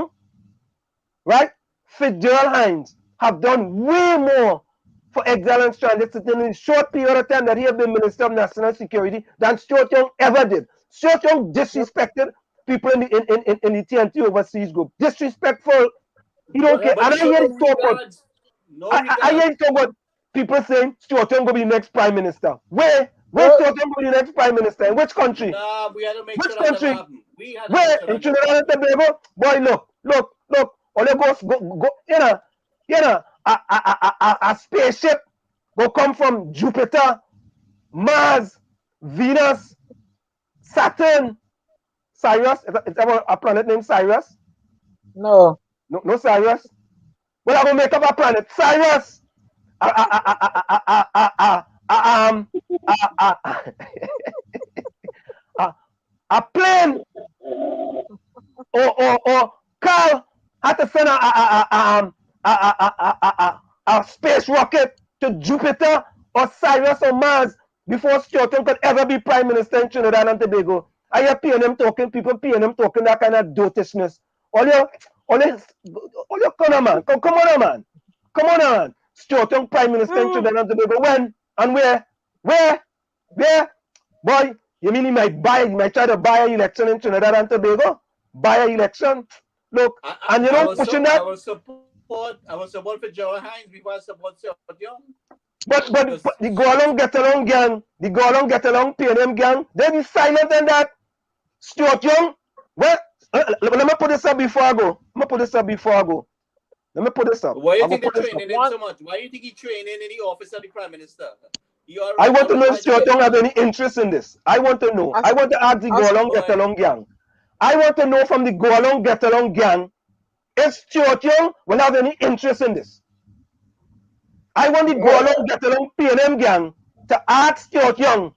Young, right? Fitzgerald Hines have done way more for exile and stranded citizens in a short period of time that he has been Minister of National Security than Stuart Young ever did. Stuart Young disrespected people in the TNT overseas group. Disrespectful. He don't care. And I hear him talk about, I hear him talk about people saying Stuart Young will be the next Prime Minister. Where Stuart Young will be the next Prime Minister? In which country? Nah, we had to make Which sure that country? never happened. Where? In Trinidad and Tobago? Boy, look. All they go, you know, a spaceship will come from Jupiter, Mars, Venus, Saturn, Sirius. Is that a planet named Sirius? No. No Sirius. Well, I'm gonna make up a planet. Sirius. A plane. Or Carl had to send a space rocket to Jupiter or Sirius or Mars before Stuart Young could ever be Prime Minister in Trinidad and Tobago. I hear PNM talking, people PNM talking that kind of dotishness. All your come on, man. Come on, man. Stuart Young Prime Minister in Trinidad and Tobago. When and where? Boy, you mean he might try to buy an election in Trinidad and Tobago? Buy an election? Look, and you know pushing that. I will support for Joe Hines before I support Stuart Young. But the go along get along gang, the go along get along PNM gang, they be silent on that. Stuart Young, well, let me put this up before I go. Let me put this up. Why do you think they're training him so much? Why do you think he's training in the office of the Prime Minister? I want to know if Stuart Young have any interest in this. I want to know. I want to ask the Go Along Get Along gang. I want to know from the Go Along Get Along gang if Stuart Young will have any interest in this. I want the Go Along Get Along PNM gang to ask Stuart Young,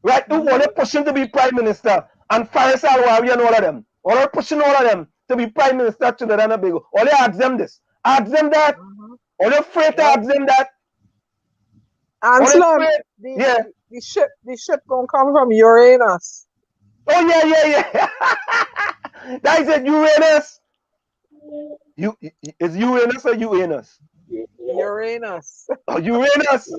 right, who want to push him to be Prime Minister, and Faris Alwari and all of them. Or they're pushing all of them to be Prime Minister of Trinidad and Tobago. Or they ask them this. Ask them that. Or they're afraid to ask them that. Answer them. The ship gonna come from Uranus. Oh yeah. That is it, Uranus. Is Uranus or Uranus? Uranus. Oh, Uranus.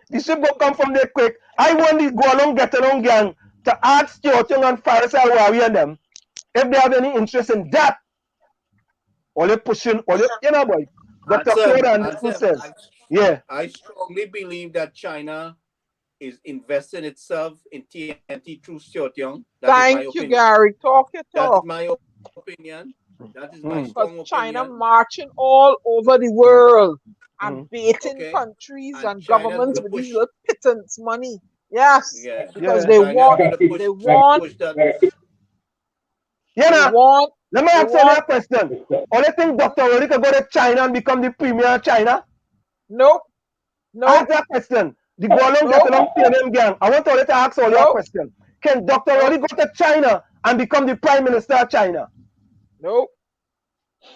The ship will come from there quick. I want the Go Along Get Along gang to ask Stuart Young and Faris Alwari and them if they have any interest in that. Or they pushing, or they, boy. Dr. Koda and who says, I strongly believe that China is investing itself in TNT through Stuart Young. Thank you, Gary. Talk your talk. That is my opinion. That is my strong opinion. China marching all over the world and baiting countries and governments with these little pittance money. Yes, because they want. Let me answer that question. Only think Dr. Rodi can go to China and become the premier of China? Nope. Ask that question. The Go Along Get Along PNM gang. I want to ask all your questions. Can Dr. Rodi go to China and become the Prime Minister of China? Nope.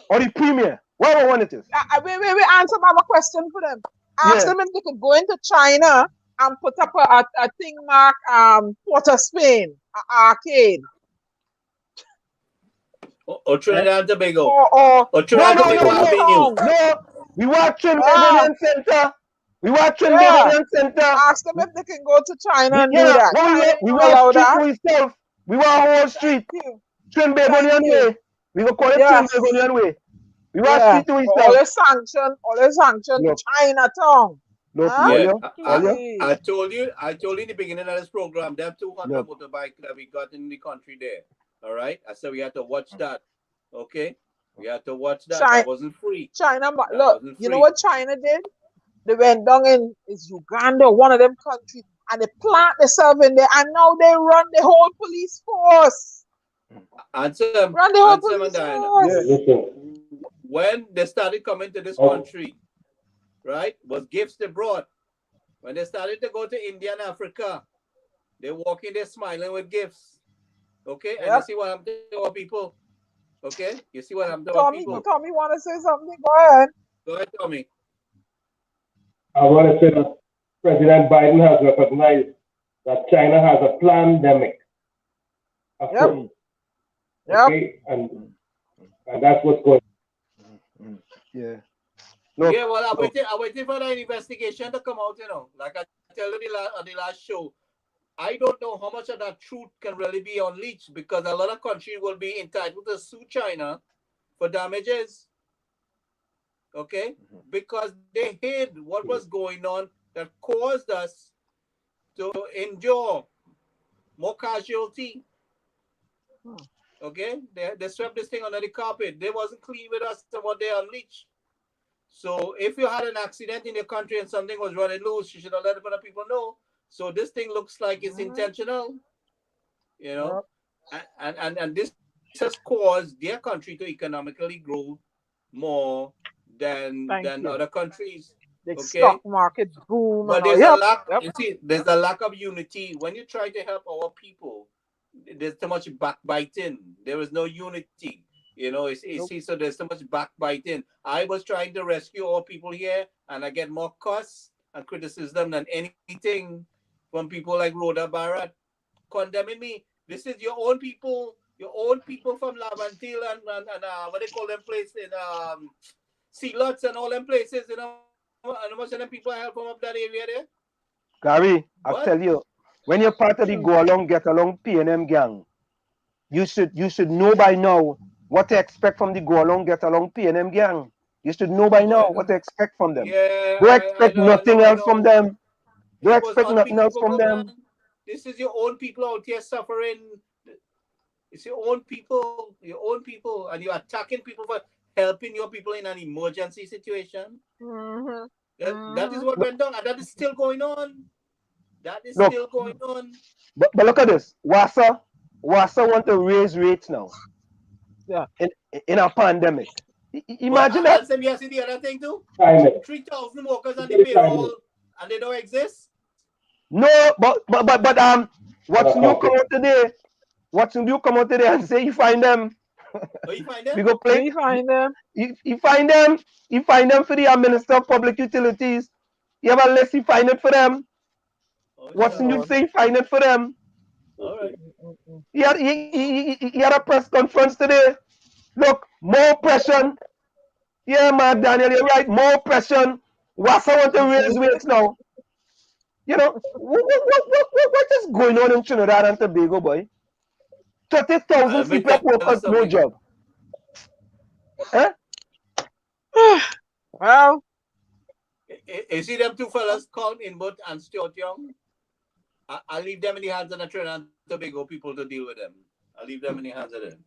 Or the premier? Whatever one it is. Wait. Answer my question for them. Ask them if they could go into China and put up a thing mark Port of Spain, an arcade. Or Trinidad and Tobago. Or Trinidad and Tobago. No. We want Trinidad Center. Center. Ask them if they can go to China and do that. We want street to itself. We want whole street. Trinidad Way. We will call it Trinidad Way. We want street to itself. All the sanction Chinatown. I told you in the beginning of this program, there are 200 motorbikes that we got in the country there. All right, I said we had to watch that. Okay, we had to watch that. That wasn't free. China, look, you know what China did? They went down in Uganda, one of them countries, and they plant themselves in there, and now they run the whole police force. Run the whole police force. When they started coming to this country, right, was gifts they brought. When they started to go to India and Africa, they walk in there smiling with gifts. Okay, and you see what I'm doing to our people. Okay, you see what I'm doing to our people. Tommy, want to say something? Go ahead. Go ahead, Tommy. I want to say that President Biden has recognized that China has a pandemic. Okay, and that's what's going on. Well, I'm waiting for the investigation to come out, Like I tell you on the last show, I don't know how much of that truth can really be unleashed because a lot of countries will be entitled to sue China for damages. Okay? Because they hid what was going on that caused us to endure more casualty. Okay? They swept this thing under the carpet. They wasn't clean with us and what they unleashed. So if you had an accident in your country and something was running loose, you should have let other people know. So this thing looks like it's intentional, and this has caused their country to economically grow more than other countries. The stock market boom. But there's a lack. You see, there's a lack of unity when you try to help our people. There's too much backbiting. There is no unity. So there's so much backbiting. I was trying to rescue our people here, and I get more cuss and criticism than anything from people like Rhoda Barrett condemning me. This is your own people from Laventille and what they call them place in Sealots and all them places, and most of them people help from up that area there. Gary, I'll tell you, when you're part of the Go Along Get Along PNM gang, you should know by now what to expect from the Go Along Get Along PNM gang. You should know by now what to expect from them. Don't expect nothing else from them. Don't expect nothing else from them. This is your own people out here suffering. It's your own people, and you're attacking people for helping your people in an emergency situation. That is what went down, and that is still going on. That is still going on. But look at this. WZYE want to raise rates now. Yeah. In a pandemic. Imagine that. And you see the other thing too? 3,000 workers on the payroll, and they don't exist. No, but what's new come out today? What's new come out today and say you find them? You find them? We go play. You find them. You find them. You find them for the Minister of Public Utilities. You have a list. You find it for them. What's new say? You find it for them. All right. He had a press conference today. Look, more pressure. Yeah, man, Daniel, you're right. More pressure. WZYE want to raise rates now. You know, what is going on in Trinidad and Tobago, boy? 30,000 people workers, no job. Huh? Well, you see them two fellas called Inbut and Stuart Young? I'll leave them in the hands of the Trinidad and Tobago people to deal with them. I'll leave them in the hands of them.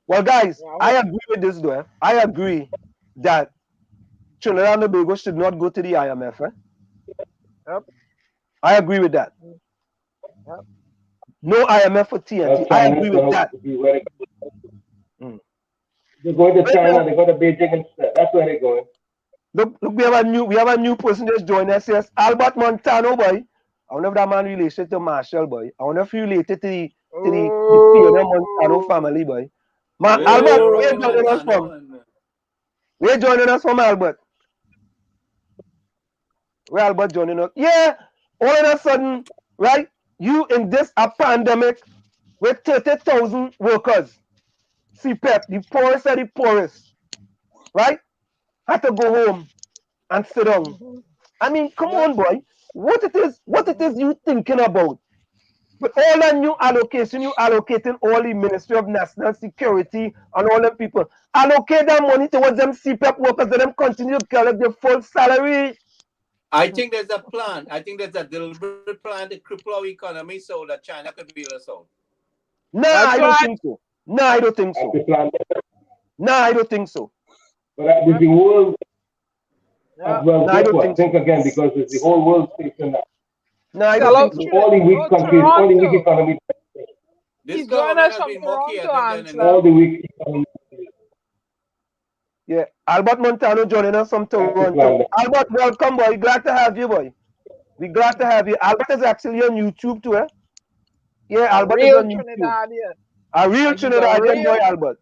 Well, guys, I agree with this, though. I agree that Trinidad and Tobago should not go to the IMF. Yep. I agree with that. Yep. No IMF for TNT. I agree with that. They're going to China. They go to Beijing instead. That's where they're going. Look, we have a new person that's joined us. Yes, Albert Montano, boy. I wonder if that man related to Marshall, boy. I wonder if he related to the Fiona Montano family, boy. Albert, where you joining us from? Where you joining us from, Albert? Where Albert joining us? Yeah, all of a sudden, right? You in this a pandemic with 30,000 workers. CPEP, the poorest of the poorest, right? Had to go home and sit down. I mean, come on, boy. What it is you thinking about? But all that new allocation, you allocating all the Ministry of National Security and all them people. Allocate that money towards them CPEP workers, let them continue to collect their full salary. I think there's a plan. I think there's a deliberate plan to cripple our economy so that China could bail us out. Nah, I don't think so. Nah, I don't think so. Nah, I don't think so. But the world as well, think again, because it's the whole world facing that. No, I don't think so. All the weak countries, all the weak economies. This government has been more chaotic than all the weak economies. Yeah, Albert Montano joining us from Toronto. Albert, welcome, boy. Glad to have you, boy. We're glad to have you. Albert is actually on YouTube too, eh? Yeah, Albert is on YouTube. Trinidadian. A real Trinidadian boy, Albert.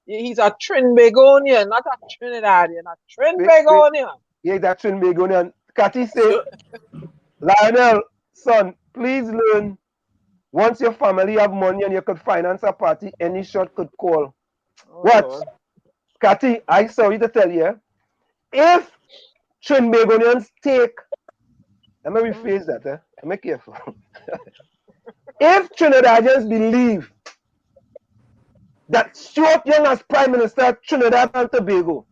He's a Trinbagonian, not a Trinidadian. A Trinbagonian. Yeah, that's Trinbagonian. Cathy say, Lionel, son, please learn. Once your family have money and you could finance a party, any shot could call. What? Cathy, I sorry to tell you, if Trinbagonians take, let me rephrase that, let me careful. If Trinidadians believe that Stuart Young as Prime Minister of Trinidad and Tobago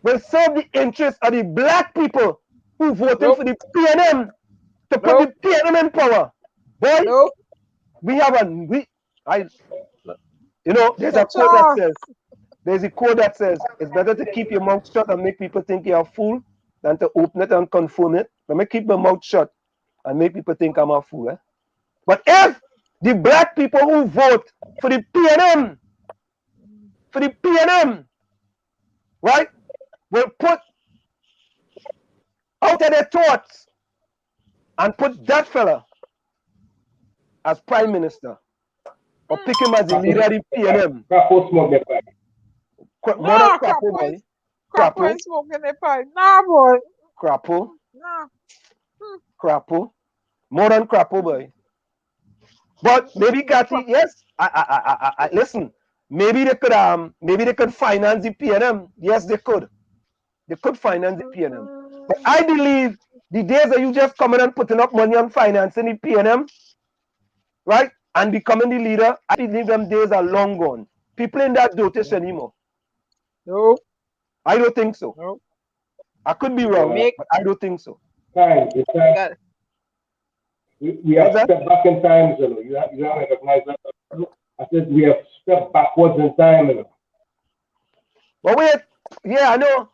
will serve the interests of the black people who voted for the PNM to put the PNM in power, boy, we have there's a quote that says, it's better to keep your mouth shut and make people think you're a fool than to open it and confirm it. Let me keep my mouth shut and make people think I'm a fool. Eh? But if the black people who vote for the PNM, right, will put out of their thoughts and put that fella as Prime Minister, or pick him as the leader of the PNM. Crapo ain't smoking the pipe. Nah, boy. Crapo. Nah. Crapo. More than Crapo, boy. But maybe Cathy, yes. I listen. Maybe they could finance the PNM. Yes, they could. They could finance the PNM. But I believe the days that you just coming and putting up money on financing the PNM, right, and becoming the leader, I believe them days are long gone. People in that dotish anymore. No. I don't think so. No. I could be wrong, but I don't think so. We have stepped back in time, you know. You have to recognize that. I said we have stepped backwards in time, you know. But wait, yeah, I know.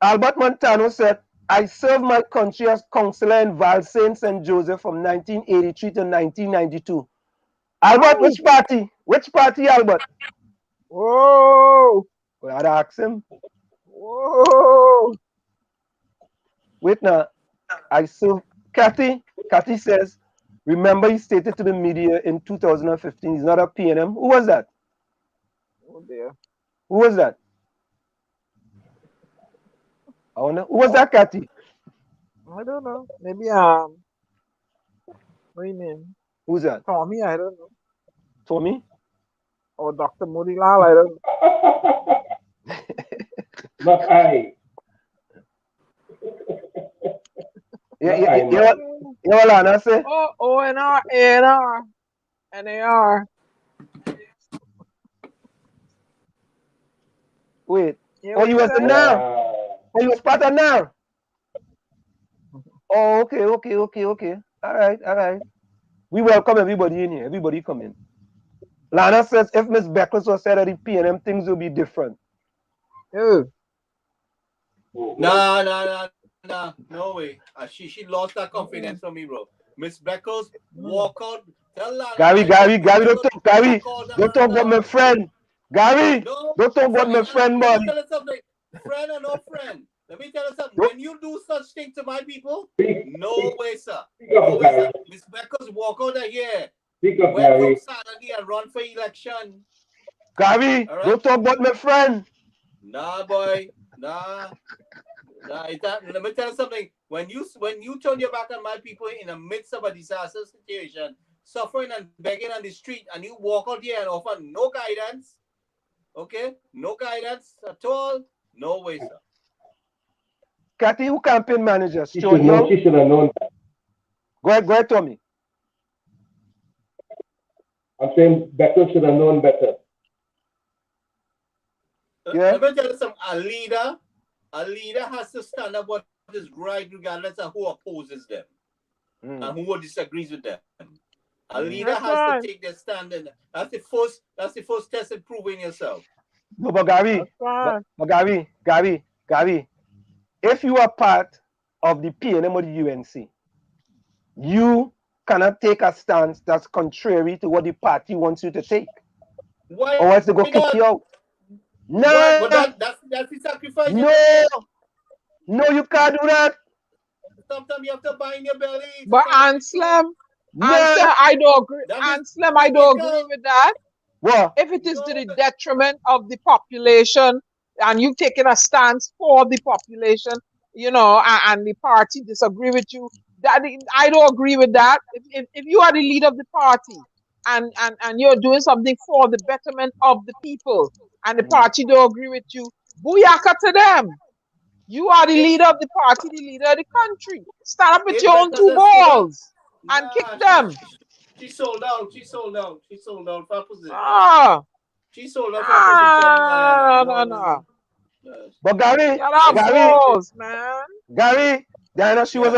Albert Montano said, I served my country as councillor in Vaccination St. Joseph from 1983 to 1992. Albert, which party? Which party, Albert? Whoa! We had to ask him. Whoa! Wait now. I served. Kathy says, remember he stated to the media in 2015 he's not a PNM. Who was that? Oh dear. Who was that? I wonder. Who was that, Kathy? I don't know. Maybe what do you mean? Who's that? Tommy, I don't know. Tommy? Or Dr. Moodilal, I don't know. Not I. Yeah, what Lana say? Oh, ONR, ANR, NAR. Wait. Yeah, Oh, you was the NAR. Oh, you was part of NAR. Oh, okay. All right. We welcome everybody in here. Everybody come in. Lana says if Miss Beckles was said at the PNM, things will be different. Who? No way. She lost that confidence from me, bro. Miss Beckles walk out. Tell Lana. Gary, don't talk about my friend. Gary, don't talk about my friend, Let boy. me tell you something. Friend or no friend. Let me tell you something. When you do such thing to my people, no way, sir. No way, sir. Miss Beckles walk out of here. Went from Saturday and run for election. Gary, don't talk about my friend. Nah, boy. Nah. Let me tell you something. When you turn your back on my people in the midst of a disaster situation, suffering and begging on the street, and you walk out here and offer no guidance, okay? No guidance at all. No way, sir. Kathy, who campaign manager? She should have known that. Go ahead, Tommy. I'm saying Beckles should have known better. Yeah. Let me tell you something. A leader has to stand up what is right regardless of who opposes them and who disagrees with them. A leader has to take their stand, and that's the first test of proving yourself. No, but Gary, if you are part of the PNM or the UNC, you cannot take a stance that's contrary to what the party wants you to take. Why? Or else they go kick you out. No, but that's the sacrifice. No, you can't do that. Sometimes you have to bind your belly. But Anselm, I don't agree. Anselm, I don't agree with that. What? If it is to the detriment of the population, and you've taken a stance for the population, and the party disagree with you, that I don't agree with that. If you are the leader of the party and you're doing something for the betterment of the people, and the party don't agree with you, booyaka to them. You are the leader of the party, the leader of the country. Stand up with your own two balls and kick them. She sold out. She sold out for position. She sold out for position. No. But Gary, Diana, she was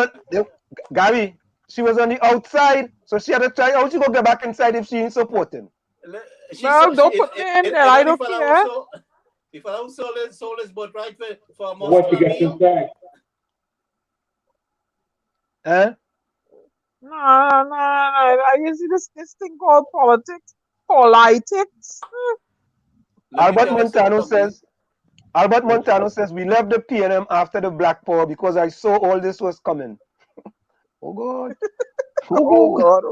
on the outside, so she had to try. How she gonna get back inside if she ain't supporting? Don't put me in there. I don't care. If I was sold his butt right for a month. Once you get inside. No. You see this thing called politics? Albert Montano says we left the PNM after the Black Power because I saw all this was coming. Oh God. Oh God.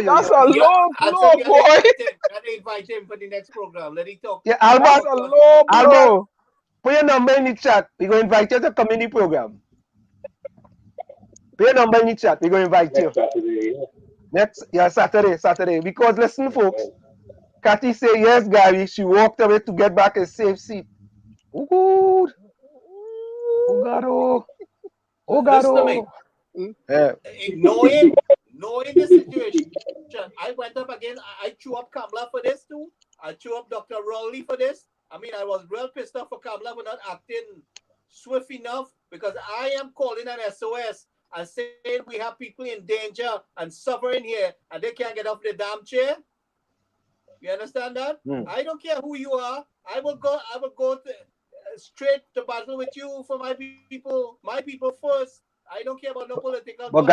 That's a low blow, boy. Let me invite him for the next program. Let him talk. Yeah, Albert. That's a low blow. Put your number in the chat. We're going to invite you to come in the program. Put your number in the chat. We're going to invite you. Saturday. Because listen, folks. Kathy say yes, Gary. She walked away to get back a safe seat. Oh God. Listen to me. Knowing the situation, I went up again. I threw up Kamala for this too. I threw up Dr. Rowley for this. I mean, I was real pissed off for Kamala for not acting swift enough, because I am calling an SOS and saying we have people in danger and suffering here and they can't get off the damn chair. You understand that? I don't care who you are. I will go straight to battle with you for my people first. I don't care about no political. But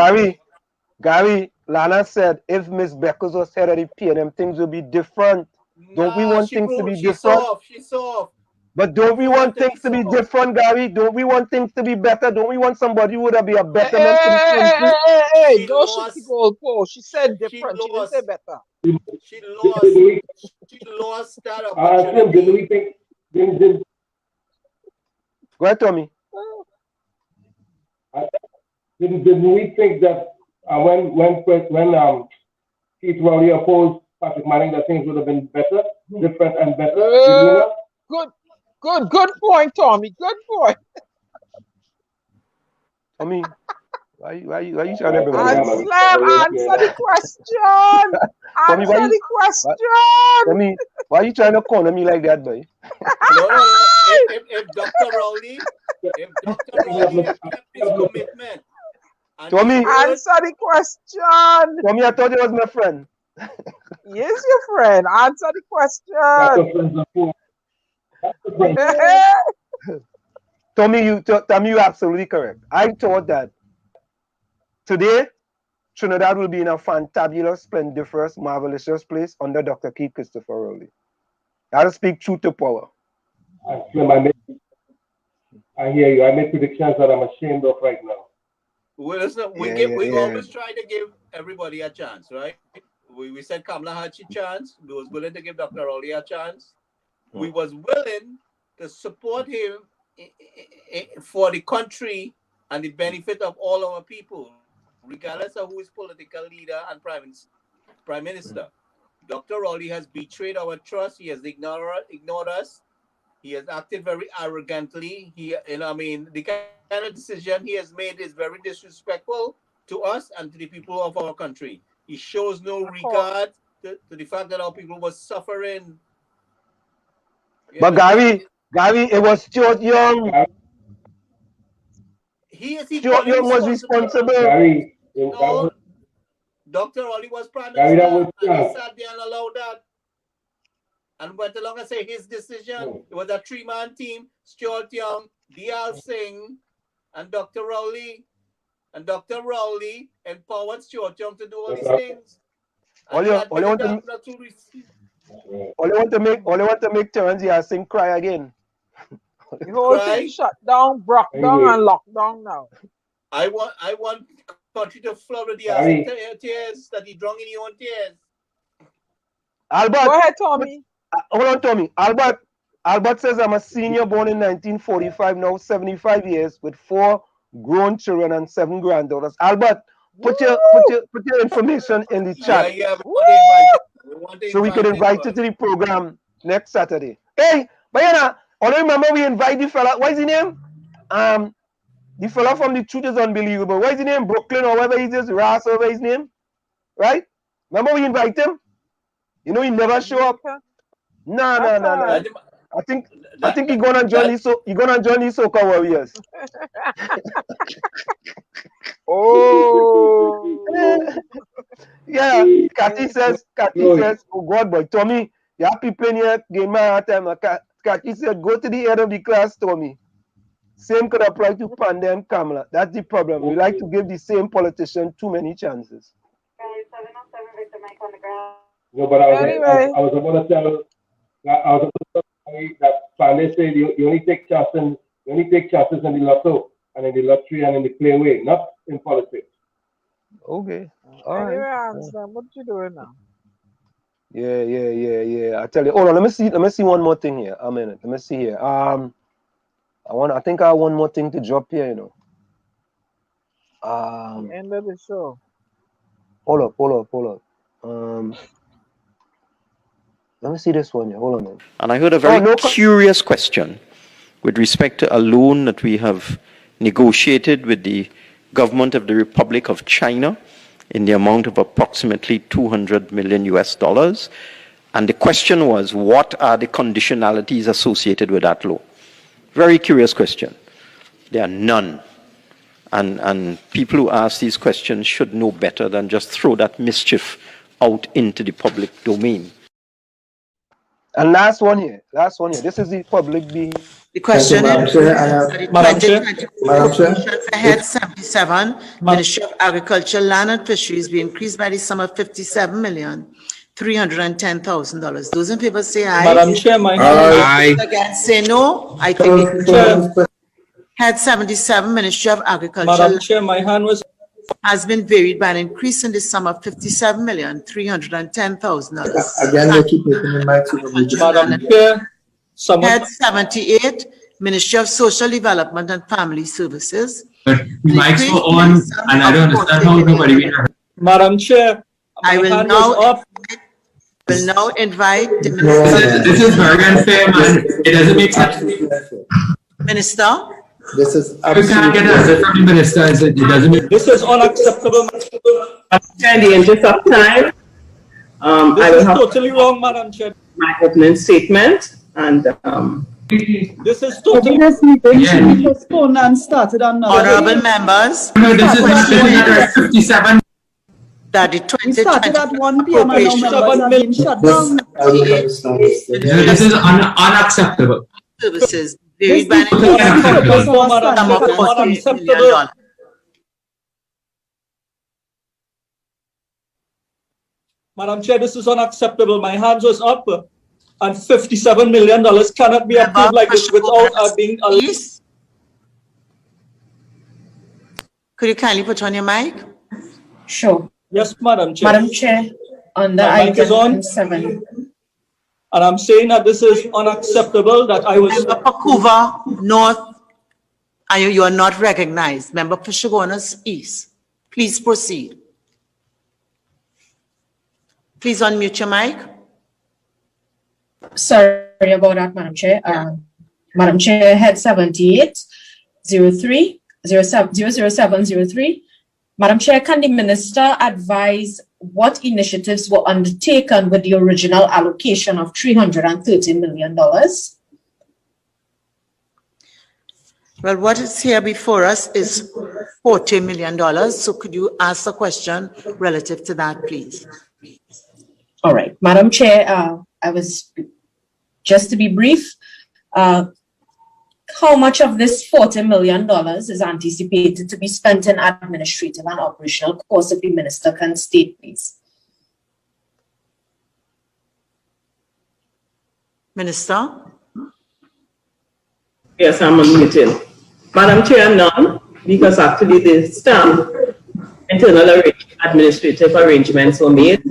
Gary, Lana said if Miss Beckers was head of the PNM, things would be different. Don't we want things to be different? She's soft. But don't we want things to be different, Gary? Don't we want things to be better? Don't we want somebody who would be a better man for the country? Hey, don't shoot the goalpost. She said different. She didn't say better. She lost that opportunity. Go ahead, Tommy. Didn't we think that when Keith Rowley opposed Patrick Manning, that things would have been better, different and better? Good point, Tommy. Good point. Tommy, why you trying to bring answer the question. Answer the question. Tommy, why are you trying to corner me like that, boy? No. If Dr. Rowley kept his commitment. Tommy, answer the question. Tommy, I thought it was my friend. Yes, your friend. Answer the question. Tommy, you're absolutely correct. I thought that today Trinidad will be in a fantabulous, splendiferous, marvelous place under Dr. Keith Christopher Rowley. I'll speak truth to power. I hear you. I make predictions that I'm ashamed of right now. Well, listen, we always try to give everybody a chance, right? We said Kamala had a chance. We was willing to give Dr. Rowley a chance. We was willing to support him for the country and the benefit of all our people, regardless of who is political leader and prime minister. Dr. Rowley has betrayed our trust. He has ignored us. He has acted very arrogantly. The kind of decision he has made is very disrespectful to us and to the people of our country. He shows no regard to the fact that our people were suffering. But Gary, it was Stuart Young. Stuart Young was responsible. Gary, no, Dr. Rowley was prime minister, and he sat there and allowed that. And went along and say his decision. It was a three-man team: Stuart Young, D.L. Singh, and Dr. Rowley. And Dr. Rowley empowered Stuart Young to do all these things. All I want to make Terrence Singh cry again. The whole thing shut down, broke down, and locked down now. I want country to flood with the tears that he drunk in his own tears. Albert, go ahead, Tommy. Hold on, Tommy. Albert says I'm a senior born in 1945, now 75 years, with 4 grown children and 7 granddaughters. Albert, put your information in the chat. Yeah, so we can invite you to the program next Saturday. Hey, but I remember we invite the fella. What is his name? The fella from The Truth is Unbelievable. What is his name? Brooklyn or whatever he is, Ross, whatever his name. Right? Remember we invite him? He never show up. No. I think he's gonna join the Soca Warriors. Yeah. Kathy says, oh God, boy, Tommy, you have people in here getting my hard time. Kathy said, go to the head of the class, Tommy. Same could apply to Panda and Kamala. That's the problem. We like to give the same politician too many chances. No, but I was about to tell that Panda said you only take chances in the lotto and in the lottery and in the playway, not in politics. Okay. All right. What you doing now? Yeah. I tell you. Hold on. Let me see one more thing here. A minute. Let me see here. I think I have one more thing to drop here. The end of the show. Hold up. Let me see this one here. Hold on, man. And I heard a very curious question with respect to a loan that we have negotiated with the government of the Republic of China in the amount of approximately $200 million. And the question was, what are the conditionalities associated with that loan? Very curious question. There are none. And people who ask these questions should know better than just throw that mischief out into the public domain. And last one here. This is the public being. The question Madam is, Chair, Madam Chair, Chair. 77, Ministry of Agriculture, Land and Fisheries be increased by the sum of $57,310,000. Those in favor say aye. Madam Chair, my hand. Against say no. I think Head 77, Ministry of Agriculture. Madam Chair, my hand was has been varied by an increase in the sum of $57,310,000. Again, you keep making the mic to Madam Chair, Head 78, Ministry of Social Development and Family Services. Mics were on, and I don't understand how nobody will hear. Madam Chair, I will now invite the Minister. This is very unfair, man. It doesn't make sense. Minister. This is you can't get an answer from the minister. It doesn't make This is unacceptable. In the interest of time, This is totally wrong, Madam Chair. My opening statement and this is totally postponed and started on honorable members. No, this is not 57. That the 2020 started at 1 p.m. and now members have been shut down. This is unacceptable. Services varied by $1 Madam Chair, this is unacceptable. My hands was up, and $57 million cannot be approved like this without being. Could you kindly put on your mic? Sure. Yes, Madam Chair. Madam Chair, on the item 7. And I'm saying that this is unacceptable. That I was. Member Pakuva North, you are not recognized. Member Pishagonas East, please proceed. Please unmute your mic. Sorry about that, Madam Chair. Madam Chair, Head 78, 00703. Madam Chair, can the Minister advise what initiatives were undertaken with the original allocation of $330 million? Well, what is here before us is $40 million. So could you ask a question relative to that, please? All right, Madam Chair, just to be brief, how much of this $40 million is anticipated to be spent in administrative and operational costs, if the Minister can state, please? Minister? yes, I'm unmuted. Madam Chair, none, because actually the stamp internal administrative arrangements were made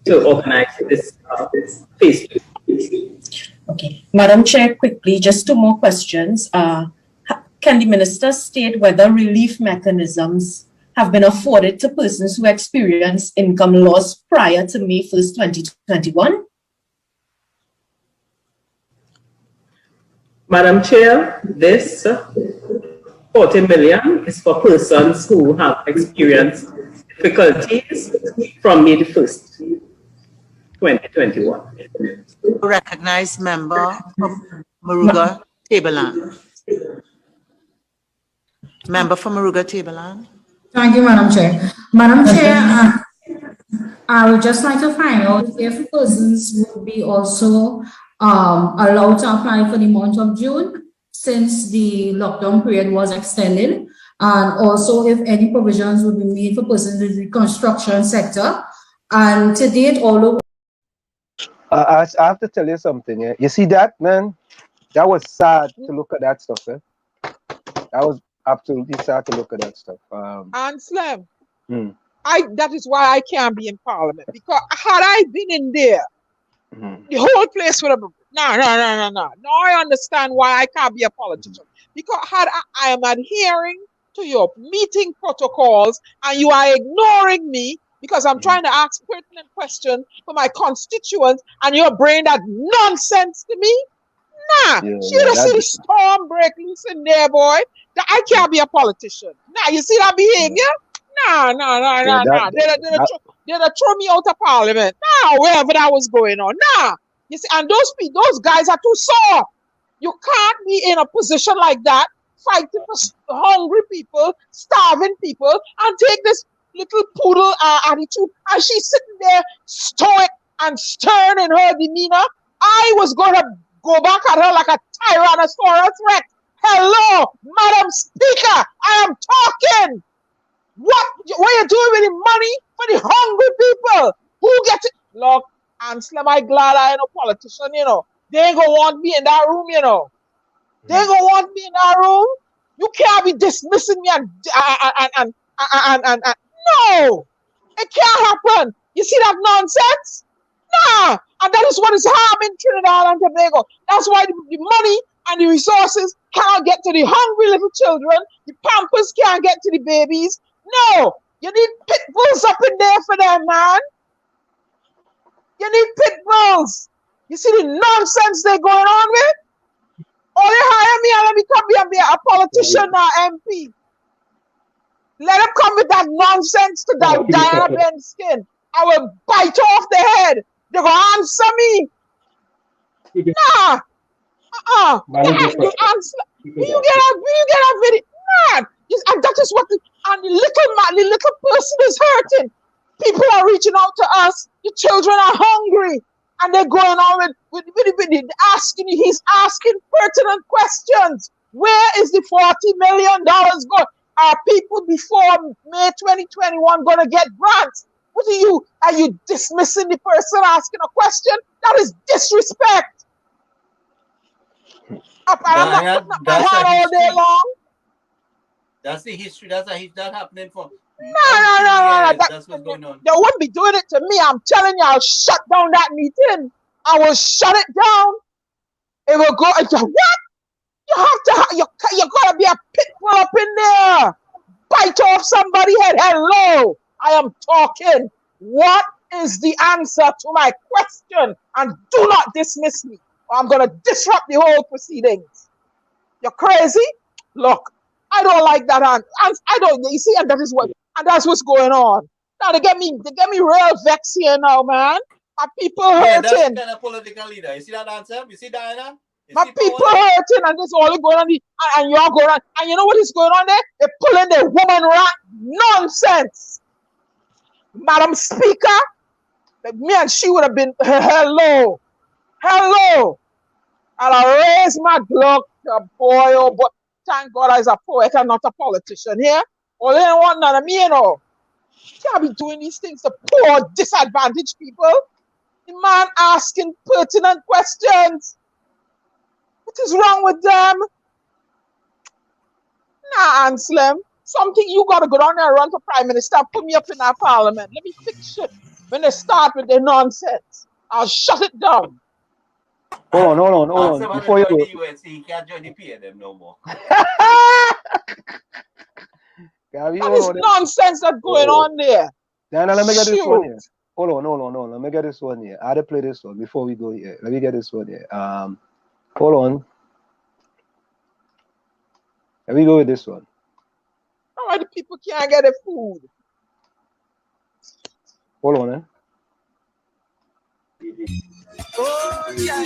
to organize this phase 2. Okay, Madam Chair, quickly, just 2 more questions. Can the Minister state whether relief mechanisms have been afforded to persons who experience income loss prior to May 1st, 2021? Madam Chair, this $40 million is for persons who have experienced difficulties from May 1st, 2021. Recognized member from 𝗪𝗭𝗬𝗘𝗧𝗦 Tableland. Member from 𝗪𝗭𝗬𝗘𝗧𝗦 Tableland. Thank you, Madam Chair. Madam Chair, I would just like to find out if persons would be also allowed to apply for the month of June, since the lockdown period was extended, and also if any provisions would be made for persons in the construction sector. And to date, although I have to tell you something. You see that, man? That was sad to look at that stuff. That was absolutely sad to look at that stuff. And Slim, that is why I can't be in Parliament, because had I been in there, the whole place would have been, no. Now I understand why I can't be a politician. Because had I am adhering to your meeting protocols and you are ignoring me because I'm trying to ask pertinent questions for my constituents and you're bringing that nonsense to me? Nah, you just see the storm break loose in there, boy. I can't be a politician. Nah, you see that behavior? Nah. They'd throw me out of Parliament. Nah, wherever that was going on. Nah. You see, and those guys are too soft. You can't be in a position like that fighting for hungry people, starving people, and take this little poodle attitude, and she's sitting there stoic and stern in her demeanor. I was going to go back at her like a Tyrannosaurus Rex. Hello, Madam Speaker, I am talking. What are you doing with the money for the hungry people? Who gets it? Look, Ansel, I'm glad I ain't a politician, you know. They ain't gonna want me in that room, you know. They ain't gonna want me in that room. You can't be dismissing me and no, it can't happen. You see that nonsense? Nah, and that is what is harming Trinidad and Tobago. That's why the money and the resources cannot get to the hungry little children. The pampers can't get to the babies. No, you need pit bulls up in there for them, man. You need pit bulls. You see the nonsense they're going on with? Oh, they hire me and let me come here and be a politician or MP. Let them come with that nonsense to Diana Ben's skin. I will bite off the head. They're going to answer me. Nah. You answer. You get a video. Nah. And that is what and the little person is hurting. People are reaching out to us. The children are hungry. And they're going on with asking, he's asking pertinent questions. Where is the $40 million going? Are people before May 2021 going to get grants? What are you dismissing the person asking a question? That is disrespect. I'm not putting up my hand all day long. That's the history. That's happening for. No. That's what's going on. They wouldn't be doing it to me. I'm telling you, I'll shut down that meeting. I will shut it down. It will go. What? You gotta be a pit bull up in there. Bite off somebody's head. Hello, I am talking. What is the answer to my question? And do not dismiss me, or I'm gonna disrupt the whole proceedings. You're crazy? Look, I don't like that. I don't. You see, and that's what's going on. Now they get me real vexed here now, man. My people hurting. Yeah, that's kind of political leader. You see that answer? You see Diana? My people hurting, and this all going on, and you're going on, and you know what is going on there? They're pulling the woman rat nonsense. Madam Speaker, me and she would have been hello. And I raise my glove to boy, oh boy. Thank God I'm a poet and not a politician here. Or they don't want none of me, you know. You can't be doing these things to poor, disadvantaged people. The man asking pertinent questions. What is wrong with them? Nah, Anselm. Something you got to go down there and run for prime minister and put me up in that parliament. Let me fix shit. When they start with their nonsense, I'll shut it down. Hold on. Before you go. He can't join the PNM no more. That is nonsense that's going on there. Diana, let me get this one here. Hold on. Let me get this one here. I had to play this one before we go here. Let me get this one here. Hold on. Let me go with this one. Why the people can't get their food? Hold on, eh? Oh, yeah.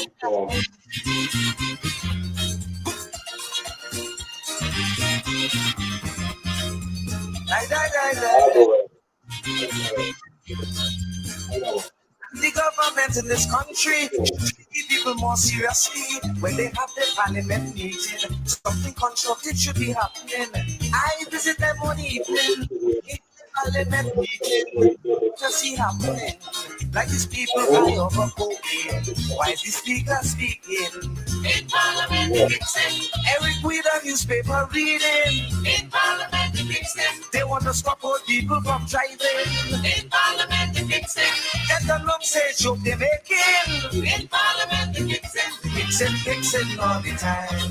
The government in this country should take people more seriously when they have their parliament meeting. Something constructive should be happening. I visit them one evening in the parliament meeting to see happening. Like these people high over cocaine. Why is the speaker speaking? In parliament, Eric with a newspaper reading. In parliament, they want to stop old people from driving. In parliament, get the long say joke they're making. In parliament, Vixen all the time.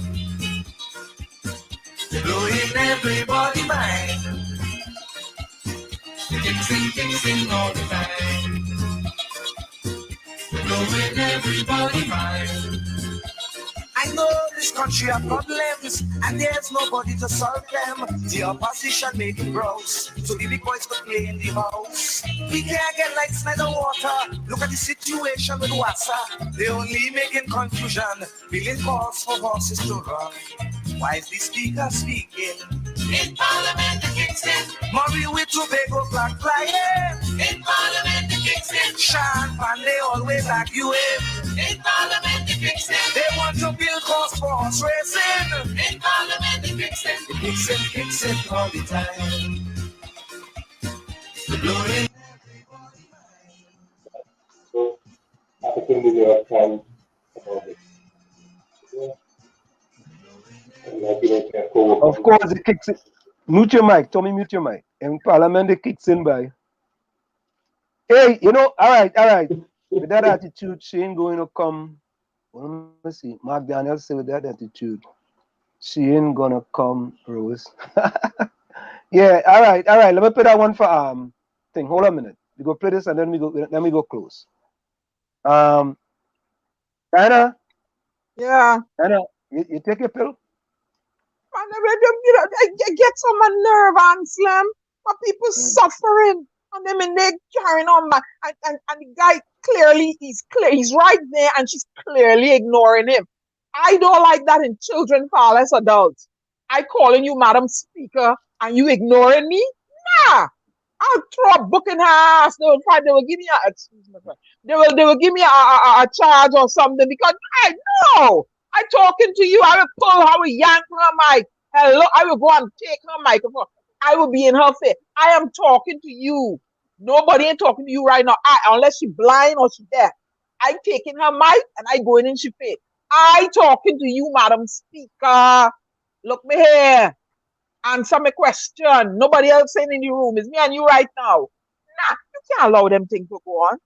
Blowing everybody mind. Vixen all the time. Blowing everybody mind. I know this country have problems, and there's nobody to solve them. The opposition make it gross, so the big boys could play in the house. We can't get lights, neither water. Look at the situation with WZYE. They only making confusion, billing calls for horses to run. Wisely speaker speaking. In Parliament, the Kingston. Murray with Tobago flag flying. In Parliament, the Kingston. Sean Pandey always back you in. In Parliament, the Kingston. They want to build course for horse racing. In Parliament, the Kingston. The Kingston all the time. The blowing. Opportunity of time about it. Of course, it kicks in. Mute your mic, Tommy, mute your mic. In Parliament, it kicks in by. Hey, you know, all right. With that attitude, she ain't going to come. Well, let me see. Mark Daniels said with that attitude, she ain't gonna come, Rose. Yeah, all right. Let me play that one for thing. Hold on a minute. We go play this and then we go close. Anna. Yeah. Anna, you take your pill? I get some nerve on Slim. My people suffering. And them and they carrying on and the guy clearly he's right there and she's clearly ignoring him. I don't like that in children far less adults. I calling you Madam Speaker and you ignoring me? Nah. I'll throw a book in her ass. They will give me they will give me a charge or something because I talking to you. I will pull her, I will yank her mic. Hello, I will go and take her microphone. I will be in her face. I am talking to you. Nobody ain't talking to you right now. Unless she blind or she deaf. I taking her mic and I going in she face. I talking to you, Madam Speaker. Look me here. Answer my question. Nobody else in the room. It's me and you right now. Nah, you can't allow them things to go on.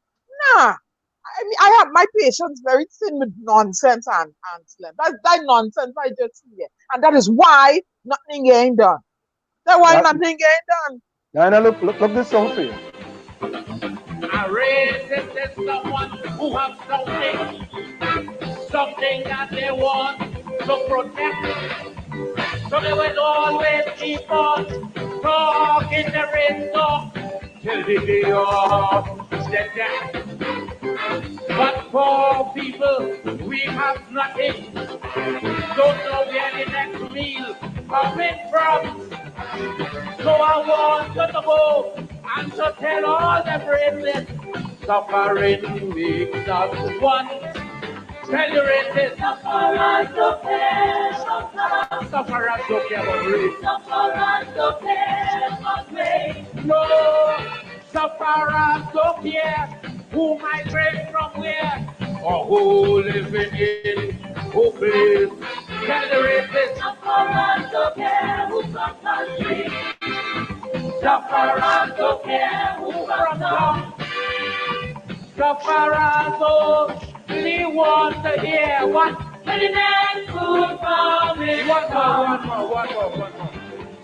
Nah. I mean, I have my patience very thin with nonsense and slim. That nonsense I just see it. And that is why nothing ain't done. That's why nothing ain't done. Diana, look this song for you. A racist is someone who has something that they want to protect. So they will always keep on talking the ring till the day of their death. But for people, we have nothing. Don't know where the next meal coming from. So I want you to go and to tell all the bracelets, suffering makes us one. Tell the racists, sufferers don't care, sufferers don't care about race. Sufferers don't care about race. No, sufferers don't care who migrate from where or who living in who place. Tell the racists, sufferers don't care who's from country. Sufferers don't care who's from town. Sufferers only want to hear what the next food from me. One more.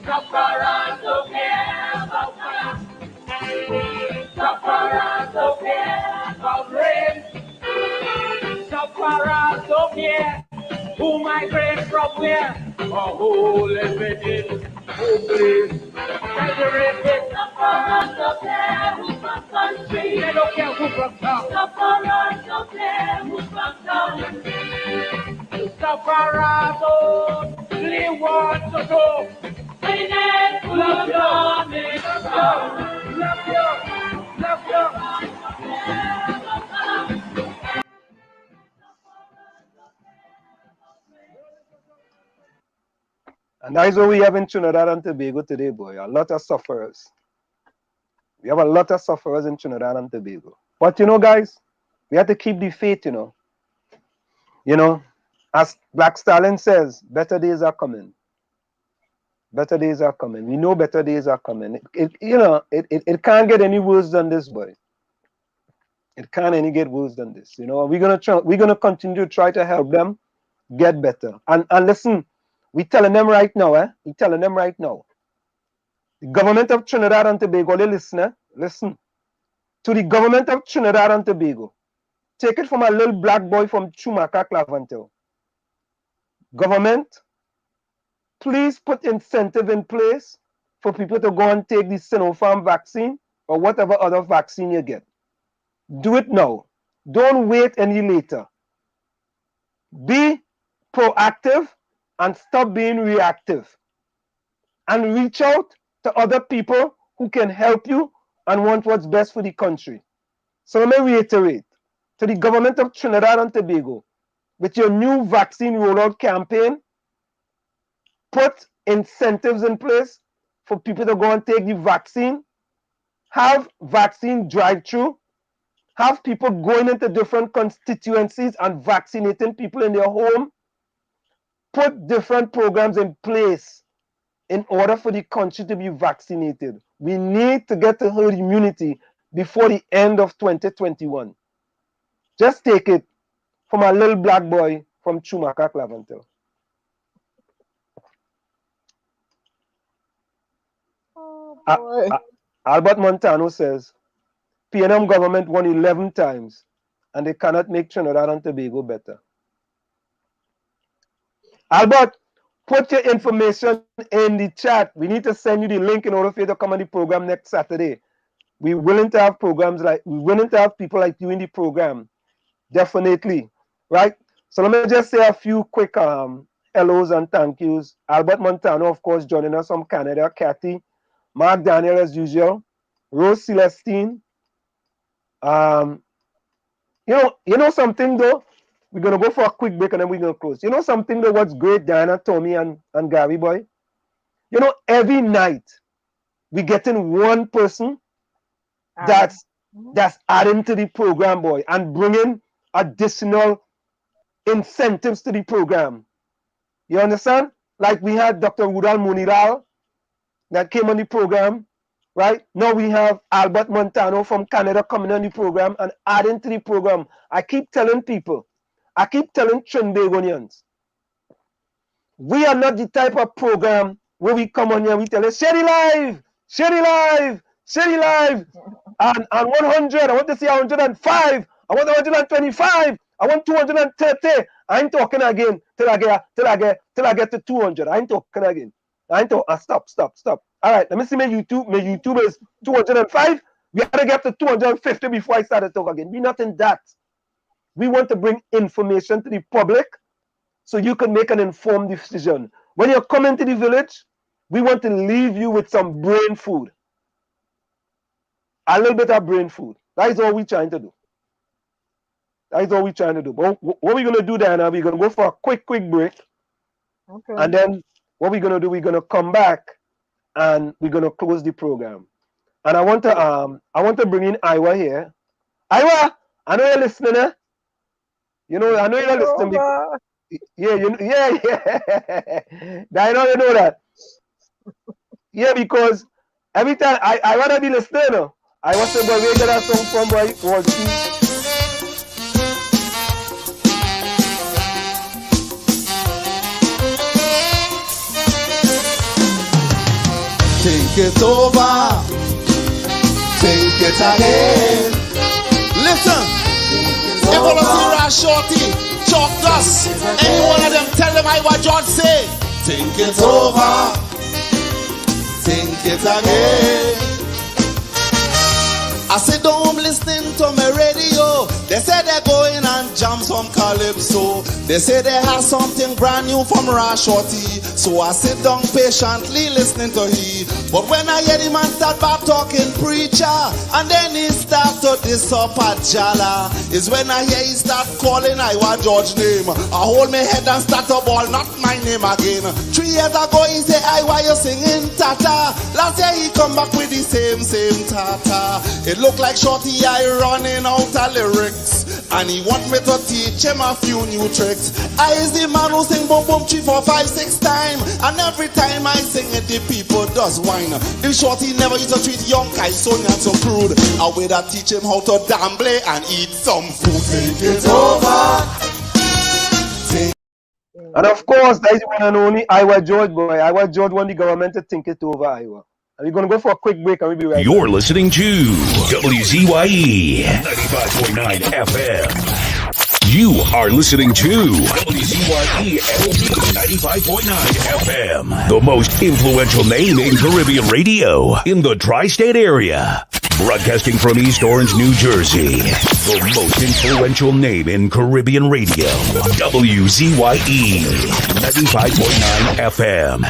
Sufferers don't care about color. Sufferers don't care about race. Sufferers don't care who migrate from where or who live in who place. Tell the racists, sufferers don't care who's from country. They don't care who's from town. Sufferers don't care who's from town. Sufferers only want to go. Love you. And that's what we have in Trinidad and Tobago today, boy. A lot of sufferers. We have a lot of sufferers in Trinidad and Tobago. But you know, guys, we have to keep the faith, you know. You know, as Black Stalin says, better days are coming. Better days are coming. We know better days are coming. It can't get any worse than this, boy. It can't any get worse than this. You know, we're gonna continue to try to help them get better. And listen, we telling them right now, we telling them right now. The government of Trinidad and Tobago, listen. To the government of Trinidad and Tobago. Take it from a little black boy from 𝗧𝗥𝗬𝗘𝗧𝗦. Government, please put incentive in place for people to go and take the Sinopharm vaccine or whatever other vaccine you get. Do it now. Don't wait any later. Be proactive and stop being reactive and reach out to other people who can help you and want what's best for the country. So let me reiterate to the government of Trinidad and Tobago, with your new vaccine rollout campaign, put incentives in place for people to go and take the vaccine, have vaccine drive-through, have people going into different constituencies and vaccinating people in their home, put different programs in place in order for the country to be vaccinated. We need to get to herd immunity before the end of 2021. Just take it from a little black boy from 𝗪𝗪𝗘𝗧𝗦. Albert Montano says, PNM government won 11 times and they cannot make Trinidad and Tobago better. Albert, put your information in the chat. We need to send you the link in order for you to come on the program next Saturday. We're willing to have programs like, we're willing to have people like you in the program. Definitely. Right? So let me just say a few quick hellos and thank yous. Albert Montano, of course, joining us from Canada. Kathy, Mark Daniel as usual. Rose Celestine. You know something though? We're gonna go for a quick break and then we're gonna close. You know something though, what's great, Diana, Tommy, and Gary boy? You know, every night we getting one person that's adding to the program, boy, and bringing additional incentives to the program. You understand? Like we had Dr. Rudal Muniral that came on the program, right? Now we have Albert Montano from Canada coming on the program and adding to the program. I keep telling people, I keep telling Trinbagonians, we are not the type of program where we come on here and we tell us, share it live, share it live, share it live. And 100, I want to see 105, I want 125, I want 230. I ain't talking again till I get to 200. I ain't talking again. I ain't talking. Stop. All right, let me see my YouTube is 205. We have to get to 250 before I start to talk again. We're not in that. We want to bring information to the public so you can make an informed decision. When you're coming to the village, we want to leave you with some brain food. A little bit of brain food. That is all we're trying to do. That is all we're trying to do. But what we're going to do, Diana, we're going to go for a quick break. Okay. And then what we're going to do, we're going to come back and we're going to close the program. And I want to bring in Iowa here. Iowa, I know you're listening, eh? You know, I know you're listening. Yeah. Diana, you know that. Yeah, because every time I want to be listening. I want to go where get that song from, boy. Think it over, think it again. Listen, if all of you are shorty, talk to us. Any one of them tell them what George say. Think it over, think it again. I sit down listening to my radio. They say they're going and jam some calypso. They say they have something brand new from Rashorty. So I sit down patiently listening to he. But when I hear the man start back talking preacher, and then he start to diss up at Jala, is when I hear he start calling Iowa George name. I hold my head and start to ball, not my name again. 3 years ago he say, Iowa you singing tata. Last year he come back with the same tata. It look like Shorty I running out of lyrics, and he want me to teach him a few new tricks. I is the man who sing boom boom 3, 4, 5, 6 times, and every time I sing it the people does whine. This Shorty never used to treat young guys so young so crude. I will that teach him how to gamble and eat some food. Think it over. And of course, that is one and only Iowa George, boy. Iowa George want the government to think it over, Iowa. And we're going to go for a quick break and we'll be right back. You're listening to WZYE 95.9 FM. You are listening to WZYE 95.9 FM, the most influential name in Caribbean radio in the tri-state area. Broadcasting from East Orange, New Jersey. The most influential name in Caribbean radio. WZYE 95.9 FM.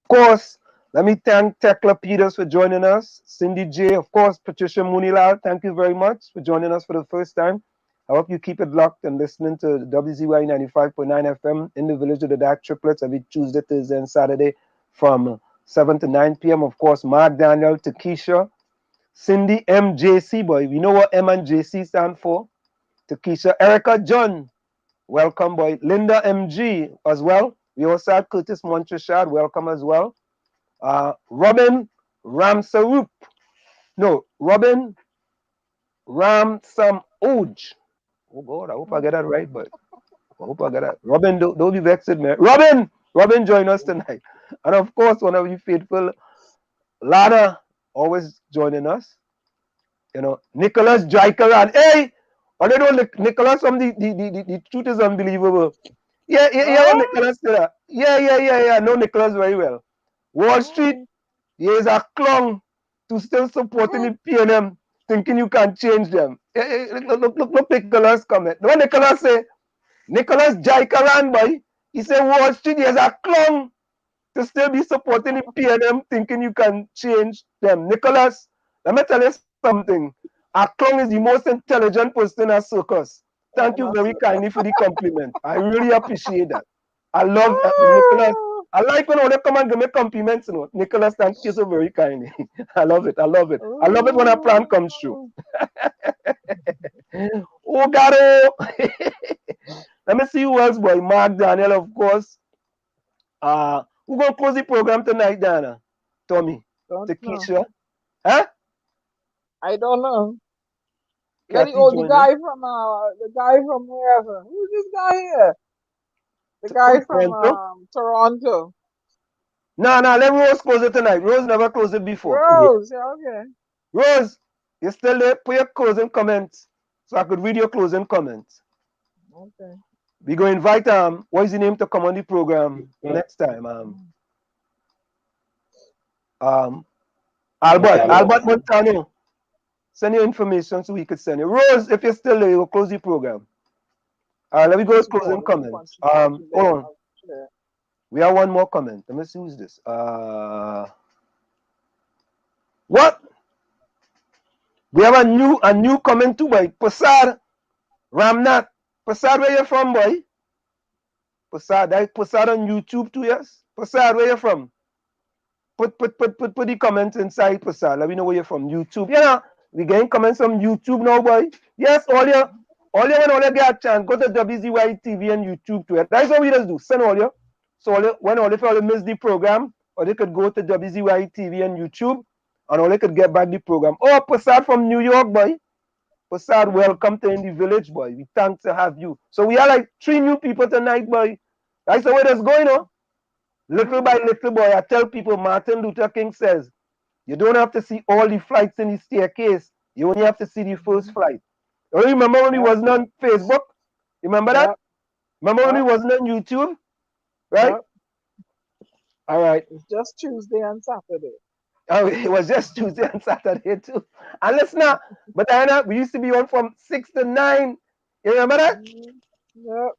Of course, let me thank Tekla Peters for joining us. Cindy J, of course, Patricia Munilal, thank you very much for joining us for the first time. I hope you keep it locked and listening to WZYE 95.9 FM in the village of the Dark Triplets every Tuesday, Thursday, and Saturday from 7 to 9 p.m. Of course, Mark Daniel, Takesha, Cindy MJC, boy. We know what M and JC stand for. Takesha, Erica John, welcome, boy. Linda MG as well. We also had Curtis Montrechard, welcome as well. Robin Ramsarup. No, Robin Ramsamoj. Oh God, I hope I get that right, but I hope I get that. Robin, don't be vexed, man. Robin, join us tonight. And of course, one of you faithful, Lana, always joining us. You know, Nicholas Jaikaran. Hey, I don't know Nicholas from the truth is unbelievable. Yeah, Nicholas. Yeah. Know Nicholas very well. Wall Street, he is a clown to still supporting the PNM, thinking you can change them. Look, Nicholas comment. When Nicholas say, Nicholas Jaikaran, boy, he said Wall Street, he is a clown to still be supporting the PNM, thinking you can change them. Nicholas, let me tell you something. A clown is the most intelligent person in a circus. Thank you very kindly for the compliment. I really appreciate that. I love that, Nicholas. I like when they come and give me compliments. You know. Nicholas, thank you so very kindly. I love it. I love it when a plan comes true. Oh, God. Let me see who else, boy. Mark Daniel, of course. Who gonna close the program tonight, Dana? Tommy, Takesha, huh? I don't know. Kathy the guy from wherever. Who's this guy here? The guy from Toronto. No, let Rose close it tonight. Rose never closed it before. Rose, yeah, okay. Rose, you still there? Put your closing comments so I could read your closing comments. Okay. We go invite what is his name to come on the program next time? Albert Montano. Send your information so we could send you. Rose, if you're still there, we'll close the program. Let me go with closing comments. Hold on. We have one more comment. Let me see who's this. What? We have a new comment too, boy. Prasad Ramnath. Prasad, where you from, boy? Prasad on YouTube too, yes? Prasad, where you from? Put the comments inside, Prasad. Let me know where you're from. YouTube. Yeah, we getting comments from YouTube now, boy. Yes, all you when you get a chance, go to WZYE TV and YouTube too. That's what we just do. Send all you. So when all you miss the program, or they could go to WZYE TV and YouTube, and all they could get back the program. Oh, Prasad from New York, boy. Prasad, welcome to In the Village, boy. We thank to have you. So we are like 3 new people tonight, boy. That's the way that's going on. Little by little, boy, I tell people, Martin Luther King says, you don't have to see all the flights in the staircase. You only have to see the first flight. You remember when he wasn't on Facebook? Remember that? Remember when he wasn't on YouTube? Right? All right. It's just Tuesday and Saturday. Oh, it was just Tuesday and Saturday too. And listen now, but Diana, we used to be on from 6 to 9. You remember that? Yeah.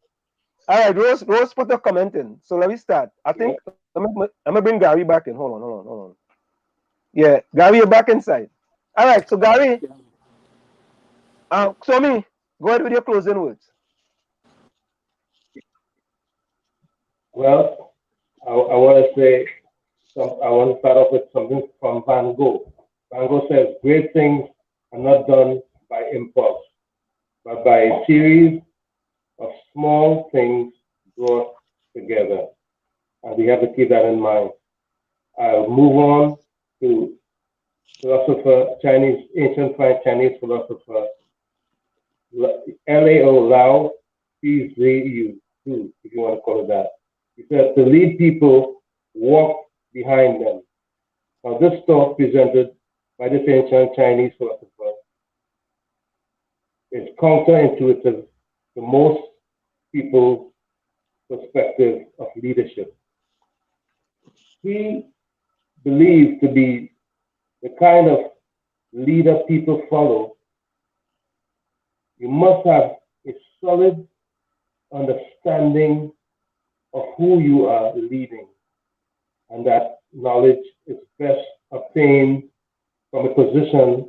All right, Rose put a comment in. So let me start. I think I'm gonna bring Gary back in. Hold on. Yeah, Gary, you're back inside. All right, so Gary, Somi, go ahead with your closing words. Well, I want to say, I want to start off with something from Van Gogh. Van Gogh says, great things are not done by impulse, but by a series of small things brought together. And we have to keep that in mind. I'll move on to ancient Chinese philosopher, Lao 𝗧𝗪𝗟𝗍, if you want to call it that. He says, to lead people, walk behind them. Now, this thought presented by this ancient Chinese philosopher is counterintuitive to most people's perspective of leadership. He believed to be the kind of leader people follow. You must have a solid understanding of who you are leading, and that knowledge is best obtained from a position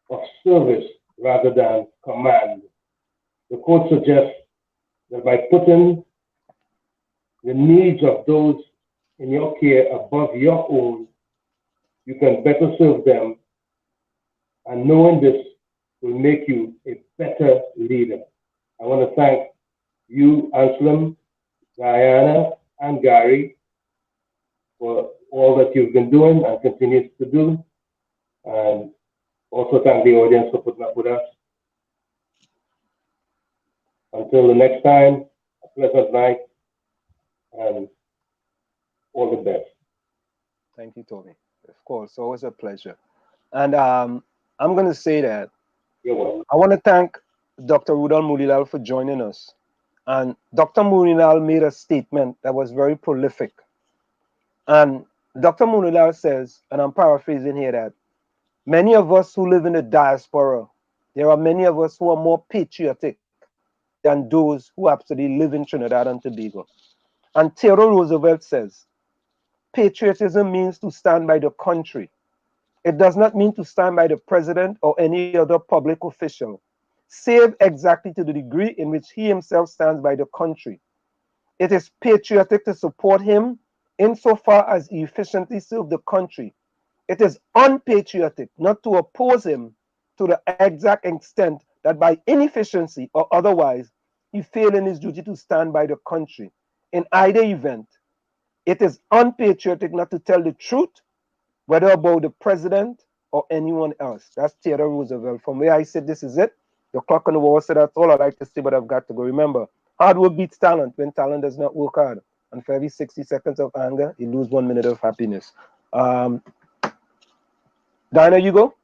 of service rather than command. The quote suggests that by putting the needs of those in your care above your own, you can better serve them, and knowing this will make you a better leader. I want to thank you, Anselm, Diana, and Gary for all that you've been doing and continues to do. And also thank the audience for putting up with us. Until the next time, a pleasant night and all the best. Thank you, Tony. Of course, always a pleasure. And I'm going to say that You're welcome. I want to thank Dr. Rudolph Mulilal for joining us. And Dr. Mulilal made a statement that was very prolific. And Dr. Mulilal says, and I'm paraphrasing here, that many of us who live in the diaspora, there are many of us who are more patriotic than those who actually live in Trinidad and Tobago. And Theodore Roosevelt says, patriotism means to stand by the country. It does not mean to stand by the president or any other public official, save exactly to the degree in which he himself stands by the country. It is patriotic to support him insofar as he efficiently serves the country. It is unpatriotic not to oppose him to the exact extent that by inefficiency or otherwise he failed in his duty to stand by the country. In either event, it is unpatriotic not to tell the truth, whether about the president or anyone else. That's Theodore Roosevelt. From where I said, this is it. The clock on the wall said, that's all I like to say, but I've got to go. Remember, hard work beats talent when talent does not work hard. And for every 60 seconds of anger, you lose 1 minute of happiness. Dinah, you go?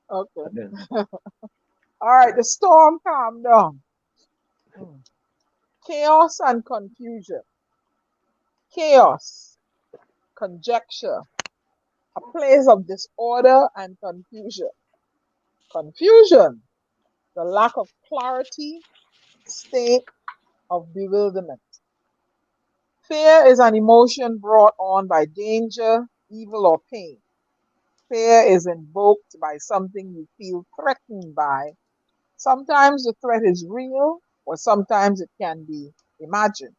Okay. All right, the storm calmed down. Chaos and confusion. Chaos, conjecture, a place of disorder and confusion. Confusion, the lack of clarity, state of bewilderment. Fear is an emotion brought on by danger, evil, or pain. Fear is invoked by something you feel threatened by. Sometimes the threat is real, or sometimes it can be imagined.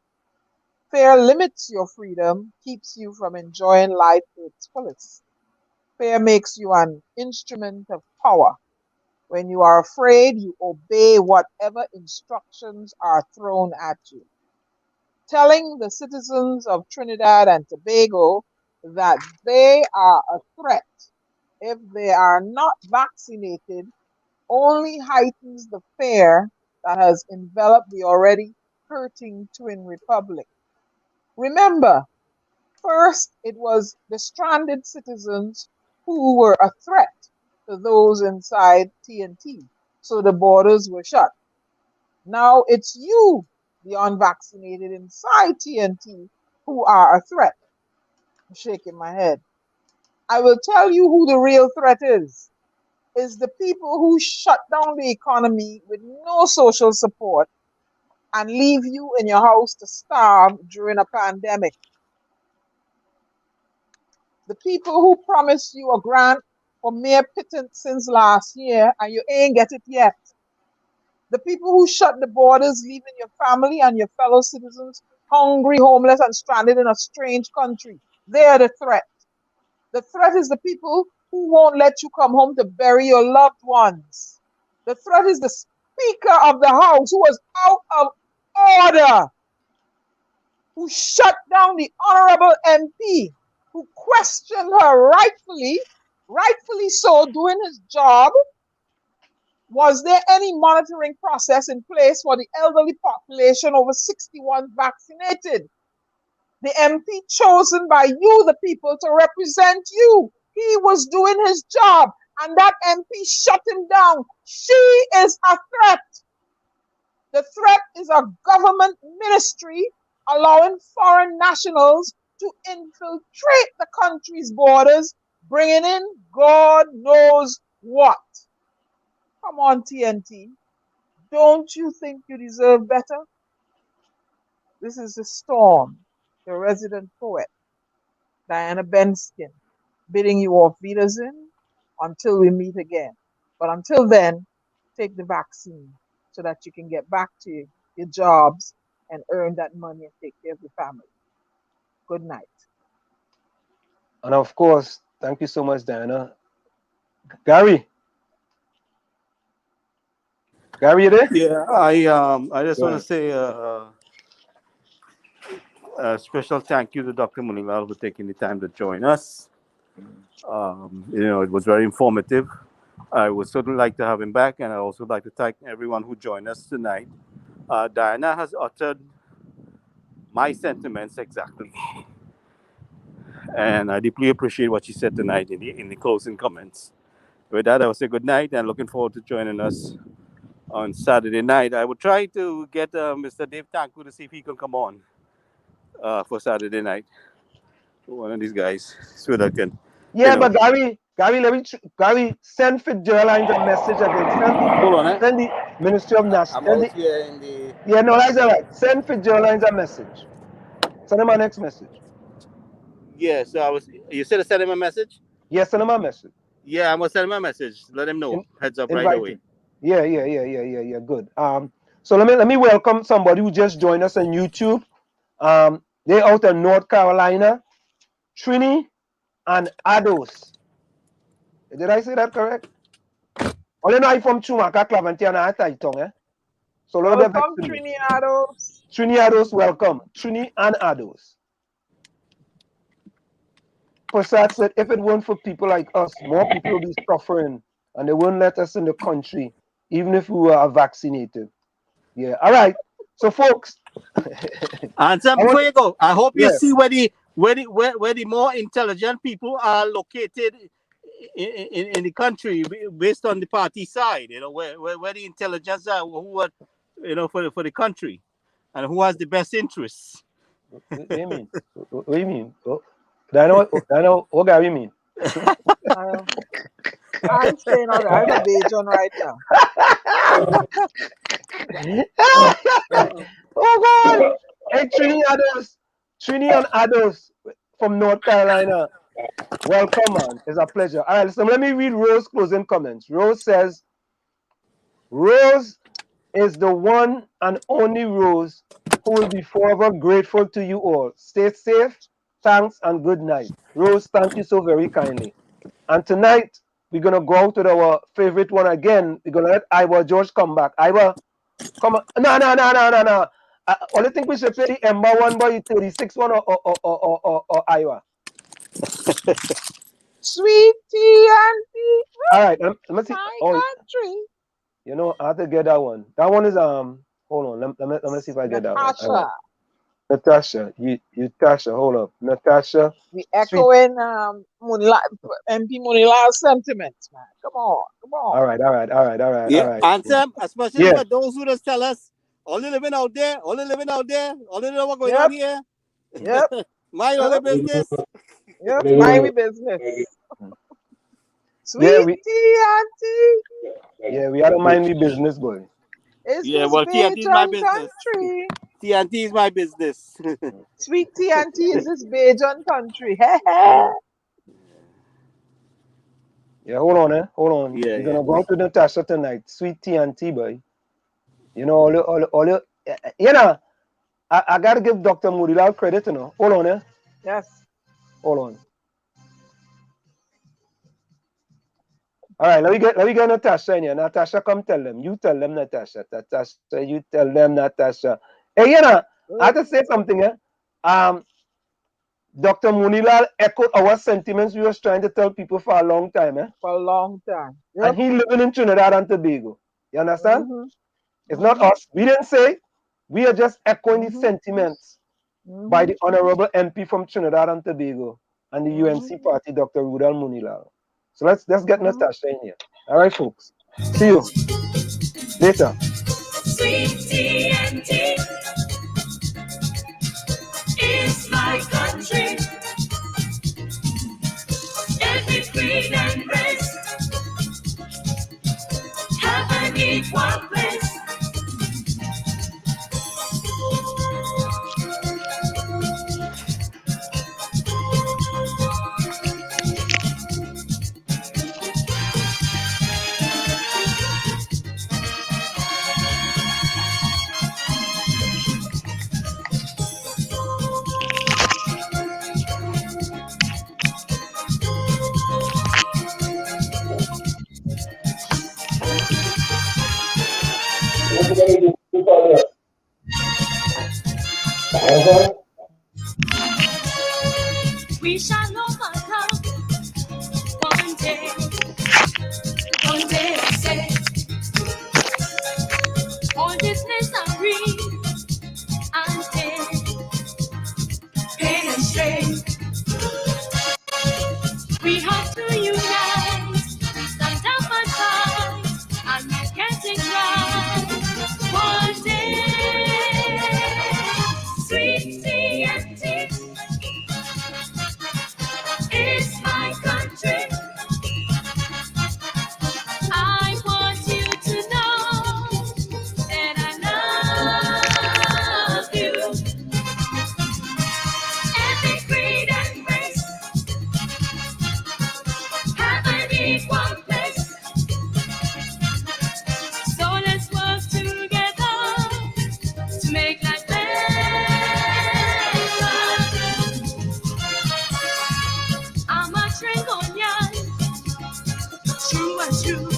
Fear limits your freedom, keeps you from enjoying life to its fullest. Fear makes you an instrument of power. When you are afraid, you obey whatever instructions are thrown at you. Telling the citizens of Trinidad and Tobago that they are a threat if they are not vaccinated only heightens the fear that has enveloped the already hurting twin republic. Remember, first it was the stranded citizens who were a threat to those inside TNT, so the borders were shut. Now it's you, the unvaccinated inside TNT, who are a threat. I'm shaking my head. I will tell you who the real threat is. It's the people who shut down the economy with no social support, and leave you in your house to starve during a pandemic. The people who promised you a grant for mere pittance since last year and you ain't get it yet. The people who shut the borders, leaving your family and your fellow citizens hungry, homeless, and stranded in a strange country. They are the threat. The threat is the people who won't let you come home to bury your loved ones. The threat is the Speaker of the House who was out of order, who shut down the honorable MP, who questioned her rightfully so, doing his job. Was there any monitoring process in place for the elderly population over 61 vaccinated? The MP chosen by you, the people, to represent you. He was doing his job, and that MP shut him down. She is a threat. The threat is a government ministry allowing foreign nationals to infiltrate the country's borders, bringing in God knows what. Come on, TNT. Don't you think you deserve better? This is the storm, the resident poet, Diana Benskin, bidding you auf Wiedersehen until we meet again. But until then, take the vaccine so that you can get back to your jobs and earn that money and take care of your family. Good night. And of course, thank you so much, Diana. Gary, you there? Yeah, I just want to say a special thank you to Dr. Munilal for taking the time to join us. It was very informative. I would certainly like to have him back, and I also like to thank everyone who joined us tonight. Diana has uttered my sentiments exactly, and I deeply appreciate what she said tonight in the closing comments. With that, I will say good night, and looking forward to joining us on Saturday night. I will try to get Mr. Dave Tanku to see if he can come on for Saturday night. One of these guys, so that I can. Yeah, but Gary, Gary, send FitzGerald a message again. Hold on, send the Ministry of National. I'm out here in the. Yeah, no, that's all right. Send FitzGerald a message. Send him a next message. Yeah, so you said to send him a message? Yeah, send him a message. Yeah, I'm gonna send him a message. Let him know. Heads up right away. Yeah. Good. So let me welcome somebody who just joined us on YouTube. They're out in North Carolina, Trini and Ados. Did I say that correct? Only know I'm from 𝗪𝗪𝗘𝗧𝗦 and I tongue, eh? So welcome, Trini and Ados. Trini Ados, welcome. Trini and Ados. Prasad said, if it weren't for people like us, more people would be suffering, and they wouldn't let us in the country, even if we were vaccinated. Yeah. All right. So, folks. And before you go, I hope you see where the more intelligent people are located in the country based on the party side. Where the intelligence are, who are, for the country, and who has the best interests. What do you mean? What do you mean? Dino, what do you mean? I'm staying out there. I'm a Bajan right now. Oh God! Hey, Trini and Ados from North Carolina. Welcome, man. It's a pleasure. All right, so let me read Rose's closing comments. Rose says, Rose is the one and only Rose who will be forever grateful to you all. Stay safe. Thanks and good night. Rose, thank you so very kindly. And tonight, we're going to go out with our favorite one again. We're going to let Iowa George come back. Iowa, come on. No. Only think we should play the Ember one, boy, 36 one or Iowa. Sweet TNT. All right, let me see. Country. You know, I have to get that one. That one is hold on. Let me see if I get that one. Natasha, Tasha, hold up. Natasha. We echoing MP Munilal's sentiments, man. Come on. All right. Yeah. All right. And especially for those who just tell us, only living out there, only know what's going on here. Yep. Mind all the business. Yep, mind the business. Sweet TNT. Yeah, we had to mind the business, boy. Yeah, this well, TNT is my Bajan business. country? TNT is my business. Sweet TNT is this Bajan country. Hey, hey. Yeah, hold on, hold on. Yeah, You're gonna go out to Natasha tonight. Sweet TNT, boy. You know, all you know, I gotta give Dr. Murilal credit, you know. Hold on, Yes. Hold on. All right, let me get Natasha in here. Natasha, come tell them. You tell them, Natasha. Natasha, you tell them, Natasha. Hey, you know, I have to say something, Dr. Munilal echoed our sentiments we was trying to tell people for a long time, For a long time. Yep. And he living in Trinidad and Tobago. You understand? It's not us. We didn't say. We are just echoing the sentiments by the Honorable MP from Trinidad and Tobago and the UNC party, Dr. Rudal Munilal. So let's get Natasha in here. All right, folks. See you later. Sweet TNT is my country. Every creed and race have an equal place. We shall overcome one day, we say, all this misery and pain and strain. We have to unite, stand up and fight, and get it right. One day, sweet TNT is my country. I want you to know that I love you. Every creed and race have an equal place. So let's work together to make life better. I'm a Tringonian, true and true.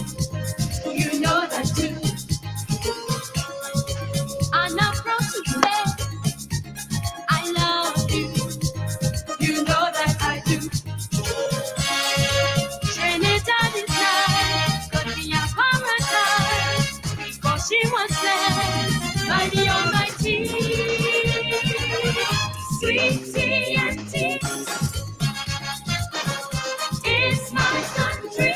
You know that too. I'm not proud to say I love you. You know that I do. Trinidad is nice, could be a paradise, because she was blessed by the Almighty. Sweet TNT is my country.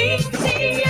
WZYE.